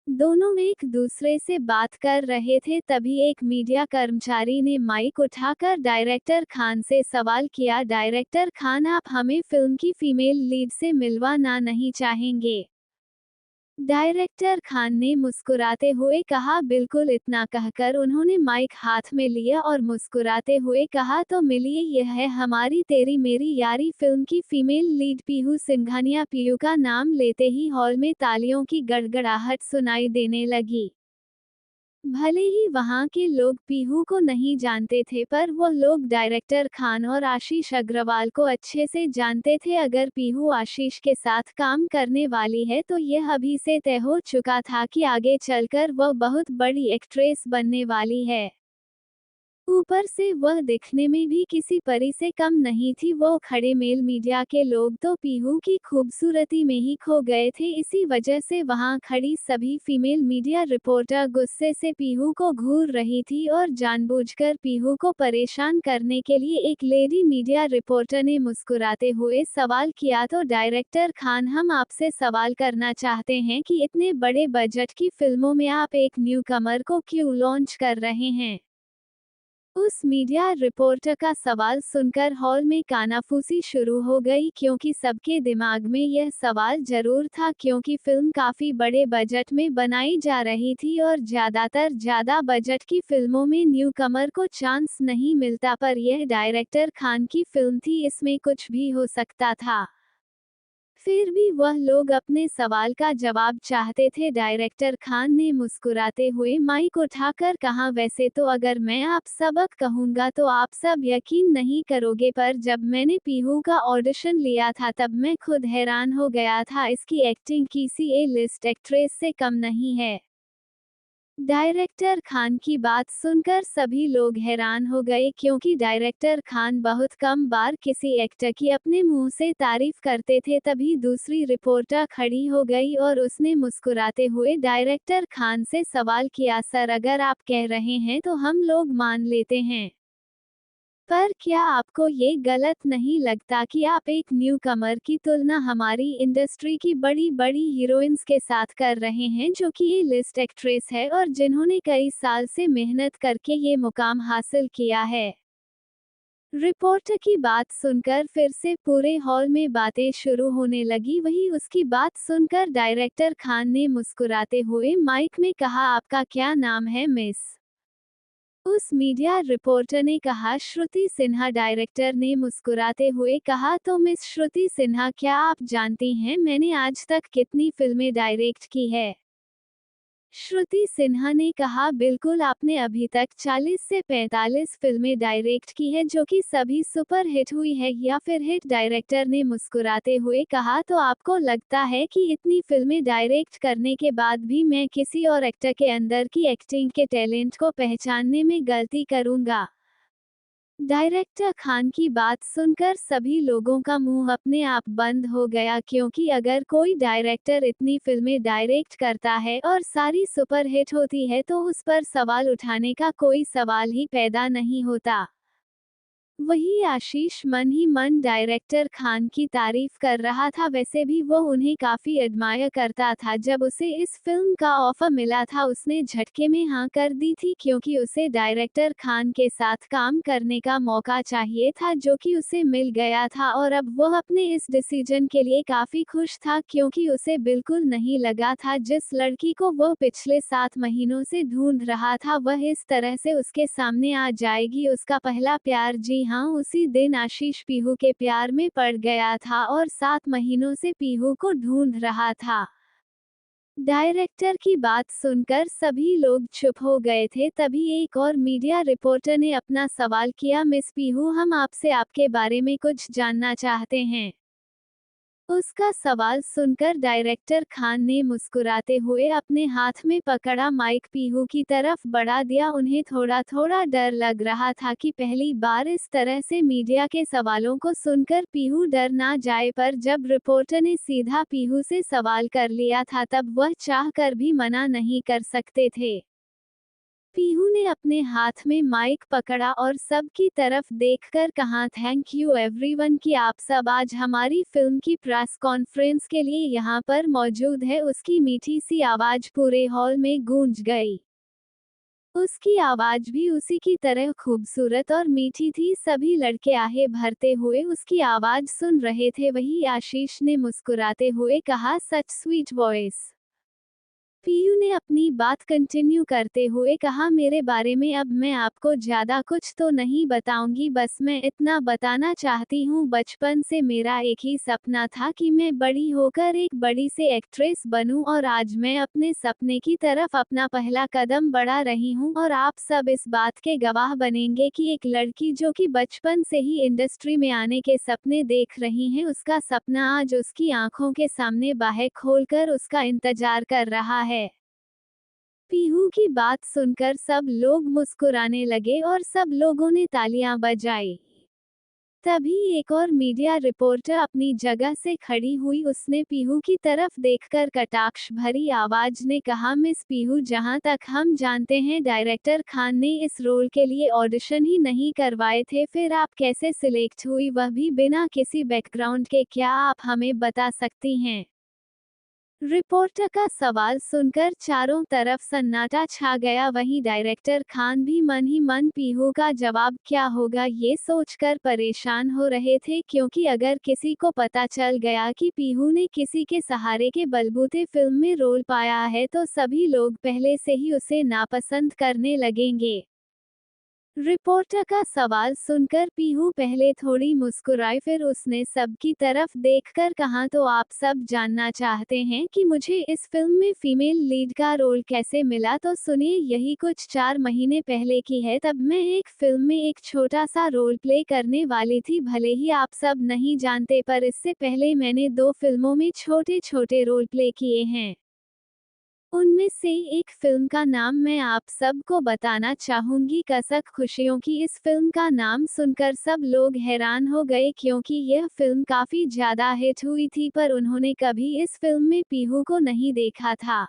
दोनों एक दूसरे से बात कर रहे थे, तभी एक मीडिया कर्मचारी ने माइक उठाकर डायरेक्टर खान से सवाल किया, डायरेक्टर खान, आप हमें फिल्म की फीमेल लीड से मिलवाना नहीं चाहेंगे? डायरेक्टर खान ने मुस्कुराते हुए कहा, बिल्कुल। इतना कहकर उन्होंने माइक हाथ में लिया और मुस्कुराते हुए कहा, तो मिलिए, यह है हमारी तेरी मेरी यारी फिल्म की फीमेल लीड पीहू सिंघानिया। पीहू का नाम लेते ही हॉल में तालियों की गड़गड़ाहट सुनाई देने लगी। भले ही वहां के लोग पीहू को नहीं जानते थे, पर वो लोग डायरेक्टर खान और आशीष अग्रवाल को अच्छे से जानते थे। अगर पीहू आशीष के साथ काम करने वाली है तो यह अभी से तय हो चुका था कि आगे चलकर वह बहुत बड़ी एक्ट्रेस बनने वाली है। ऊपर से वह दिखने में भी किसी परी से कम नहीं थी। वो खड़े मेल मीडिया के लोग तो पीहू की खूबसूरती में ही खो गए थे। इसी वजह से वहां खड़ी सभी फीमेल मीडिया रिपोर्टर गुस्से से पीहू को घूर रही थी और जानबूझकर पीहू को परेशान करने के लिए एक लेडी मीडिया रिपोर्टर ने मुस्कुराते हुए सवाल किया, तो डायरेक्टर खान, हम आपसे सवाल करना चाहते हैं कि इतने बड़े बजट की फिल्मों में आप एक न्यूकमर को क्यों लॉन्च कर रहे हैं? उस मीडिया रिपोर्टर का सवाल सुनकर हॉल में कानाफूसी शुरू हो गई, क्योंकि सबके दिमाग में यह सवाल जरूर था, क्योंकि फिल्म काफी बड़े बजट में बनाई जा रही थी और ज्यादातर ज्यादा बजट की फिल्मों में न्यूकमर को चांस नहीं मिलता, पर यह डायरेक्टर खान की फिल्म थी, इसमें कुछ भी हो सकता था। फिर भी वह लोग अपने सवाल का जवाब चाहते थे। डायरेक्टर खान ने मुस्कुराते हुए माइक उठाकर कहा, वैसे तो अगर मैं आप सबक कहूंगा तो आप सब यकीन नहीं करोगे, पर जब मैंने पीहू का ऑडिशन लिया था तब मैं खुद हैरान हो गया था। इसकी एक्टिंग किसी ए लिस्ट एक्ट्रेस से कम नहीं है। डायरेक्टर खान की बात सुनकर सभी लोग हैरान हो गए, क्योंकि डायरेक्टर खान बहुत कम बार किसी एक्टर की अपने मुंह से तारीफ करते थे। तभी दूसरी रिपोर्टर खड़ी हो गई और उसने मुस्कुराते हुए डायरेक्टर खान से सवाल किया, सर, अगर आप कह रहे हैं तो हम लोग मान लेते हैं, पर क्या आपको ये गलत नहीं लगता कि आप एक न्यूकमर की तुलना हमारी इंडस्ट्री की बड़ी बड़ी हीरोइंस के साथ कर रहे हैं, जो कि ये लिस्ट एक्ट्रेस है और जिन्होंने कई साल से मेहनत करके ये मुकाम हासिल किया है? रिपोर्टर की बात सुनकर फिर से पूरे हॉल में बातें शुरू होने लगी। वही उसकी बात सुनकर डायरेक्टर खान ने मुस्कुराते हुए माइक में कहा, आपका क्या नाम है मिस? उस मीडिया रिपोर्टर ने कहा, श्रुति सिन्हा। डायरेक्टर ने मुस्कुराते हुए कहा, तो मिस श्रुति सिन्हा, क्या आप जानती हैं मैंने आज तक कितनी फिल्में डायरेक्ट की है? श्रुति सिन्हा ने कहा, बिल्कुल, आपने अभी तक 40 से 45 फिल्में डायरेक्ट की है, जो कि सभी सुपर हिट हुई है या फिर हिट? डायरेक्टर ने मुस्कुराते हुए कहा, तो आपको लगता है कि इतनी फिल्में डायरेक्ट करने के बाद भी मैं किसी और एक्टर के अंदर की एक्टिंग के टैलेंट को पहचानने में गलती करूंगा? डायरेक्टर खान की बात सुनकर सभी लोगों का मुंह अपने आप बंद हो गया, क्योंकि अगर कोई डायरेक्टर इतनी फिल्में डायरेक्ट करता है और सारी सुपरहिट होती है तो उस पर सवाल उठाने का कोई सवाल ही पैदा नहीं होता। वही आशीष मन ही मन डायरेक्टर खान की तारीफ कर रहा था। वैसे भी वो उन्हें काफी एडमायर करता था। जब उसे इस फिल्म का ऑफर मिला था उसने झटके में हाँ कर दी थी, क्योंकि उसे डायरेक्टर खान के साथ काम करने का मौका चाहिए था, जो कि उसे मिल गया था। और अब वो अपने इस डिसीजन के लिए काफी खुश था, क्योंकि उसे बिल्कुल नहीं लगा था जिस लड़की को वो पिछले 7 महीनों से ढूंढ रहा था वह इस तरह से उसके सामने आ जाएगी। उसका पहला प्यार, जी हाँ, उसी दिन आशीष पीहू के प्यार में पड़ गया था और 7 महीनों से पीहू को ढूंढ रहा था। डायरेक्टर की बात सुनकर सभी लोग चुप हो गए थे। तभी एक और मीडिया रिपोर्टर ने अपना सवाल किया, मिस पीहू, हम आपसे आपके बारे में कुछ जानना चाहते हैं। उसका सवाल सुनकर डायरेक्टर खान ने मुस्कुराते हुए अपने हाथ में पकड़ा माइक पीहू की तरफ बढ़ा दिया। उन्हें थोड़ा थोड़ा डर लग रहा था कि पहली बार इस तरह से मीडिया के सवालों को सुनकर पीहू डर ना जाए, पर जब रिपोर्टर ने सीधा पीहू से सवाल कर लिया था तब वह चाह कर भी मना नहीं कर सकते थे। पीहू ने अपने हाथ में माइक पकड़ा और सब की तरफ देखकर कहा, थैंक यू एवरीवन कि आप सब आज हमारी फिल्म की प्रेस कॉन्फ्रेंस के लिए यहाँ पर मौजूद है। उसकी मीठी सी आवाज पूरे हॉल में गूंज गई। उसकी आवाज भी उसी की तरह खूबसूरत और मीठी थी। सभी लड़के आहे भरते हुए उसकी आवाज सुन रहे थे। वही आशीष ने मुस्कुराते हुए कहा, सच स्वीट वॉइस। पीयू ने अपनी बात कंटिन्यू करते हुए कहा, मेरे बारे में अब मैं आपको ज्यादा कुछ तो नहीं बताऊंगी, बस मैं इतना बताना चाहती हूँ, बचपन से मेरा एक ही सपना था कि मैं बड़ी होकर एक बड़ी से एक्ट्रेस बनूं, और आज मैं अपने सपने की तरफ अपना पहला कदम बढ़ा रही हूँ। और आप सब इस बात के गवाह बनेंगे कि एक लड़की जो कि बचपन से ही इंडस्ट्री में आने के सपने देख रही है, उसका सपना आज उसकी आंखों के सामने बाहें खोलकर उसका इंतजार कर रहा है। पीहू की बात सुनकर सब लोग मुस्कुराने लगे और सब लोगों ने तालियां बजाई। तभी एक और मीडिया रिपोर्टर अपनी जगह से खड़ी हुई। उसने पीहू की तरफ देखकर कटाक्ष भरी आवाज में कहा, मिस पीहू, जहां तक हम जानते हैं डायरेक्टर खान ने इस रोल के लिए ऑडिशन ही नहीं करवाए थे, फिर आप कैसे सिलेक्ट हुई, वह भी बिना किसी बैकग्राउंड के, क्या आप हमें बता सकती हैं? रिपोर्टर का सवाल सुनकर चारों तरफ सन्नाटा छा गया। वहीं डायरेक्टर खान भी मन ही मन पीहू का जवाब क्या होगा ये सोचकर परेशान हो रहे थे, क्योंकि अगर किसी को पता चल गया कि पीहू ने किसी के सहारे के बलबूते फिल्म में रोल पाया है तो सभी लोग पहले से ही उसे नापसंद करने लगेंगे। रिपोर्टर का सवाल सुनकर पीहू पहले थोड़ी मुस्कुराई, फिर उसने सबकी तरफ देखकर कहा, तो आप सब जानना चाहते हैं कि मुझे इस फिल्म में फीमेल लीड का रोल कैसे मिला, तो सुनिए, यही कुछ 4 महीने पहले की है। तब मैं एक फिल्म में एक छोटा सा रोल प्ले करने वाली थी। भले ही आप सब नहीं जानते, पर इससे पहले मैंने 2 फिल्मों में छोटे छोटे रोल प्ले किए हैं। उनमें से एक फिल्म का नाम मैं आप सबको बताना चाहूंगी, कसक खुशियों की। इस फिल्म का नाम सुनकर सब लोग हैरान हो गए, क्योंकि यह फिल्म काफी ज्यादा हिट हुई थी, पर उन्होंने कभी इस फिल्म में पीहू को नहीं देखा था।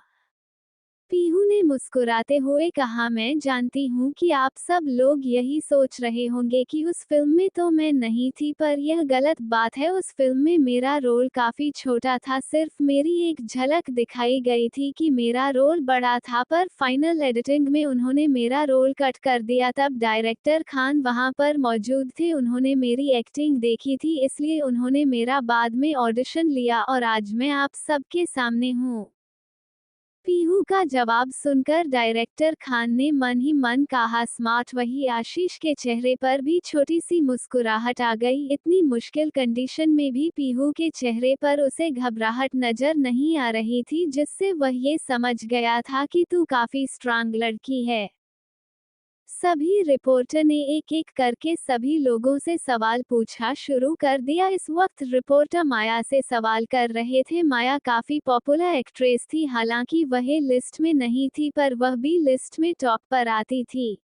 पीहू ने मुस्कुराते हुए कहा, मैं जानती हूँ कि आप सब लोग यही सोच रहे होंगे कि उस फिल्म में तो मैं नहीं थी, पर यह गलत बात है। उस फिल्म में मेरा रोल काफी छोटा था, सिर्फ मेरी एक झलक दिखाई गई थी कि मेरा रोल बड़ा था, पर फाइनल एडिटिंग में उन्होंने मेरा रोल कट कर दिया। तब डायरेक्टर खान वहां पर मौजूद थे, उन्होंने मेरी एक्टिंग देखी थी, इसलिए उन्होंने मेरा बाद में ऑडिशन लिया और आज मैं आप सबके सामने हूँ। पीहू का जवाब सुनकर डायरेक्टर खान ने मन ही मन कहा, स्मार्ट। वही आशीष के चेहरे पर भी छोटी सी मुस्कुराहट आ गई। इतनी मुश्किल कंडीशन में भी पीहू के चेहरे पर उसे घबराहट नजर नहीं आ रही थी, जिससे वह ये समझ गया था कि तू काफी स्ट्रांग लड़की है। सभी रिपोर्टर ने एक एक करके सभी लोगों से सवाल पूछा शुरू कर दिया। इस वक्त रिपोर्टर माया से सवाल कर रहे थे। माया काफी पॉपुलर एक्ट्रेस थी, हालांकि वह लिस्ट में नहीं थी, पर वह भी लिस्ट में टॉप पर आती थी।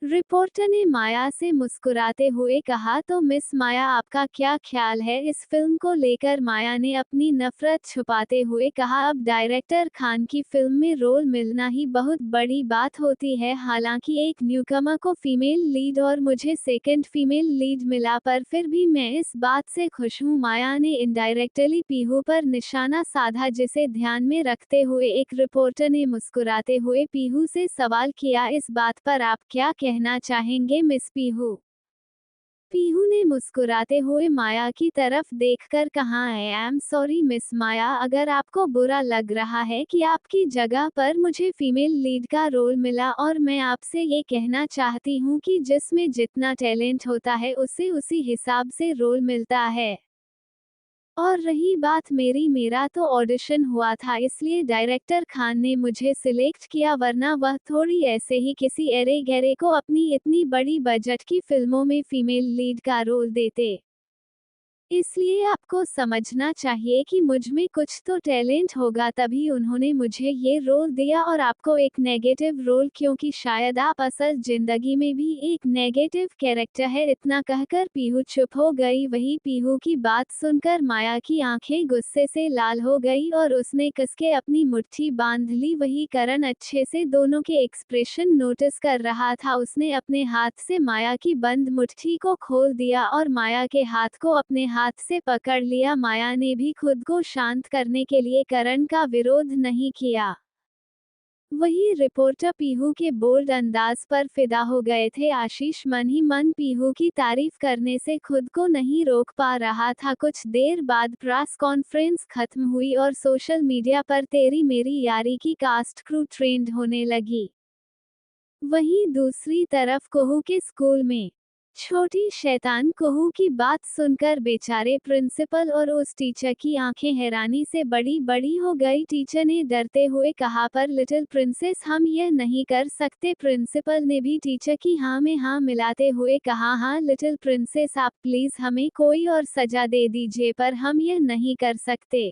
रिपोर्टर ने माया से मुस्कुराते हुए कहा, तो मिस माया, आपका क्या ख्याल है इस फिल्म को लेकर? माया ने अपनी नफरत छुपाते हुए कहा, अब डायरेक्टर खान की फिल्म में रोल मिलना ही बहुत बड़ी बात होती है। हालांकि एक न्यूकमर को फीमेल लीड और मुझे सेकंड फीमेल लीड मिला, पर फिर भी मैं इस बात से खुश हूं। माया ने इनडायरेक्टली पीहू पर निशाना साधा, जिसे ध्यान में रखते हुए एक रिपोर्टर ने मुस्कुराते हुए पीहू से सवाल किया, इस बात पर आप क्या कहना चाहेंगे मिस पीहू? पीहू ने मुस्कुराते हुए माया की तरफ देखकर कहा, आई एम सॉरी मिस माया, अगर आपको बुरा लग रहा है कि आपकी जगह पर मुझे फीमेल लीड का रोल मिला, और मैं आपसे ये कहना चाहती हूँ कि जिसमें जितना टैलेंट होता है उसे उसी हिसाब से रोल मिलता है। और रही बात मेरा तो ऑडिशन हुआ था, इसलिए डायरेक्टर खान ने मुझे सिलेक्ट किया, वरना वह थोड़ी ऐसे ही किसी एरे गैरे को अपनी इतनी बड़ी बजट की फिल्मों में फीमेल लीड का रोल देते। इसलिए आपको समझना चाहिए कि मुझ में कुछ तो टैलेंट होगा, तभी उन्होंने मुझे ये रोल दिया, और आपको एक नेगेटिव रोल, क्योंकि शायद आप असल जिंदगी में भी एक नेगेटिव कैरेक्टर है। इतना कहकर पीहू चुप हो गई। वही पीहू की बात सुनकर माया की आंखें गुस्से से लाल हो गई और उसने कसके अपनी मुट्ठी बांध ली। वही करण अच्छे से दोनों के एक्सप्रेशन नोटिस कर रहा था। उसने अपने हाथ से माया की बंद मुट्ठी को खोल दिया और माया के हाथ को अपने हाथ से पकड़ लिया। माया ने भी खुद को शांत करने के लिए करण का विरोध नहीं किया। वही रिपोर्टर पीहू के बोल्ड अंदाज पर फिदा हो गए थे। आशीष मन ही मन पीहू की तारीफ करने से खुद को नहीं रोक पा रहा था। कुछ देर बाद प्रेस कॉन्फ्रेंस खत्म हुई और सोशल मीडिया पर तेरी मेरी यारी की कास्ट क्रू ट्रेंड होने लगी। वहीं दूसरी तरफ कुहू के स्कूल में छोटी शैतान कुहू की बात सुनकर बेचारे प्रिंसिपल और उस टीचर की आंखें हैरानी से बड़ी बड़ी हो गई। टीचर ने डरते हुए कहा, पर लिटिल प्रिंसेस, हम यह नहीं कर सकते। प्रिंसिपल ने भी टीचर की हाँ में हाँ मिलाते हुए कहा, हाँ लिटिल प्रिंसेस, आप प्लीज हमें कोई और सजा दे दीजिए, पर हम यह नहीं कर सकते।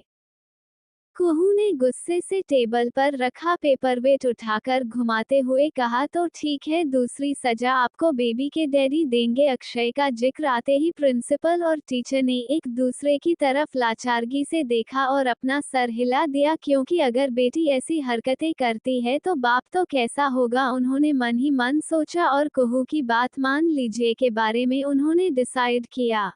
कुहू ने गुस्से से टेबल पर रखा पेपरवेट उठाकर घुमाते हुए कहा, तो ठीक है, दूसरी सजा आपको बेबी के डैडी देंगे। अक्षय का जिक्र आते ही प्रिंसिपल और टीचर ने एक दूसरे की तरफ लाचारगी से देखा और अपना सर हिला दिया, क्योंकि अगर बेटी ऐसी हरकतें करती है तो बाप तो कैसा होगा। उन्होंने मन ही मन सोचा और कुहू की बात मान लीजिए के बारे में उन्होंने डिसाइड किया।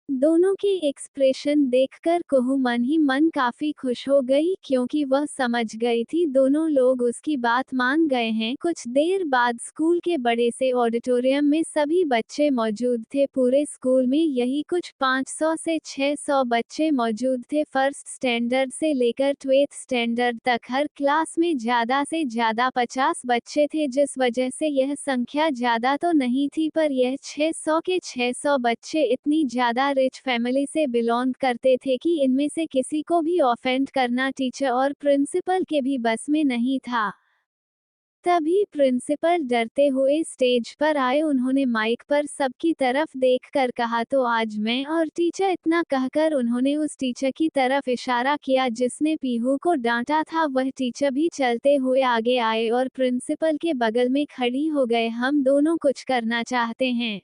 दोनों के एक्सप्रेशन देखकर कुहू मन ही मन काफी खुश हो गई, क्योंकि वह समझ गई थी दोनों लोग उसकी बात मान गए हैं। कुछ देर बाद स्कूल के बड़े से ऑडिटोरियम में सभी बच्चे मौजूद थे। पूरे स्कूल में यही कुछ 500 से 600 बच्चे मौजूद थे। फर्स्ट स्टैंडर्ड से लेकर 12th स्टैंडर्ड तक हर क्लास में ज्यादा से ज्यादा 50 बच्चे थे, जिस वजह से यह संख्या ज्यादा तो नहीं थी, पर यह 600 के 600 बच्चे इतनी ज्यादा रिच फैमिली से बिलोंग करते थे कि इनमें से किसी को भी ऑफेंड करना टीचर और प्रिंसिपल के भी बस में नहीं था। तभी प्रिंसिपल डरते हुए स्टेज पर आए। उन्होंने माइक पर सबकी तरफ देखकर कहा, तो आज मैं और टीचर, इतना कहकर उन्होंने उस टीचर की तरफ इशारा किया जिसने पीहू को डांटा था। वह टीचर भी चलते हुए आगे आए और प्रिंसिपल के बगल में खड़ी हो गए, हम दोनों कुछ करना चाहते हैं।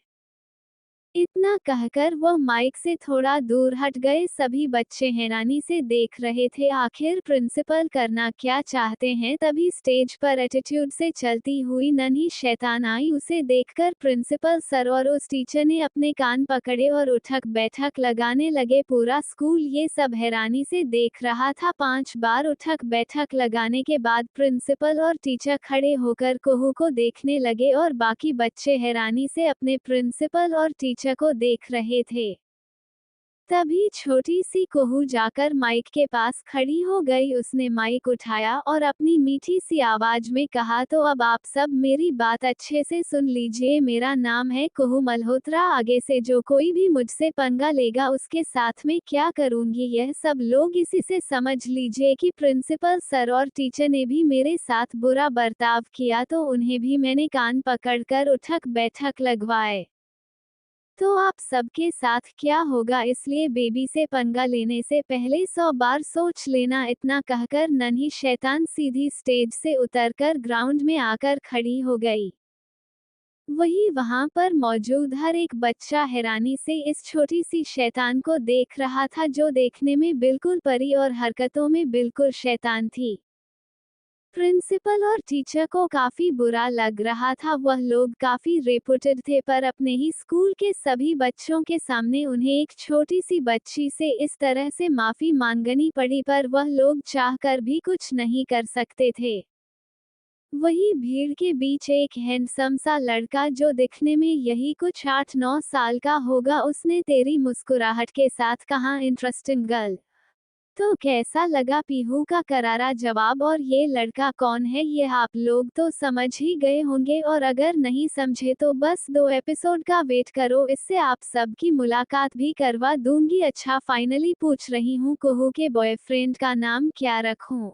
इतना कहकर वह माइक से थोड़ा दूर हट गए। सभी बच्चे हैरानी से देख रहे थे, आखिर प्रिंसिपल करना क्या चाहते हैं। तभी स्टेज पर एटीट्यूड से चलती हुई नन्ही शैतान आई। उसे देखकर प्रिंसिपल सर और उस टीचर ने अपने कान पकड़े और उठक बैठक लगाने लगे। पूरा स्कूल ये सब हैरानी से देख रहा था। 5 बार उठक बैठक लगाने के बाद प्रिंसिपल और टीचर खड़े होकर कुहू को देखने लगे और बाकी बच्चे हैरानी से अपने प्रिंसिपल और टीचर को देख रहे थे। तभी छोटी सी कुहू जाकर माइक के पास खड़ी हो गई। उसने माइक उठाया और अपनी मीठी सी आवाज में कहा, तो अब आप सब मेरी बात अच्छे से सुन लीजिए। मेरा नाम है कुहू मल्होत्रा। आगे से जो कोई भी मुझसे पंगा लेगा उसके साथ में क्या करूंगी, यह सब लोग इसी से समझ लीजिए कि प्रिंसिपल सर और टीचर ने भी मेरे साथ बुरा बर्ताव किया, तो उन्हें भी मैंने कान पकड़कर उठक बैठक लगवाए। तो आप सबके साथ क्या होगा, इसलिए बेबी से पंगा लेने से पहले 100 बार सोच लेना। इतना कहकर नन्ही शैतान सीधी स्टेज से उतरकर ग्राउंड में आकर खड़ी हो गई। वही वहां पर मौजूद हर एक बच्चा हैरानी से इस छोटी सी शैतान को देख रहा था, जो देखने में बिल्कुल परी और हरकतों में बिल्कुल शैतान थी। प्रिंसिपल और टीचर को काफी बुरा लग रहा था। वह लोग काफी रेपुटेड थे, पर अपने ही स्कूल के सभी बच्चों के सामने उन्हें एक छोटी सी बच्ची से इस तरह से माफी मांगनी पड़ी, पर वह लोग चाहकर भी कुछ नहीं कर सकते थे। वही भीड़ के बीच एक हैंडसम सा लड़का, जो दिखने में यही कुछ 8-9 साल का होगा, उसने तेरी मुस्कुराहट के साथ कहा, इंटरेस्टिंग गर्ल। तो कैसा लगा? पीहू का करारा जवाब। और ये लड़का कौन है, ये आप लोग तो समझ ही गए होंगे, और अगर नहीं समझे तो बस 2 एपिसोड का वेट करो, इससे आप सब की मुलाकात भी करवा दूंगी। अच्छा, फाइनली पूछ रही हूँ, कुहू के बॉयफ्रेंड का नाम क्या रखूं?